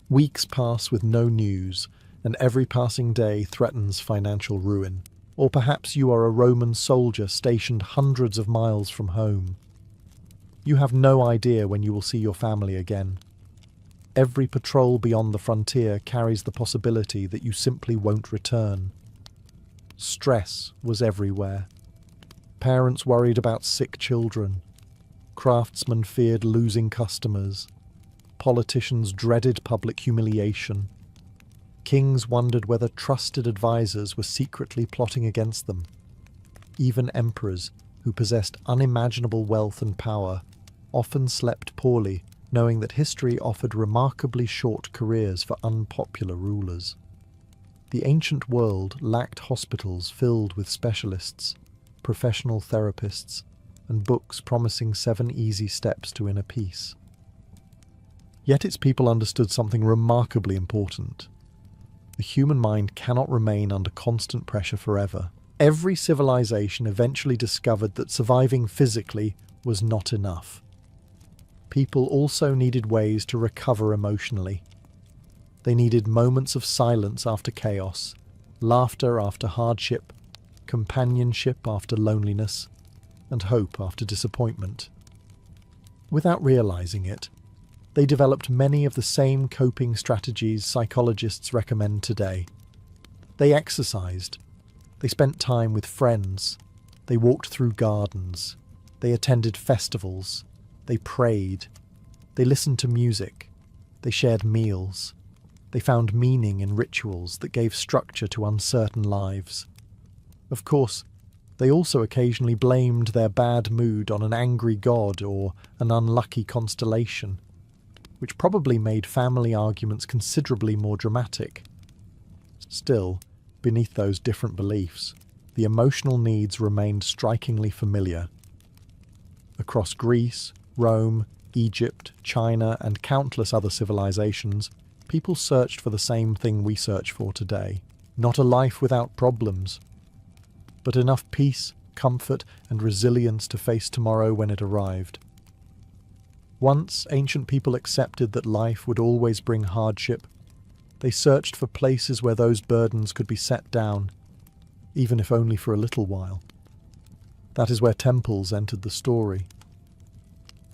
Weeks pass with no news, and every passing day threatens financial ruin. Or perhaps you are a Roman soldier stationed hundreds of miles from home. You have no idea when you will see your family again. Every patrol beyond the frontier carries the possibility that you simply won't return. Stress was everywhere. Parents worried about sick children. Craftsmen feared losing customers. Politicians dreaded public humiliation. Kings wondered whether trusted advisors were secretly plotting against them. Even emperors, who possessed unimaginable wealth and power, often slept poorly, knowing that history offered remarkably short careers for unpopular rulers. The ancient world lacked hospitals filled with specialists, professional therapists, and books promising 7 easy steps to inner peace. Yet its people understood something remarkably important. The human mind cannot remain under constant pressure forever. Every civilization eventually discovered that surviving physically was not enough. People also needed ways to recover emotionally. They needed moments of silence after chaos, laughter after hardship, companionship after loneliness, and hope after disappointment. Without realizing it, they developed many of the same coping strategies psychologists recommend today. They exercised. They spent time with friends. They walked through gardens. They attended festivals. They prayed. They listened to music. They shared meals. They found meaning in rituals that gave structure to uncertain lives. Of course, they also occasionally blamed their bad mood on an angry god or an unlucky constellation, which probably made family arguments considerably more dramatic. Still, beneath those different beliefs, the emotional needs remained strikingly familiar. Across Greece, Rome, Egypt, China, and countless other civilizations, people searched for the same thing we search for today. Not a life without problems, but enough peace, comfort, and resilience to face tomorrow when it arrived. Once ancient people accepted that life would always bring hardship, they searched for places where those burdens could be set down, even if only for a little while. That is where temples entered the story.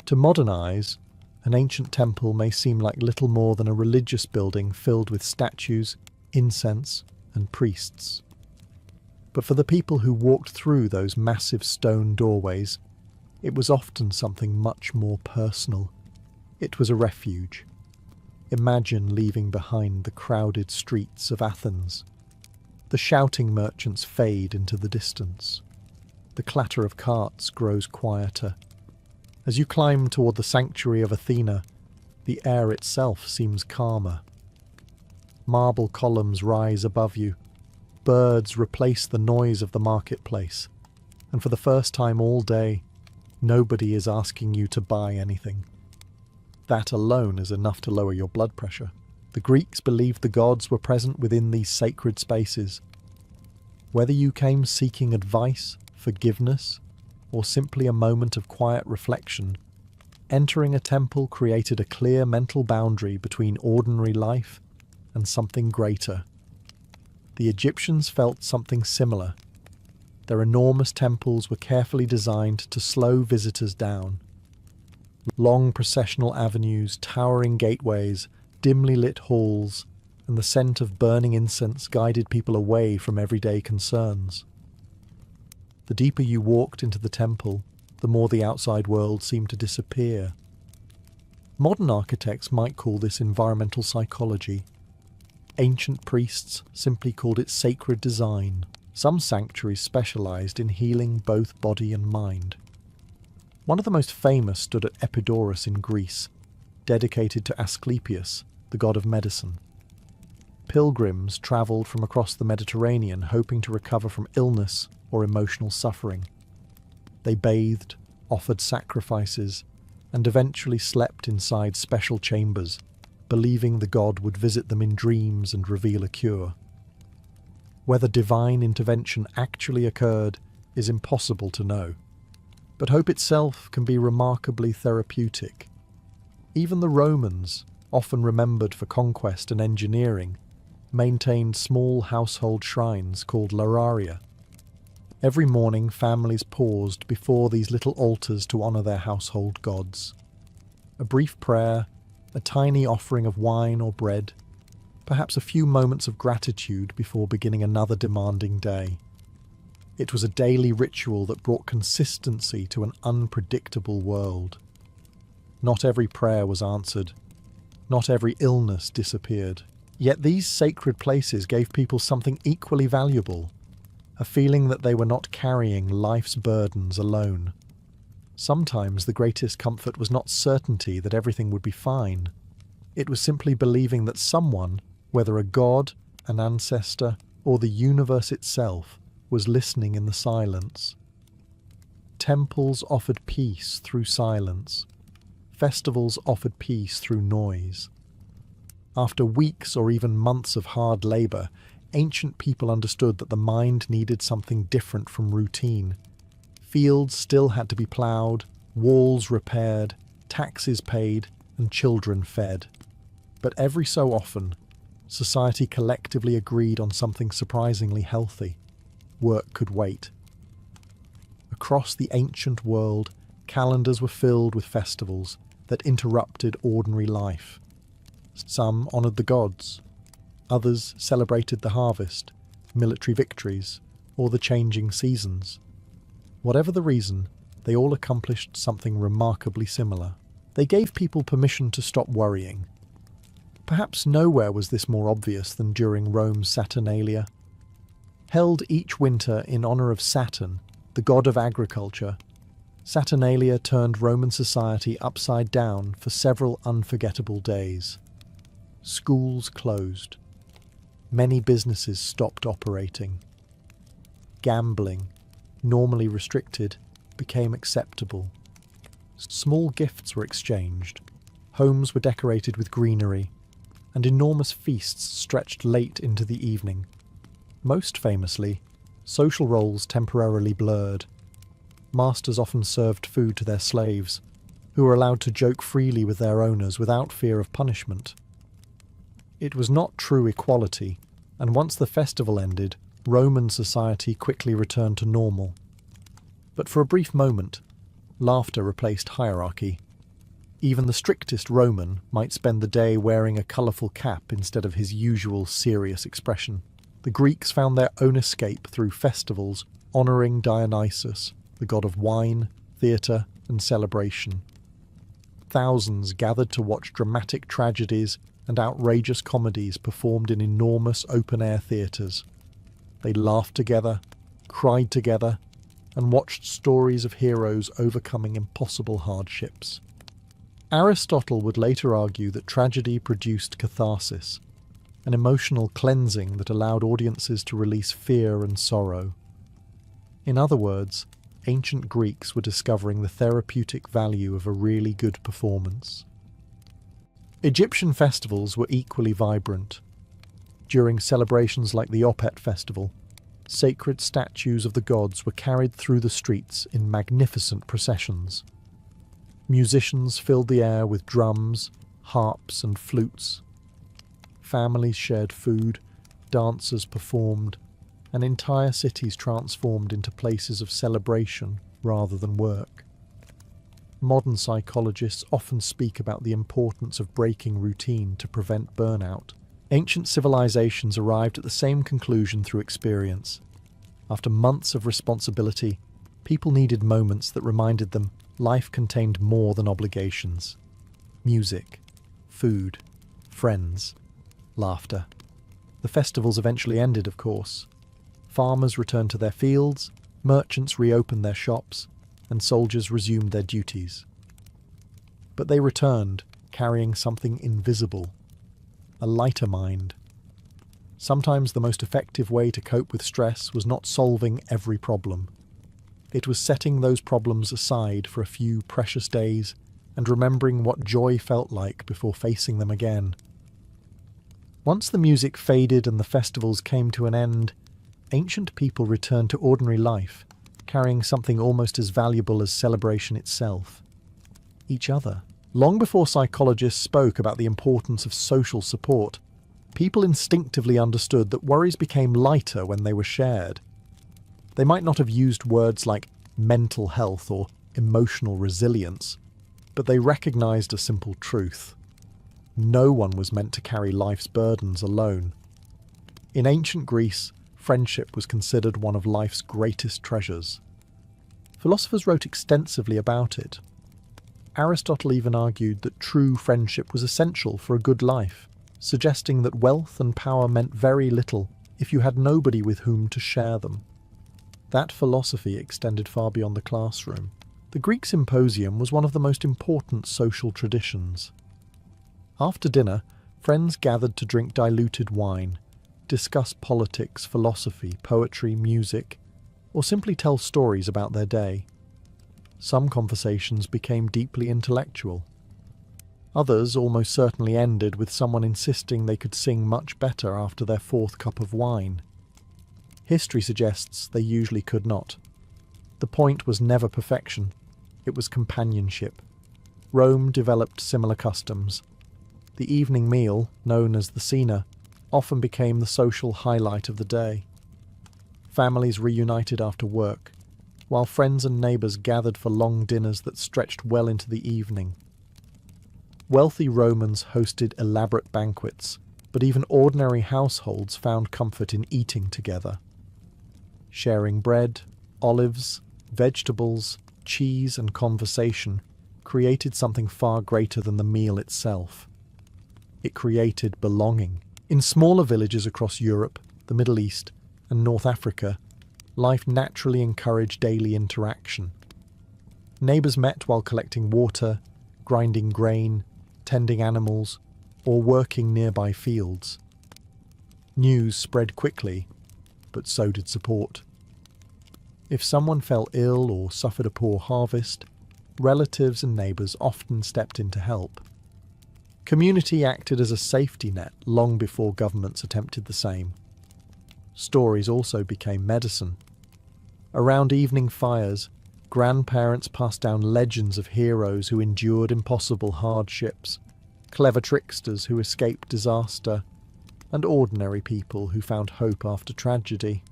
To modern eyes, an ancient temple may seem like little more than a religious building filled with statues, incense, and priests. But for the people who walked through those massive stone doorways, it was often something much more personal. It was a refuge. Imagine leaving behind the crowded streets of Athens. The shouting merchants fade into the distance. The clatter of carts grows quieter. As you climb toward the sanctuary of Athena, the air itself seems calmer. Marble columns rise above you. Birds replace the noise of the marketplace. And for the first time all day, nobody is asking you to buy anything. That alone is enough to lower your blood pressure. The Greeks believed the gods were present within these sacred spaces. Whether you came seeking advice, forgiveness, or simply a moment of quiet reflection, entering a temple created a clear mental boundary between ordinary life and something greater. The Egyptians felt something similar. Their enormous temples were carefully designed to slow visitors down. Long processional avenues, towering gateways, dimly lit halls, and the scent of burning incense guided people away from everyday concerns. The deeper you walked into the temple, the more the outside world seemed to disappear. Modern architects might call this environmental psychology. Ancient priests simply called it sacred design. Some sanctuaries specialized in healing both body and mind. One of the most famous stood at Epidaurus in Greece, dedicated to Asclepius, the god of medicine. Pilgrims travelled from across the Mediterranean hoping to recover from illness or emotional suffering. They bathed, offered sacrifices, and eventually slept inside special chambers, believing the god would visit them in dreams and reveal a cure. Whether divine intervention actually occurred is impossible to know, but hope itself can be remarkably therapeutic. Even the Romans, often remembered for conquest and engineering, maintained small household shrines called Lararia. Every morning families paused before these little altars to honour their household gods. A brief prayer, a tiny offering of wine or bread, perhaps a few moments of gratitude before beginning another demanding day. It was a daily ritual that brought consistency to an unpredictable world. Not every prayer was answered. Not every illness disappeared. Yet these sacred places gave people something equally valuable, a feeling that they were not carrying life's burdens alone. Sometimes the greatest comfort was not certainty that everything would be fine. It was simply believing that someone, whether a god, an ancestor, or the universe itself, was listening in the silence. Temples offered peace through silence. Festivals offered peace through noise. After weeks or even months of hard labour, ancient people understood that the mind needed something different from routine. Fields still had to be ploughed, walls repaired, taxes paid, and children fed. But every so often, society collectively agreed on something surprisingly healthy. Work could wait. Across the ancient world, calendars were filled with festivals that interrupted ordinary life. Some honoured the gods. Others celebrated the harvest, military victories, or the changing seasons. Whatever the reason, they all accomplished something remarkably similar. They gave people permission to stop worrying. Perhaps nowhere was this more obvious than during Rome's Saturnalia. Held each winter in honour of Saturn, the god of agriculture, Saturnalia turned Roman society upside down for several unforgettable days. Schools closed. Many businesses stopped operating. Gambling, normally restricted, became acceptable. Small gifts were exchanged. Homes were decorated with greenery, and enormous feasts stretched late into the evening. Most famously, social roles temporarily blurred. Masters often served food to their slaves, who were allowed to joke freely with their owners without fear of punishment. It was not true equality, and once the festival ended, Roman society quickly returned to normal. But for a brief moment, laughter replaced hierarchy. Even the strictest Roman might spend the day wearing a colourful cap instead of his usual serious expression. The Greeks found their own escape through festivals honouring Dionysus, the god of wine, theatre, and celebration. Thousands gathered to watch dramatic tragedies and outrageous comedies performed in enormous open-air theatres. They laughed together, cried together, and watched stories of heroes overcoming impossible hardships. Aristotle would later argue that tragedy produced catharsis, an emotional cleansing that allowed audiences to release fear and sorrow. In other words, ancient Greeks were discovering the therapeutic value of a really good performance. Egyptian festivals were equally vibrant. During celebrations like the Opet festival, sacred statues of the gods were carried through the streets in magnificent processions. Musicians filled the air with drums, harps, and flutes. Families shared food, dancers performed, and entire cities transformed into places of celebration rather than work. Modern psychologists often speak about the importance of breaking routine to prevent burnout. Ancient civilizations arrived at the same conclusion through experience. After months of responsibility, people needed moments that reminded them life contained more than obligations. Music, food, friends, laughter. The festivals eventually ended, of course. Farmers returned to their fields, merchants reopened their shops, and soldiers resumed their duties. But they returned, carrying something invisible, a lighter mind. Sometimes the most effective way to cope with stress was not solving every problem. It was setting those problems aside for a few precious days and remembering what joy felt like before facing them again. Once the music faded and the festivals came to an end, ancient people returned to ordinary life, carrying something almost as valuable as celebration itself: each other. Long before psychologists spoke about the importance of social support, people instinctively understood that worries became lighter when they were shared. They might not have used words like mental health or emotional resilience, but they recognized a simple truth. No one was meant to carry life's burdens alone. In ancient Greece, friendship was considered one of life's greatest treasures. Philosophers wrote extensively about it. Aristotle even argued that true friendship was essential for a good life, suggesting that wealth and power meant very little if you had nobody with whom to share them. That philosophy extended far beyond the classroom. The Greek symposium was one of the most important social traditions. After dinner, friends gathered to drink diluted wine, discuss politics, philosophy, poetry, music, or simply tell stories about their day. Some conversations became deeply intellectual. Others almost certainly ended with someone insisting they could sing much better after their fourth cup of wine. History suggests they usually could not. The point was never perfection, it was companionship. Rome developed similar customs. The evening meal, known as the cena, often became the social highlight of the day. Families reunited after work, while friends and neighbours gathered for long dinners that stretched well into the evening. Wealthy Romans hosted elaborate banquets, but even ordinary households found comfort in eating together. Sharing bread, olives, vegetables, cheese and conversation created something far greater than the meal itself. It created belonging. In smaller villages across Europe, the Middle East, and North Africa, life naturally encouraged daily interaction. Neighbours met while collecting water, grinding grain, tending animals, or working nearby fields. News spread quickly, but so did support. If someone fell ill or suffered a poor harvest, relatives and neighbours often stepped in to help. Community acted as a safety net long before governments attempted the same. Stories also became medicine. Around evening fires, grandparents passed down legends of heroes who endured impossible hardships, clever tricksters who escaped disaster, and ordinary people who found hope after tragedy.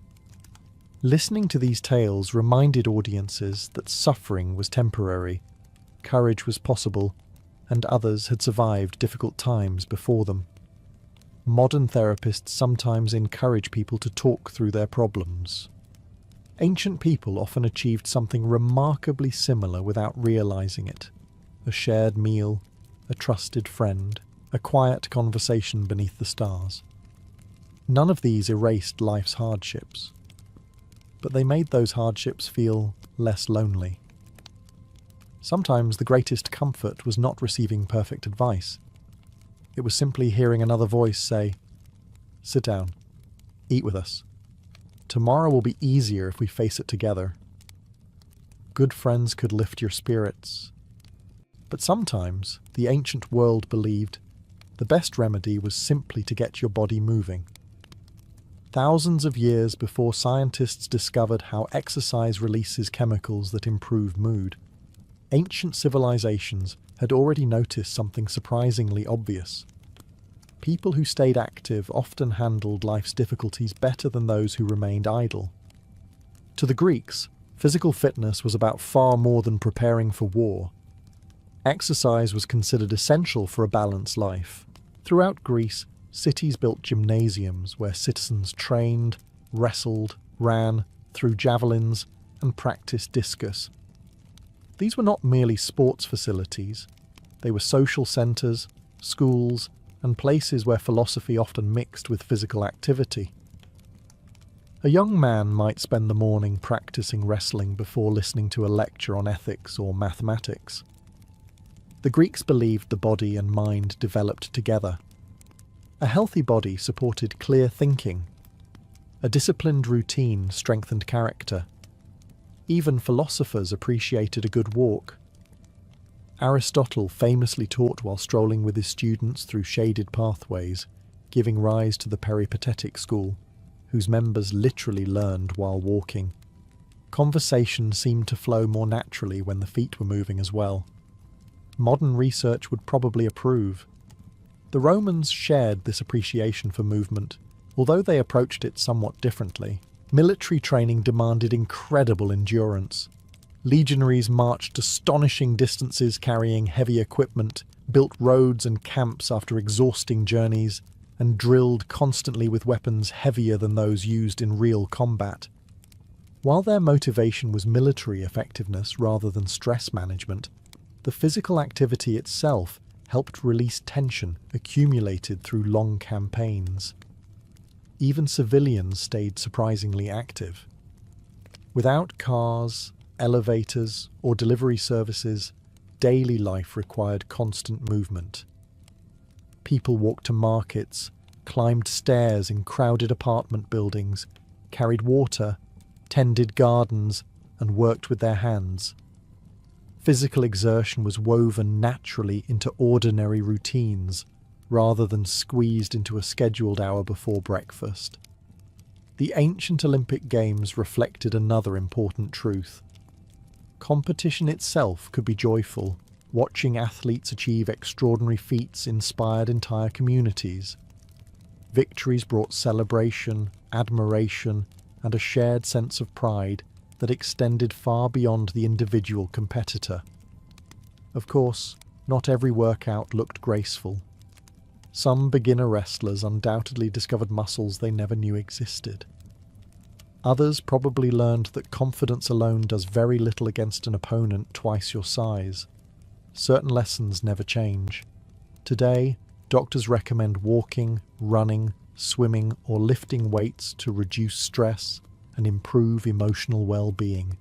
Listening to these tales reminded audiences that suffering was temporary, courage was possible, and others had survived difficult times before them. Modern therapists sometimes encourage people to talk through their problems. Ancient people often achieved something remarkably similar without realizing it. A shared meal, a trusted friend, a quiet conversation beneath the stars. None of these erased life's hardships, but they made those hardships feel less lonely. Sometimes the greatest comfort was not receiving perfect advice. It was simply hearing another voice say, "Sit down, eat with us. Tomorrow will be easier if we face it together." Good friends could lift your spirits. But sometimes the ancient world believed the best remedy was simply to get your body moving. Thousands of years before scientists discovered how exercise releases chemicals that improve mood, ancient civilizations had already noticed something surprisingly obvious. People who stayed active often handled life's difficulties better than those who remained idle. To the Greeks, physical fitness was about far more than preparing for war. Exercise was considered essential for a balanced life. Throughout Greece, cities built gymnasiums where citizens trained, wrestled, ran, threw javelins, and practiced discus. These were not merely sports facilities. They were social centres, schools, and places where philosophy often mixed with physical activity. A young man might spend the morning practicing wrestling before listening to a lecture on ethics or mathematics. The Greeks believed the body and mind developed together. A healthy body supported clear thinking. A disciplined routine strengthened character. Even philosophers appreciated a good walk. Aristotle famously taught while strolling with his students through shaded pathways, giving rise to the peripatetic school, whose members literally learned while walking. Conversation seemed to flow more naturally when the feet were moving as well. Modern research would probably approve. The Romans shared this appreciation for movement, although they approached it somewhat differently. Military training demanded incredible endurance. Legionaries marched astonishing distances carrying heavy equipment, built roads and camps after exhausting journeys, and drilled constantly with weapons heavier than those used in real combat. While their motivation was military effectiveness rather than stress management, the physical activity itself helped release tension accumulated through long campaigns. Even civilians stayed surprisingly active. Without cars, elevators, or delivery services, daily life required constant movement. People walked to markets, climbed stairs in crowded apartment buildings, carried water, tended gardens, and worked with their hands. Physical exertion was woven naturally into ordinary routines, rather than squeezed into a scheduled hour before breakfast. The ancient Olympic Games reflected another important truth. Competition itself could be joyful. Watching athletes achieve extraordinary feats inspired entire communities. Victories brought celebration, admiration, and a shared sense of pride that extended far beyond the individual competitor. Of course, not every workout looked graceful. Some beginner wrestlers undoubtedly discovered muscles they never knew existed. Others probably learned that confidence alone does very little against an opponent twice your size. Certain lessons never change. Today, doctors recommend walking, running, swimming, or lifting weights to reduce stress and improve emotional well-being.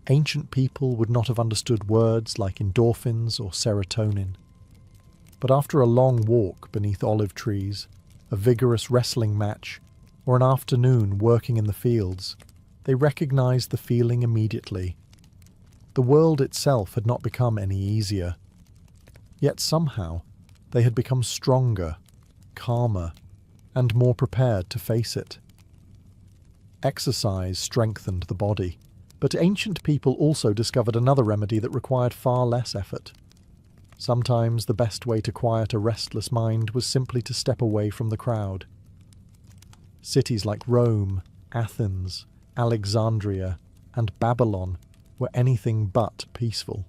Ancient people would not have understood words like endorphins or serotonin. But after a long walk beneath olive trees, a vigorous wrestling match, or an afternoon working in the fields, they recognized the feeling immediately. The world itself had not become any easier. Yet somehow, they had become stronger, calmer, and more prepared to face it. Exercise strengthened the body, but ancient people also discovered another remedy that required far less effort. Sometimes the best way to quiet a restless mind was simply to step away from the crowd. Cities like Rome, Athens, Alexandria, and Babylon were anything but peaceful.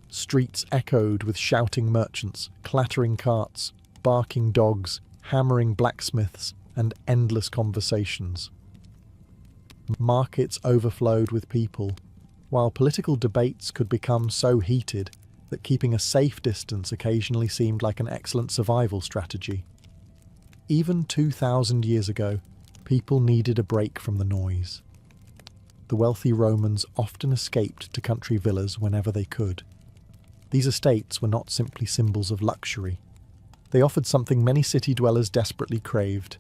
Streets echoed with shouting merchants, clattering carts, barking dogs, hammering blacksmiths, and endless conversations. Markets overflowed with people, while political debates could become so heated that keeping a safe distance occasionally seemed like an excellent survival strategy. Even 2,000 years ago, people needed a break from the noise. The wealthy Romans often escaped to country villas whenever they could. These estates were not simply symbols of luxury. They offered something many city dwellers desperately craved: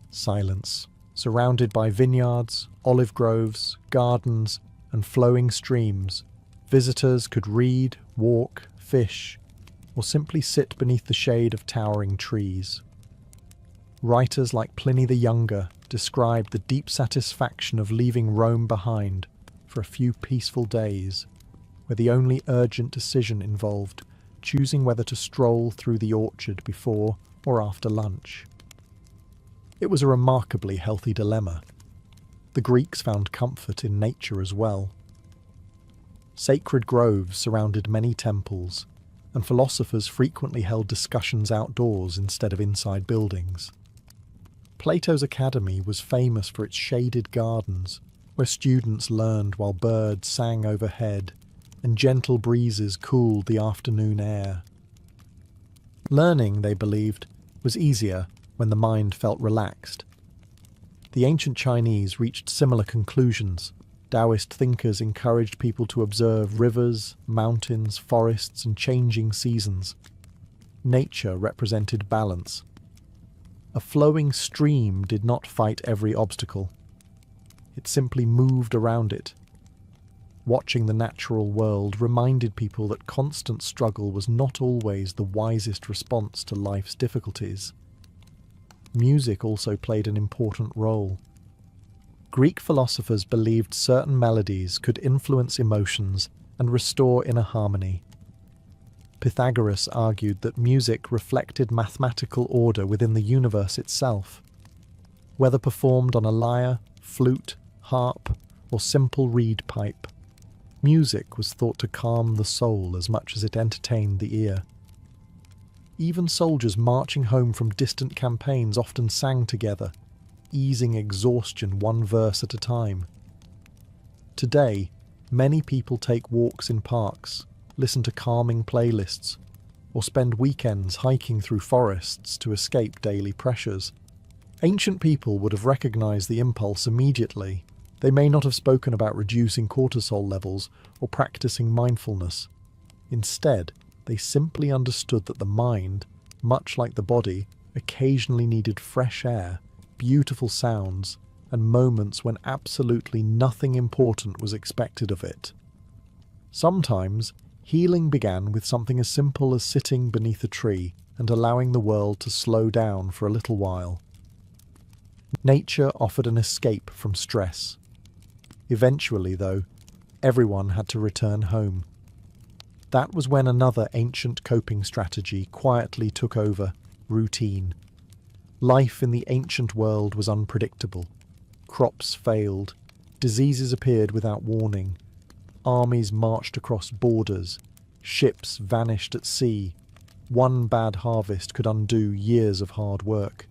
silence. Surrounded by vineyards, olive groves, gardens, and flowing streams, visitors could read, walk, fish, or simply sit beneath the shade of towering trees. Writers like Pliny the Younger described the deep satisfaction of leaving Rome behind for a few peaceful days, where the only urgent decision involved choosing whether to stroll through the orchard before or after lunch. It was a remarkably healthy dilemma. The Greeks found comfort in nature as well. Sacred groves surrounded many temples, and philosophers frequently held discussions outdoors instead of inside buildings. Plato's Academy was famous for its shaded gardens, where students learned while birds sang overhead and gentle breezes cooled the afternoon air. Learning, they believed, was easier when the mind felt relaxed. The ancient Chinese reached similar conclusions. Taoist thinkers encouraged people to observe rivers, mountains, forests, and changing seasons. Nature represented balance. A flowing stream did not fight every obstacle. It simply moved around it. Watching the natural world reminded people that constant struggle was not always the wisest response to life's difficulties. Music also played an important role. Greek philosophers believed certain melodies could influence emotions and restore inner harmony. Pythagoras argued that music reflected mathematical order within the universe itself. Whether performed on a lyre, flute, harp, or simple reed pipe, Music was thought to calm the soul as much as it entertained the ear. Even soldiers marching home from distant campaigns often sang together, easing exhaustion one verse at a time. Today, many people take walks in parks, listen to calming playlists, or spend weekends hiking through forests to escape daily pressures. Ancient people would have recognized the impulse immediately. They may not have spoken about reducing cortisol levels or practicing mindfulness. Instead, they simply understood that the mind, much like the body, occasionally needed fresh air, beautiful sounds, and moments when absolutely nothing important was expected of it. Sometimes, healing began with something as simple as sitting beneath a tree and allowing the world to slow down for a little while. Nature offered an escape from stress. Eventually, though, everyone had to return home. That was when another ancient coping strategy quietly took over: routine. Life in the ancient world was unpredictable. Crops failed, diseases appeared without warning, armies marched across borders, ships vanished at sea. One bad harvest could undo years of hard work.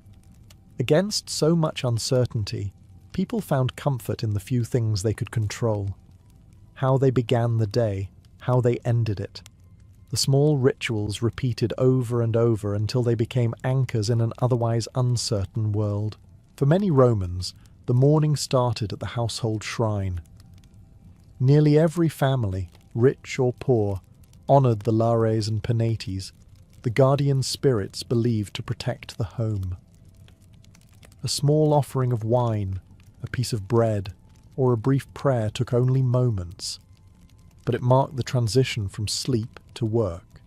Against so much uncertainty, people found comfort in the few things they could control. How they began the day, how they ended it. The small rituals repeated over and over until they became anchors in an otherwise uncertain world. For many Romans, the morning started at the household shrine. Nearly every family, rich or poor, honoured the Lares and Penates, the guardian spirits believed to protect the home. A small offering of wine, a piece of bread, or a brief prayer took only moments, but it marked the transition from sleep to work.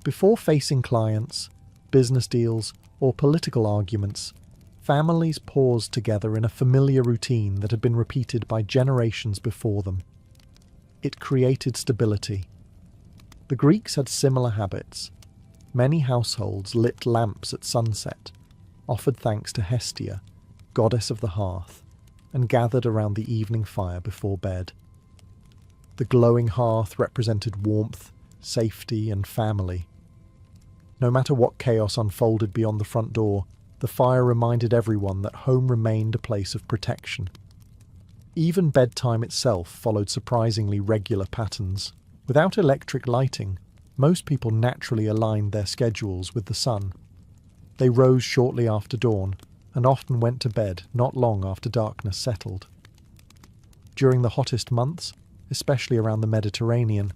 Before facing clients, business deals, or political arguments, families paused together in a familiar routine that had been repeated by generations before them. It created stability. The Greeks had similar habits. Many households lit lamps at sunset, offered thanks to Hestia, goddess of the hearth, and gathered around the evening fire before bed. The glowing hearth represented warmth, safety, and family. No matter what chaos unfolded beyond the front door, the fire reminded everyone that home remained a place of protection. Even bedtime itself followed surprisingly regular patterns. Without electric lighting, most people naturally aligned their schedules with the sun. They rose shortly after dawn, and often went to bed not long after darkness settled. During the hottest months, especially around the Mediterranean,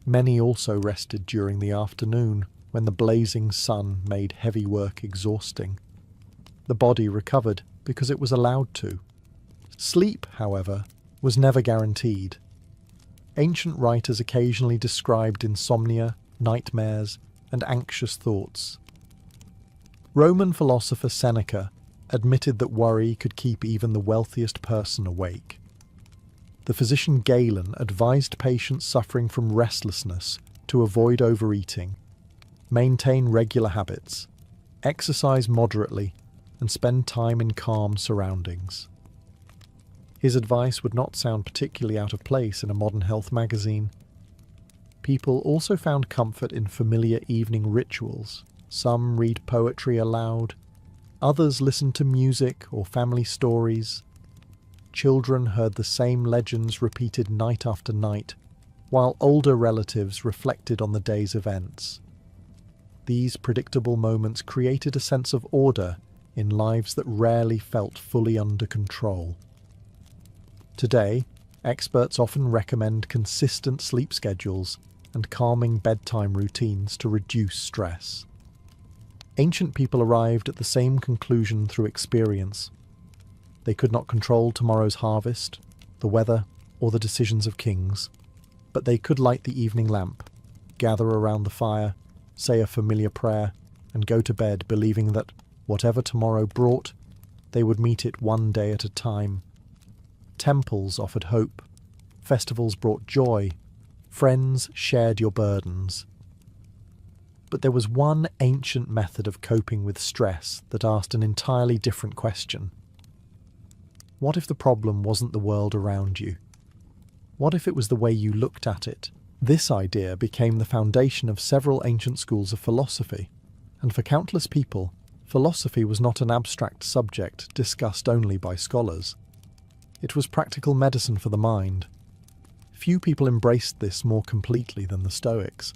many also rested during the afternoon, when the blazing sun made heavy work exhausting. The body recovered because it was allowed to. Sleep, however, was never guaranteed. Ancient writers occasionally described insomnia, nightmares, and anxious thoughts. Roman philosopher Seneca admitted that worry could keep even the wealthiest person awake. The physician Galen advised patients suffering from restlessness to avoid overeating, maintain regular habits, exercise moderately, and spend time in calm surroundings. His advice would not sound particularly out of place in a modern health magazine. People also found comfort in familiar evening rituals. Some read poetry aloud, others listened to music or family stories. Children heard the same legends repeated night after night, while older relatives reflected on the day's events. These predictable moments created a sense of order in lives that rarely felt fully under control. Today, experts often recommend consistent sleep schedules and calming bedtime routines to reduce stress. Ancient people arrived at the same conclusion through experience. They could not control tomorrow's harvest, the weather, or the decisions of kings, but they could light the evening lamp, gather around the fire, say a familiar prayer, and go to bed believing that, whatever tomorrow brought, they would meet it one day at a time. Temples offered hope, festivals brought joy, friends shared your burdens. But there was one ancient method of coping with stress that asked an entirely different question. What if the problem wasn't the world around you? What if it was the way you looked at it? This idea became the foundation of several ancient schools of philosophy, and for countless people, philosophy was not an abstract subject discussed only by scholars. It was practical medicine for the mind. Few people embraced this more completely than the Stoics.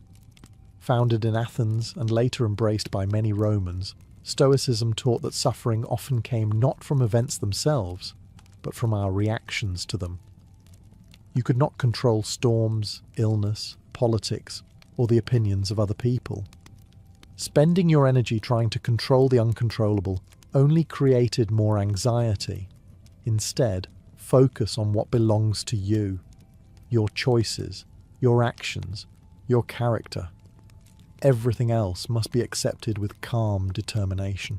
Founded in Athens and later embraced by many Romans, Stoicism taught that suffering often came not from events themselves, but from our reactions to them. You could not control storms, illness, politics, or the opinions of other people. Spending your energy trying to control the uncontrollable only created more anxiety. Instead, focus on what belongs to you, your choices, your actions, your character. Everything else must be accepted with calm determination.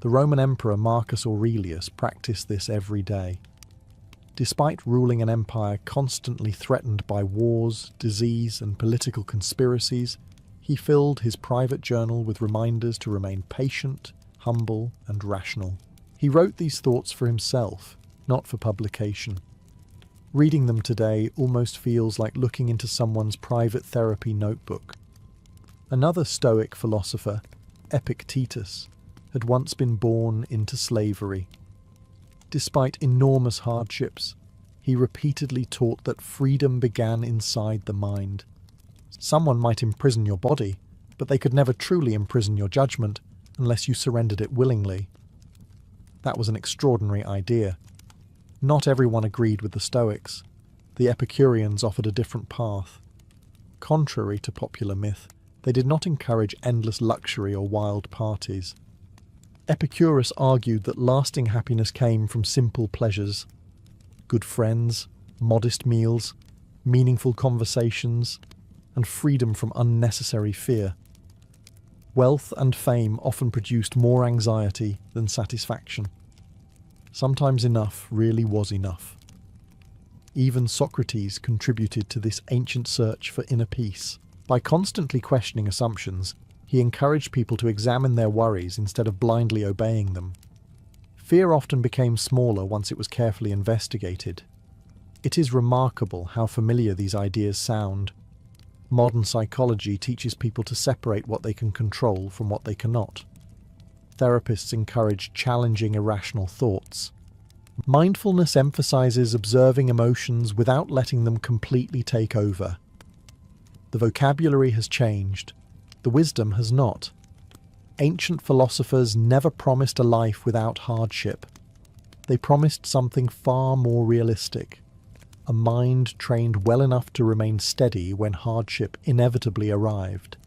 The Roman Emperor Marcus Aurelius practiced this every day. Despite ruling an empire constantly threatened by wars, disease, and political conspiracies, he filled his private journal with reminders to remain patient, humble, and rational. He wrote these thoughts for himself, not for publication. Reading them today almost feels like looking into someone's private therapy notebook. Another Stoic philosopher, Epictetus, had once been born into slavery. Despite enormous hardships, he repeatedly taught that freedom began inside the mind. Someone might imprison your body, but they could never truly imprison your judgment unless you surrendered it willingly. That was an extraordinary idea. Not everyone agreed with the Stoics. The Epicureans offered a different path. Contrary to popular myth, they did not encourage endless luxury or wild parties. Epicurus argued that lasting happiness came from simple pleasures: good friends, modest meals, meaningful conversations, and freedom from unnecessary fear. Wealth and fame often produced more anxiety than satisfaction. Sometimes enough really was enough. Even Socrates contributed to this ancient search for inner peace. By constantly questioning assumptions, he encouraged people to examine their worries instead of blindly obeying them. Fear often became smaller once it was carefully investigated. It is remarkable how familiar these ideas sound. Modern psychology teaches people to separate what they can control from what they cannot. Therapists encourage challenging irrational thoughts. Mindfulness emphasizes observing emotions without letting them completely take over. The vocabulary has changed. The wisdom has not. Ancient philosophers never promised a life without hardship. They promised something far more realistic, a mind trained well enough to remain steady when hardship inevitably arrived.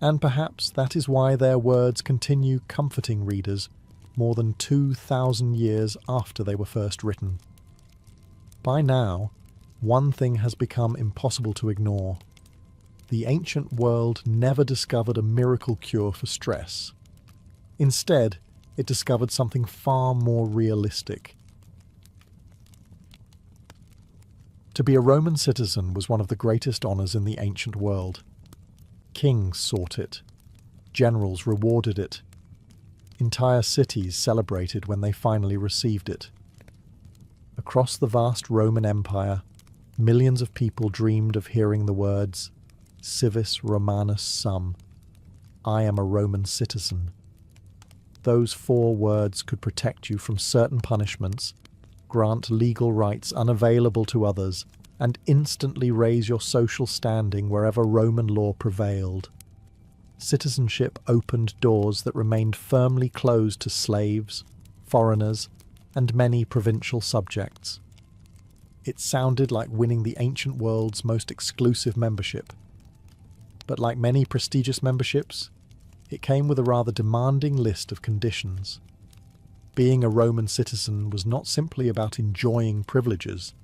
And perhaps that is why their words continue comforting readers more than 2,000 years after they were first written. By now, one thing has become impossible to ignore. The ancient world never discovered a miracle cure for stress. Instead, it discovered something far more realistic. To be a Roman citizen was one of the greatest honours in the ancient world. Kings sought it. Generals rewarded it. Entire cities celebrated when they finally received it. Across the vast Roman Empire, millions of people dreamed of hearing the words, "Civis Romanus sum," I am a Roman citizen. Those 4 words could protect you from certain punishments, grant legal rights unavailable to others, and instantly raise your social standing wherever Roman law prevailed. Citizenship opened doors that remained firmly closed to slaves, foreigners, and many provincial subjects. It sounded like winning the ancient world's most exclusive membership. But like many prestigious memberships, it came with a rather demanding list of conditions. Being a Roman citizen was not simply about enjoying privileges.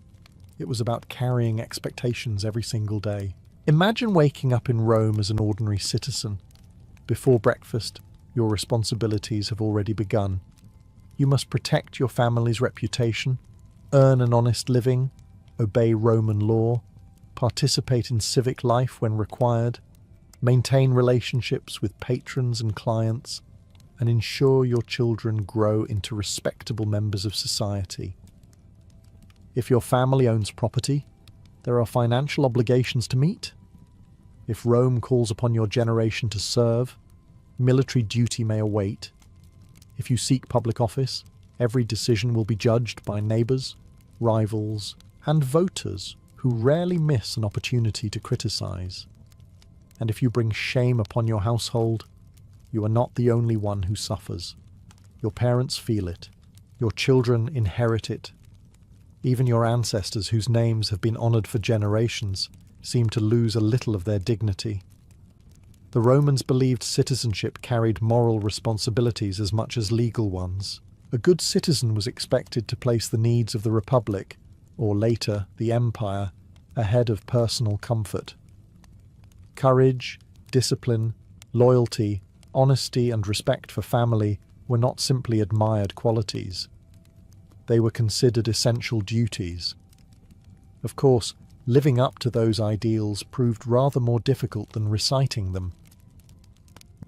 It was about carrying expectations every single day. Imagine waking up in Rome as an ordinary citizen. Before breakfast, your responsibilities have already begun. You must protect your family's reputation, earn an honest living, obey Roman law, participate in civic life when required, maintain relationships with patrons and clients, and ensure your children grow into respectable members of society. If your family owns property, there are financial obligations to meet. If Rome calls upon your generation to serve, military duty may await. If you seek public office, every decision will be judged by neighbours, rivals, and voters who rarely miss an opportunity to criticise. And if you bring shame upon your household, you are not the only one who suffers. Your parents feel it. Your children inherit it. Even your ancestors, whose names have been honoured for generations, seem to lose a little of their dignity. The Romans believed citizenship carried moral responsibilities as much as legal ones. A good citizen was expected to place the needs of the Republic, or later the Empire, ahead of personal comfort. Courage, discipline, loyalty, honesty, and respect for family were not simply admired qualities. They were considered essential duties. Of course, living up to those ideals proved rather more difficult than reciting them.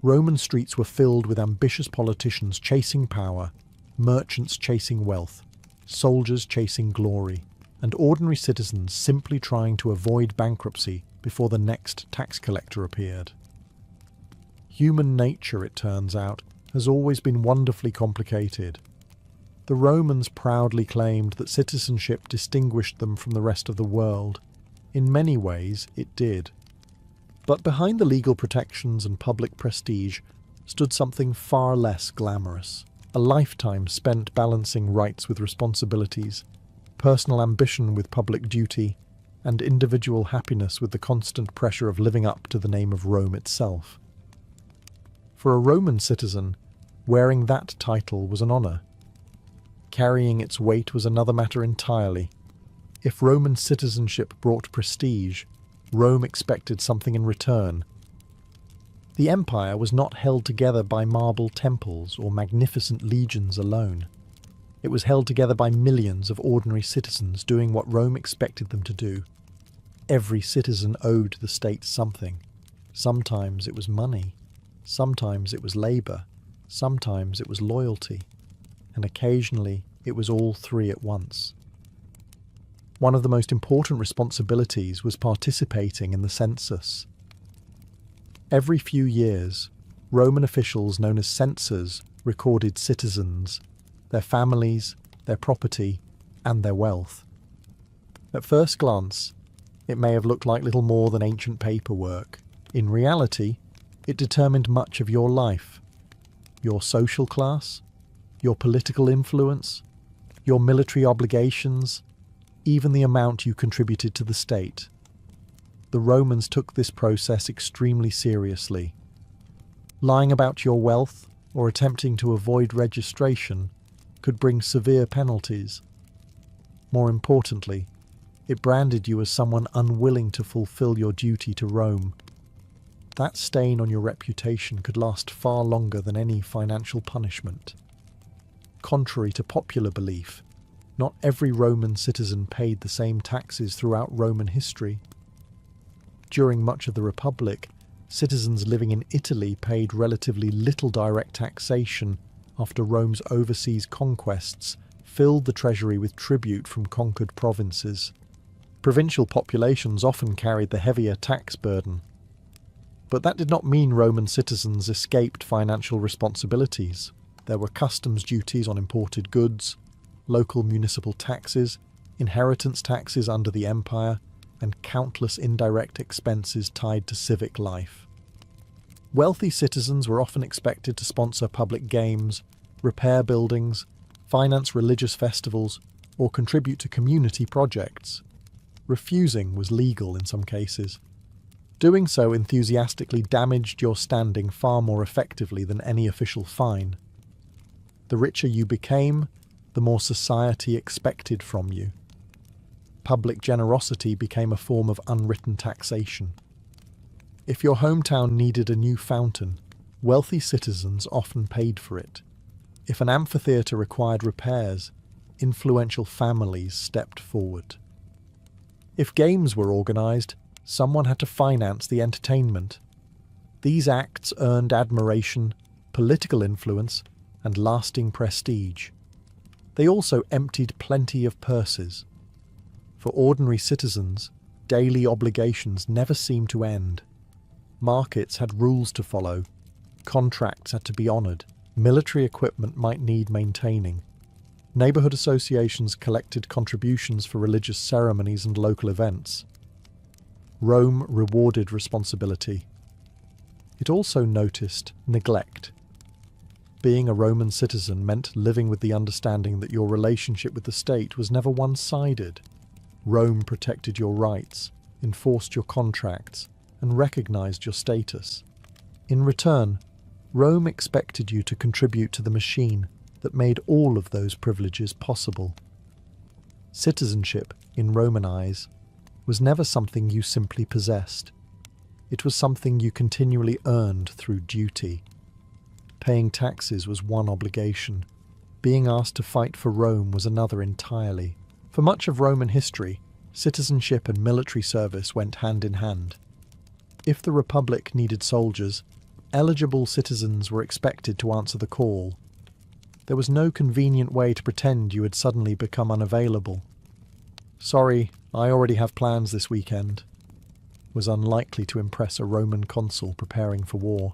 Roman streets were filled with ambitious politicians chasing power, merchants chasing wealth, soldiers chasing glory, and ordinary citizens simply trying to avoid bankruptcy before the next tax collector appeared. Human nature, it turns out, has always been wonderfully complicated. The Romans proudly claimed that citizenship distinguished them from the rest of the world. In many ways, it did. But behind the legal protections and public prestige stood something far less glamorous. A lifetime spent balancing rights with responsibilities, personal ambition with public duty, and individual happiness with the constant pressure of living up to the name of Rome itself. For a Roman citizen, wearing that title was an honour. Carrying its weight was another matter entirely. If Roman citizenship brought prestige, Rome expected something in return. The empire was not held together by marble temples or magnificent legions alone. It was held together by millions of ordinary citizens doing what Rome expected them to do. Every citizen owed the state something. Sometimes it was money, sometimes it was labour, sometimes it was loyalty, and occasionally it was all three at once. One of the most important responsibilities was participating in the census. Every few years, Roman officials known as censors recorded citizens, their families, their property, and their wealth. At first glance, it may have looked like little more than ancient paperwork. In reality, it determined much of your life, your social class, your political influence, your military obligations, even the amount you contributed to the state. The Romans took this process extremely seriously. Lying about your wealth or attempting to avoid registration could bring severe penalties. More importantly, it branded you as someone unwilling to fulfill your duty to Rome. That stain on your reputation could last far longer than any financial punishment. Contrary to popular belief, not every Roman citizen paid the same taxes throughout Roman history. During much of the Republic, citizens living in Italy paid relatively little direct taxation after Rome's overseas conquests filled the treasury with tribute from conquered provinces. Provincial populations often carried the heavier tax burden. But that did not mean Roman citizens escaped financial responsibilities. There were customs duties on imported goods, local municipal taxes, inheritance taxes under the empire, and countless indirect expenses tied to civic life. Wealthy citizens were often expected to sponsor public games, repair buildings, finance religious festivals, or contribute to community projects. Refusing was legal in some cases. Doing so enthusiastically damaged your standing far more effectively than any official fine. The richer you became, the more society expected from you. Public generosity became a form of unwritten taxation. If your hometown needed a new fountain, wealthy citizens often paid for it. If an amphitheatre required repairs, influential families stepped forward. If games were organised, someone had to finance the entertainment. These acts earned admiration, political influence, and lasting prestige. They also emptied plenty of purses. For ordinary citizens, daily obligations never seemed to end. Markets had rules to follow, contracts had to be honoured, military equipment might need maintaining. Neighbourhood associations collected contributions for religious ceremonies and local events. Rome rewarded responsibility. It also noticed neglect. Being a Roman citizen meant living with the understanding that your relationship with the state was never one-sided. Rome protected your rights, enforced your contracts, and recognised your status. In return, Rome expected you to contribute to the machine that made all of those privileges possible. Citizenship, in Roman eyes, was never something you simply possessed. It was something you continually earned through duty. Paying taxes was one obligation. Being asked to fight for Rome was another entirely. For much of Roman history, citizenship and military service went hand in hand. If the Republic needed soldiers, eligible citizens were expected to answer the call. There was no convenient way to pretend you had suddenly become unavailable. "Sorry, I already have plans this weekend," was unlikely to impress a Roman consul preparing for war.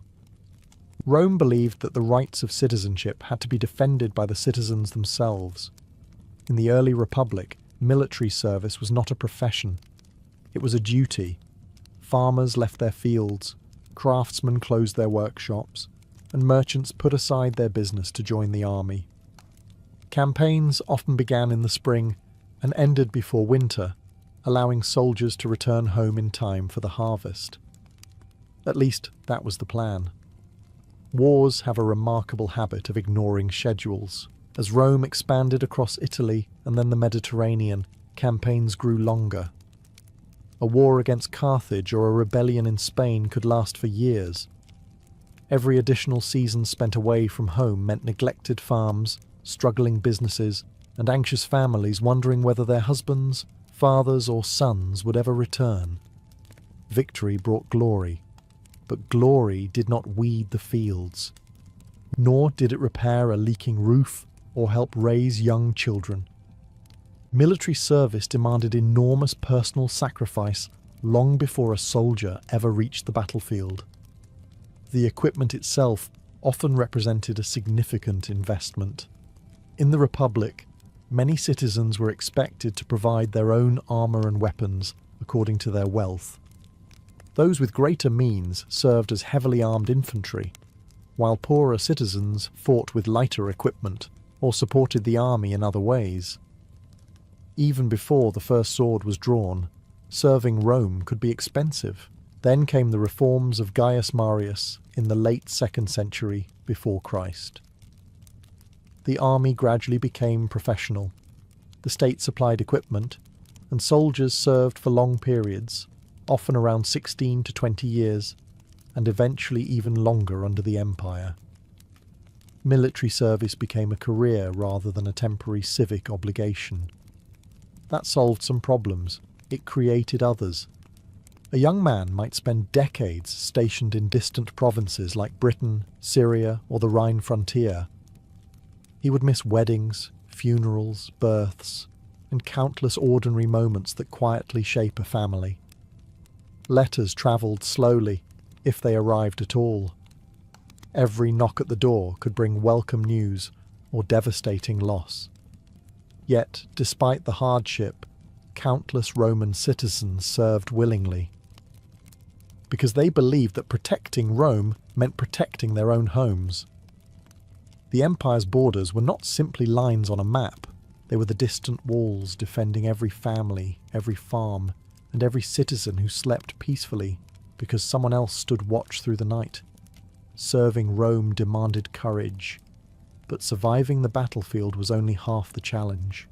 Rome believed that the rights of citizenship had to be defended by the citizens themselves. In the early Republic, military service was not a profession. It was a duty. Farmers left their fields, craftsmen closed their workshops, and merchants put aside their business to join the army. Campaigns often began in the spring and ended before winter, allowing soldiers to return home in time for the harvest. At least that was the plan. Wars have a remarkable habit of ignoring schedules. As Rome expanded across Italy and then the Mediterranean, campaigns grew longer. A war against Carthage or a rebellion in Spain could last for years. Every additional season spent away from home meant neglected farms, struggling businesses, and anxious families wondering whether their husbands, fathers, or sons would ever return. Victory brought glory, but glory did not weed the fields. Nor did it repair a leaking roof or help raise young children. Military service demanded enormous personal sacrifice long before a soldier ever reached the battlefield. The equipment itself often represented a significant investment. In the Republic, many citizens were expected to provide their own armour and weapons according to their wealth. Those with greater means served as heavily armed infantry, while poorer citizens fought with lighter equipment or supported the army in other ways. Even before the first sword was drawn, serving Rome could be expensive. Then came the reforms of Gaius Marius in the late 2nd century before Christ. The army gradually became professional. The state supplied equipment, and soldiers served for long periods, often around 16 to 20 years, and eventually even longer under the empire. Military service became a career rather than a temporary civic obligation. That solved some problems. It created others. A young man might spend decades stationed in distant provinces like Britain, Syria, or the Rhine frontier. He would miss weddings, funerals, births, and countless ordinary moments that quietly shape a family. Letters travelled slowly, if they arrived at all. Every knock at the door could bring welcome news or devastating loss. Yet, despite the hardship, countless Roman citizens served willingly, because they believed that protecting Rome meant protecting their own homes. The empire's borders were not simply lines on a map. They were the distant walls defending every family, every farm, and every citizen who slept peacefully because someone else stood watch through the night. Serving Rome demanded courage, but surviving the battlefield was only half the challenge.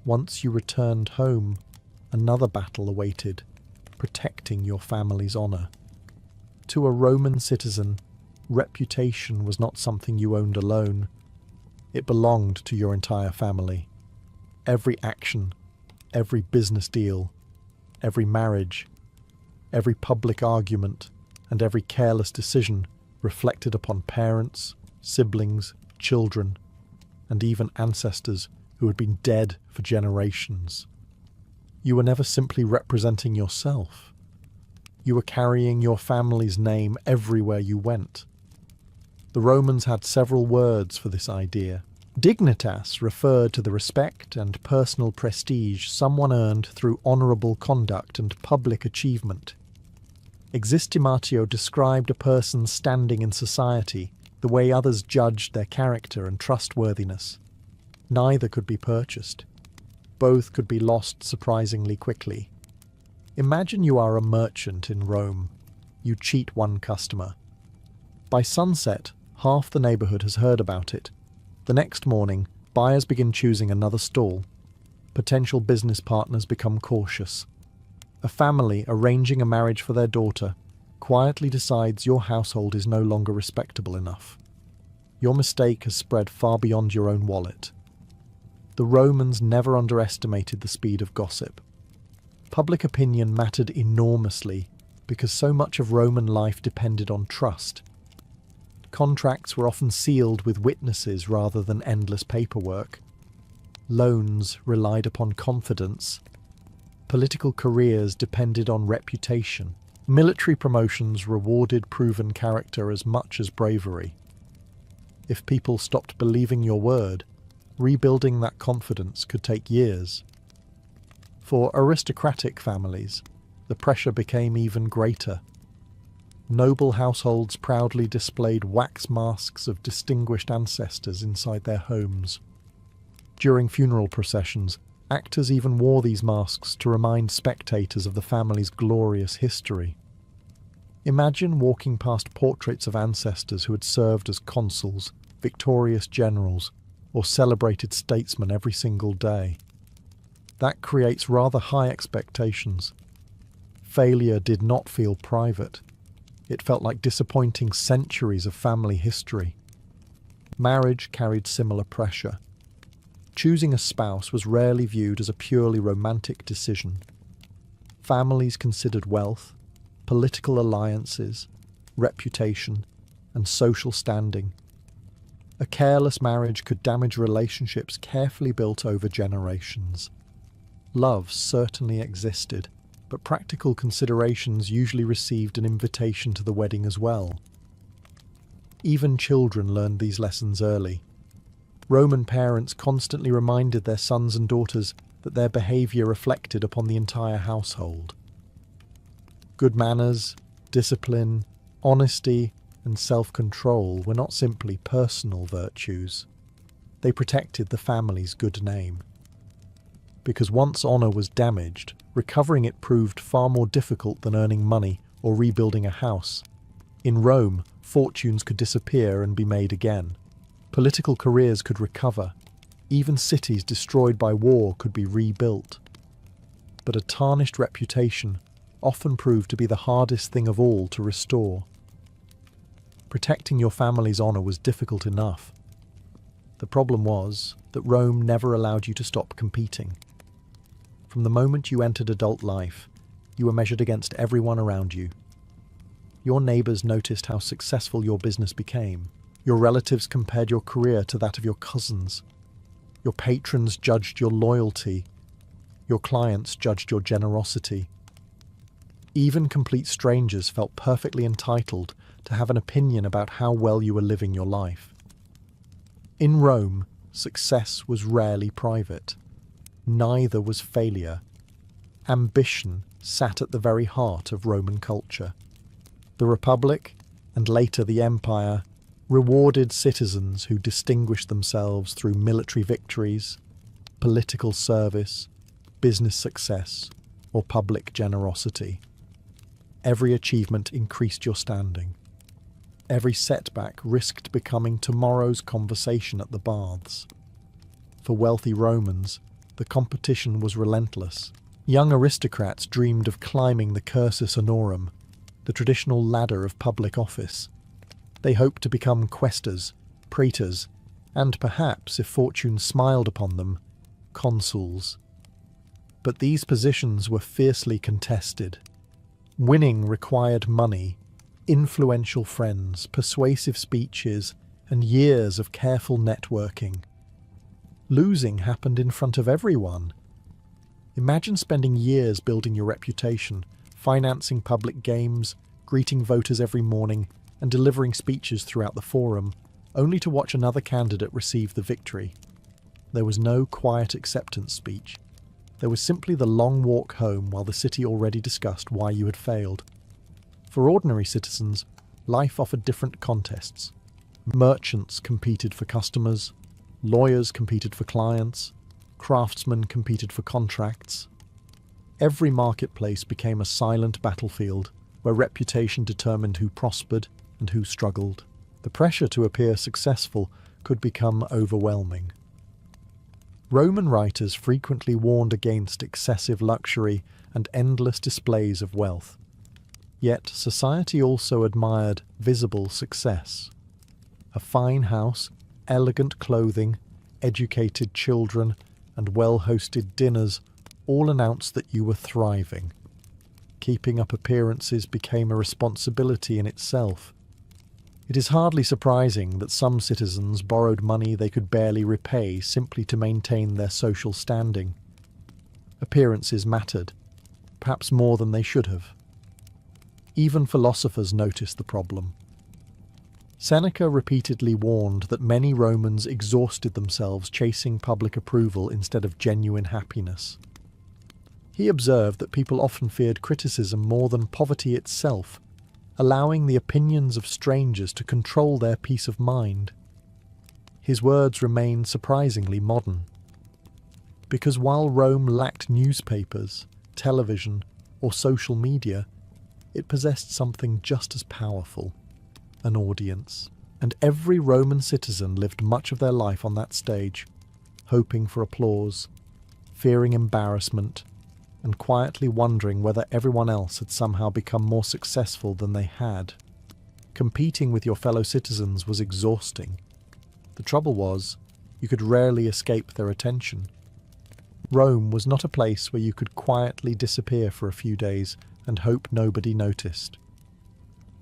Once you returned home, another battle awaited, protecting your family's honour. To a Roman citizen, reputation was not something you owned alone. It belonged to your entire family. Every action, every business deal, every marriage, every public argument, and every careless decision reflected upon parents, siblings, children, and even ancestors who had been dead for generations. You were never simply representing yourself. You were carrying your family's name everywhere you went. The Romans had several words for this idea. Dignitas referred to the respect and personal prestige someone earned through honourable conduct and public achievement. Existimatio described a person's standing in society, the way others judged their character and trustworthiness. Neither could be purchased. Both could be lost surprisingly quickly. Imagine you are a merchant in Rome. You cheat one customer. By sunset, half the neighbourhood has heard about it. The next morning, buyers begin choosing another stall. Potential business partners become cautious. A family arranging a marriage for their daughter quietly decides your household is no longer respectable enough. Your mistake has spread far beyond your own wallet. The Romans never underestimated the speed of gossip. Public opinion mattered enormously because so much of Roman life depended on trust. Contracts were often sealed with witnesses rather than endless paperwork. Loans relied upon confidence. Political careers depended on reputation. Military promotions rewarded proven character as much as bravery. If people stopped believing your word, rebuilding that confidence could take years. For aristocratic families, the pressure became even greater. Noble households proudly displayed wax masks of distinguished ancestors inside their homes. During funeral processions, actors even wore these masks to remind spectators of the family's glorious history. Imagine walking past portraits of ancestors who had served as consuls, victorious generals, or celebrated statesmen every single day. That creates rather high expectations. Failure did not feel private. It felt like disappointing centuries of family history. Marriage carried similar pressure. Choosing a spouse was rarely viewed as a purely romantic decision. Families considered wealth, political alliances, reputation, and social standing. A careless marriage could damage relationships carefully built over generations. Love certainly existed, but practical considerations usually received an invitation to the wedding as well. Even children learned these lessons early. Roman parents constantly reminded their sons and daughters that their behaviour reflected upon the entire household. Good manners, discipline, honesty, and self-control were not simply personal virtues. They protected the family's good name. Because once honour was damaged, recovering it proved far more difficult than earning money or rebuilding a house. In Rome, fortunes could disappear and be made again. Political careers could recover. Even cities destroyed by war could be rebuilt. But a tarnished reputation often proved to be the hardest thing of all to restore. Protecting your family's honour was difficult enough. The problem was that Rome never allowed you to stop competing. From the moment you entered adult life, you were measured against everyone around you. Your neighbours noticed how successful your business became. Your relatives compared your career to that of your cousins. Your patrons judged your loyalty. Your clients judged your generosity. Even complete strangers felt perfectly entitled to have an opinion about how well you were living your life. In Rome, success was rarely private. Neither was failure. Ambition sat at the very heart of Roman culture. The Republic, and later the Empire, rewarded citizens who distinguished themselves through military victories, political service, business success, or public generosity. Every achievement increased your standing. Every setback risked becoming tomorrow's conversation at the baths. For wealthy Romans, the competition was relentless. Young aristocrats dreamed of climbing the cursus honorum, the traditional ladder of public office. They hoped to become quaestors, praetors, and perhaps, if fortune smiled upon them, consuls. But these positions were fiercely contested. Winning required money, influential friends, persuasive speeches, and years of careful networking. Losing happened in front of everyone. Imagine spending years building your reputation, financing public games, greeting voters every morning, and delivering speeches throughout the forum, only to watch another candidate receive the victory. There was no quiet acceptance speech. There was simply the long walk home while the city already discussed why you had failed. For ordinary citizens, life offered different contests. Merchants competed for customers, lawyers competed for clients, craftsmen competed for contracts. Every marketplace became a silent battlefield where reputation determined who prospered and who struggled. The pressure to appear successful could become overwhelming. Roman writers frequently warned against excessive luxury and endless displays of wealth. Yet society also admired visible success. A fine house, elegant clothing, educated children, and well-hosted dinners all announced that you were thriving. Keeping up appearances became a responsibility in itself. It is hardly surprising that some citizens borrowed money they could barely repay simply to maintain their social standing. Appearances mattered, perhaps more than they should have. Even philosophers noticed the problem. Seneca repeatedly warned that many Romans exhausted themselves chasing public approval instead of genuine happiness. He observed that people often feared criticism more than poverty itself, allowing the opinions of strangers to control their peace of mind. His words remain surprisingly modern. Because while Rome lacked newspapers, television, or social media, it possessed something just as powerful: an audience. And every Roman citizen lived much of their life on that stage, hoping for applause, fearing embarrassment, and quietly wondering whether everyone else had somehow become more successful than they had. Competing with your fellow citizens was exhausting. The trouble was, you could rarely escape their attention. Rome was not a place where you could quietly disappear for a few days and hope nobody noticed.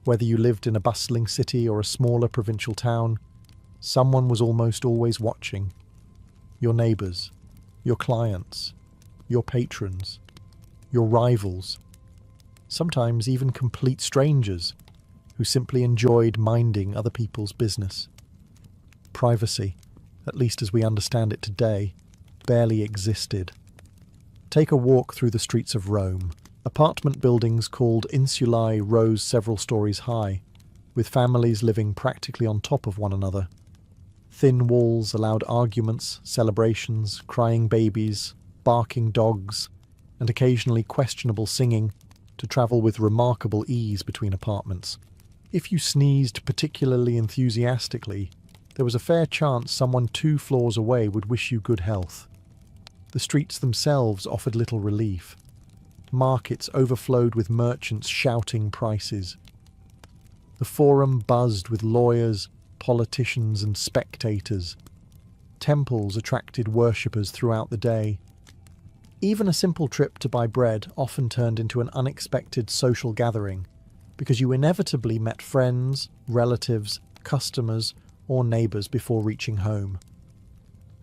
Whether you lived in a bustling city or a smaller provincial town, someone was almost always watching. Your neighbours, your clients, your patrons, your rivals, sometimes even complete strangers who simply enjoyed minding other people's business. Privacy, at least as we understand it today, barely existed. Take a walk through the streets of Rome. Apartment buildings called insulae rose several stories high, with families living practically on top of one another. Thin walls allowed arguments, celebrations, crying babies, barking dogs, and occasionally questionable singing to travel with remarkable ease between apartments. If you sneezed particularly enthusiastically, there was a fair chance someone 2 floors away would wish you good health. The streets themselves offered little relief. Markets overflowed with merchants shouting prices. The forum buzzed with lawyers, politicians, and spectators. Temples attracted worshippers throughout the day. Even a simple trip to buy bread often turned into an unexpected social gathering, because you inevitably met friends, relatives, customers, or neighbours before reaching home.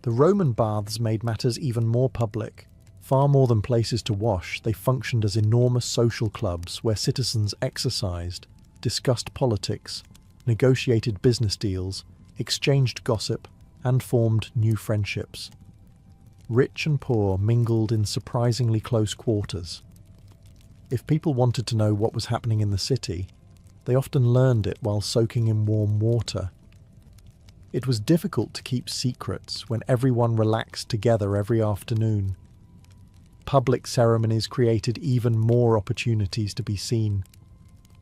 The Roman baths made matters even more public. Far more than places to wash, they functioned as enormous social clubs where citizens exercised, discussed politics, negotiated business deals, exchanged gossip, and formed new friendships. Rich and poor mingled in surprisingly close quarters. If people wanted to know what was happening in the city, they often learned it while soaking in warm water. It was difficult to keep secrets when everyone relaxed together every afternoon. Public ceremonies created even more opportunities to be seen.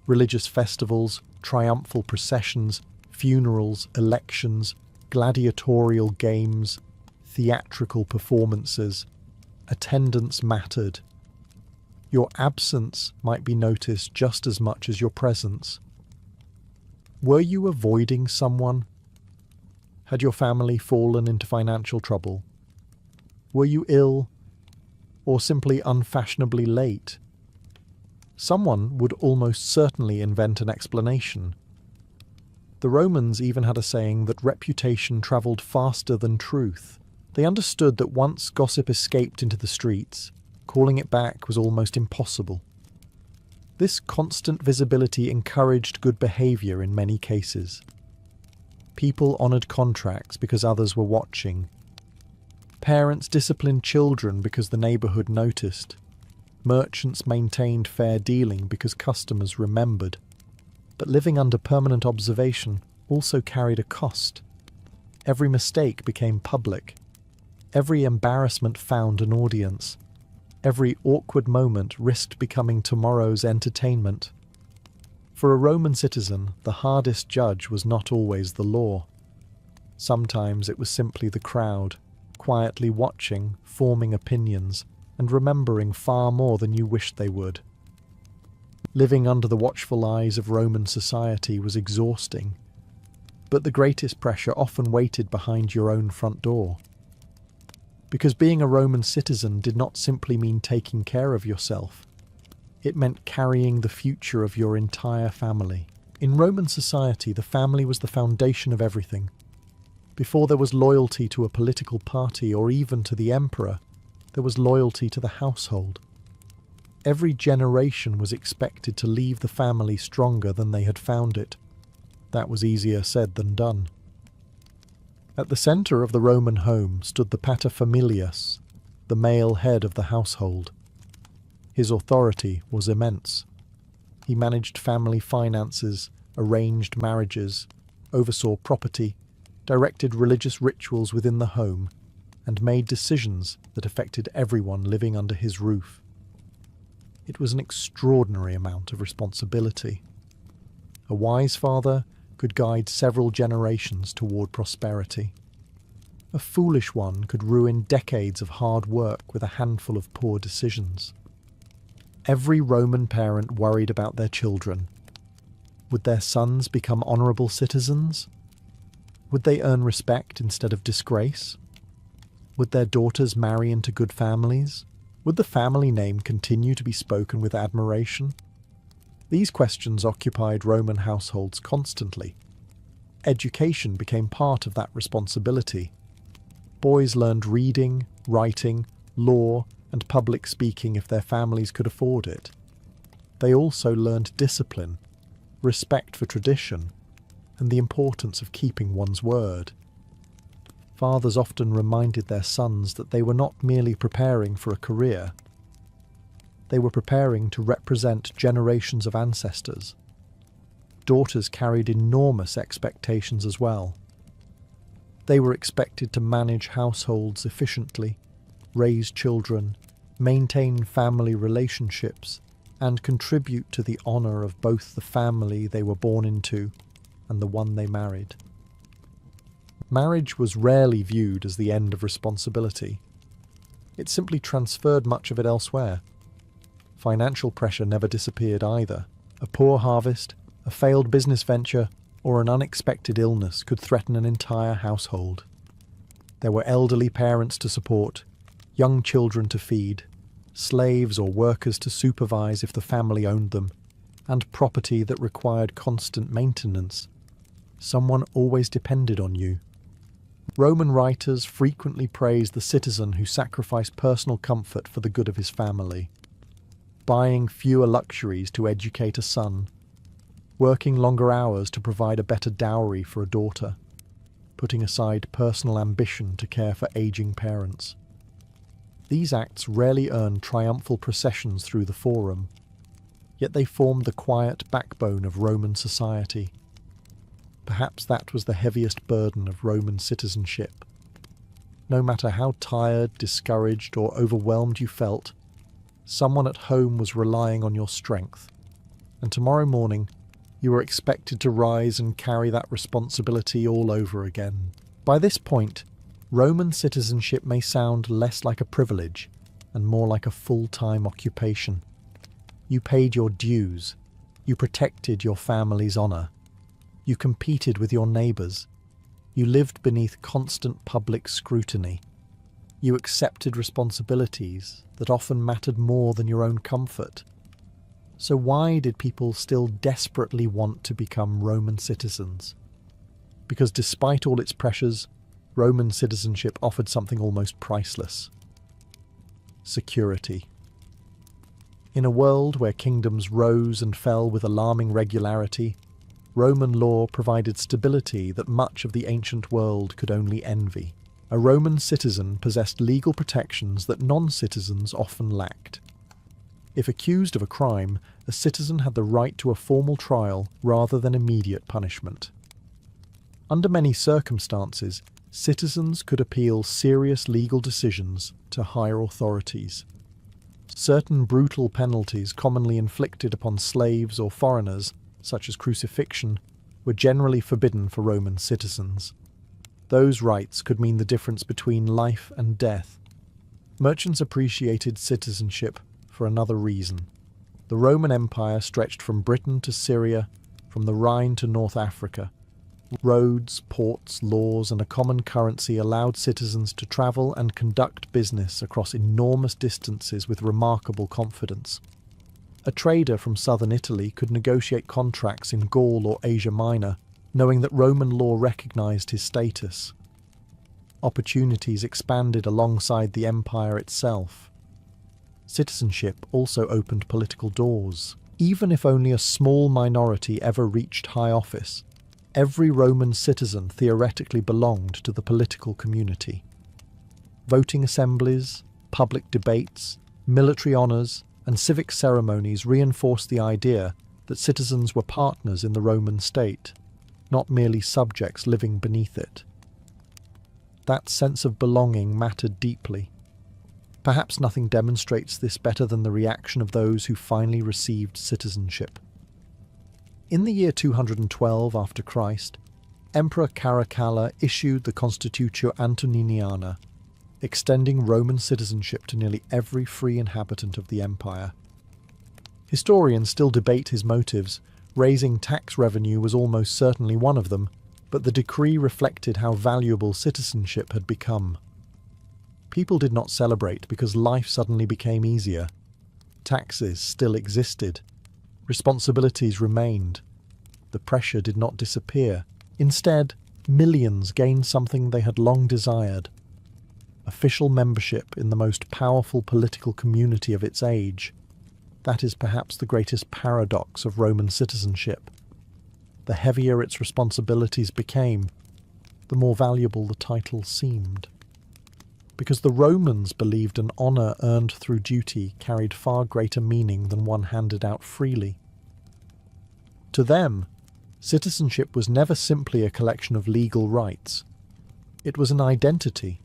Religious festivals, triumphal processions, funerals, elections, gladiatorial games, theatrical performances. Attendance mattered. Your absence might be noticed just as much as your presence. Were you avoiding someone? Had your family fallen into financial trouble? Were you ill? Or simply unfashionably late? Someone would almost certainly invent an explanation. The Romans even had a saying that reputation travelled faster than truth. They understood that once gossip escaped into the streets, Calling it back was almost impossible. This constant visibility encouraged good behaviour in many cases. People honoured contracts because others were watching. Parents disciplined children because the neighbourhood noticed. Merchants maintained fair dealing because customers remembered. But living under permanent observation also carried a cost. Every mistake became public. Every embarrassment found an audience. Every awkward moment risked becoming tomorrow's entertainment. For a Roman citizen, the hardest judge was not always the law. Sometimes it was simply the crowd, quietly watching, forming opinions, and remembering far more than you wished they would. Living under the watchful eyes of Roman society was exhausting, but the greatest pressure often waited behind your own front door. Because being a Roman citizen did not simply mean taking care of yourself. It meant carrying the future of your entire family. In Roman society, the family was the foundation of everything. Before there was loyalty to a political party or even to the emperor, there was loyalty to the household. Every generation was expected to leave the family stronger than they had found it. That was easier said than done. At the centre of the Roman home stood the paterfamilias, the male head of the household. His authority was immense. He managed family finances, arranged marriages, oversaw property, directed religious rituals within the home, and made decisions that affected everyone living under his roof. It was an extraordinary amount of responsibility. A wise father could guide several generations toward prosperity. A foolish one could ruin decades of hard work with a handful of poor decisions. Every Roman parent worried about their children. Would their sons become honourable citizens? Would they earn respect instead of disgrace? Would their daughters marry into good families? Would the family name continue to be spoken with admiration? These questions occupied Roman households constantly. Education became part of that responsibility. Boys learned reading, writing, law, and public speaking if their families could afford it. They also learned discipline, respect for tradition, and the importance of keeping one's word. Fathers often reminded their sons that they were not merely preparing for a career. They were preparing to represent generations of ancestors. Daughters carried enormous expectations as well. They were expected to manage households efficiently, raise children, maintain family relationships, and contribute to the honour of both the family they were born into and the one they married. Marriage was rarely viewed as the end of responsibility. It simply transferred much of it elsewhere. Financial pressure never disappeared either. A poor harvest, a failed business venture, or an unexpected illness could threaten an entire household. There were elderly parents to support, young children to feed, slaves or workers to supervise if the family owned them, and property that required constant maintenance. Someone always depended on you. Roman writers frequently praised the citizen who sacrificed personal comfort for the good of his family, buying fewer luxuries to educate a son, working longer hours to provide a better dowry for a daughter, putting aside personal ambition to care for aging parents. These acts rarely earned triumphal processions through the forum, yet they formed the quiet backbone of Roman society. Perhaps that was the heaviest burden of Roman citizenship. No matter how tired, discouraged, or overwhelmed you felt, someone at home was relying on your strength, and tomorrow morning you were expected to rise and carry that responsibility all over again. By this point, Roman citizenship may sound less like a privilege and more like a full-time occupation. You paid your dues. You protected your family's honour. You competed with your neighbours. You lived beneath constant public scrutiny. You accepted responsibilities that often mattered more than your own comfort. So why did people still desperately want to become Roman citizens? Because despite all its pressures, Roman citizenship offered something almost priceless: security. In a world where kingdoms rose and fell with alarming regularity, Roman law provided stability that much of the ancient world could only envy. A Roman citizen possessed legal protections that non-citizens often lacked. If accused of a crime, a citizen had the right to a formal trial rather than immediate punishment. Under many circumstances, citizens could appeal serious legal decisions to higher authorities. Certain brutal penalties commonly inflicted upon slaves or foreigners, such as crucifixion, were generally forbidden for Roman citizens. Those rights could mean the difference between life and death. Merchants appreciated citizenship for another reason. The Roman Empire stretched from Britain to Syria, from the Rhine to North Africa. Roads, ports, laws, and a common currency allowed citizens to travel and conduct business across enormous distances with remarkable confidence. A trader from southern Italy could negotiate contracts in Gaul or Asia Minor, knowing that Roman law recognized his status. Opportunities expanded alongside the empire itself. Citizenship also opened political doors. Even if only a small minority ever reached high office, every Roman citizen theoretically belonged to the political community. Voting assemblies, public debates, military honours, and civic ceremonies reinforced the idea that citizens were partners in the Roman state, not merely subjects living beneath it. That sense of belonging mattered deeply. Perhaps nothing demonstrates this better than the reaction of those who finally received citizenship. In the year 212 after Christ, Emperor Caracalla issued the Constitutio Antoniniana, extending Roman citizenship to nearly every free inhabitant of the empire. Historians still debate his motives. Raising tax revenue was almost certainly one of them, but the decree reflected how valuable citizenship had become. People did not celebrate because life suddenly became easier. Taxes still existed. Responsibilities remained. The pressure did not disappear. Instead, millions gained something they had long desired: official membership in the most powerful political community of its age. That is perhaps the greatest paradox of Roman citizenship. The heavier its responsibilities became, the more valuable the title seemed. Because the Romans believed an honour earned through duty carried far greater meaning than one handed out freely. To them, citizenship was never simply a collection of legal rights. It was an identity,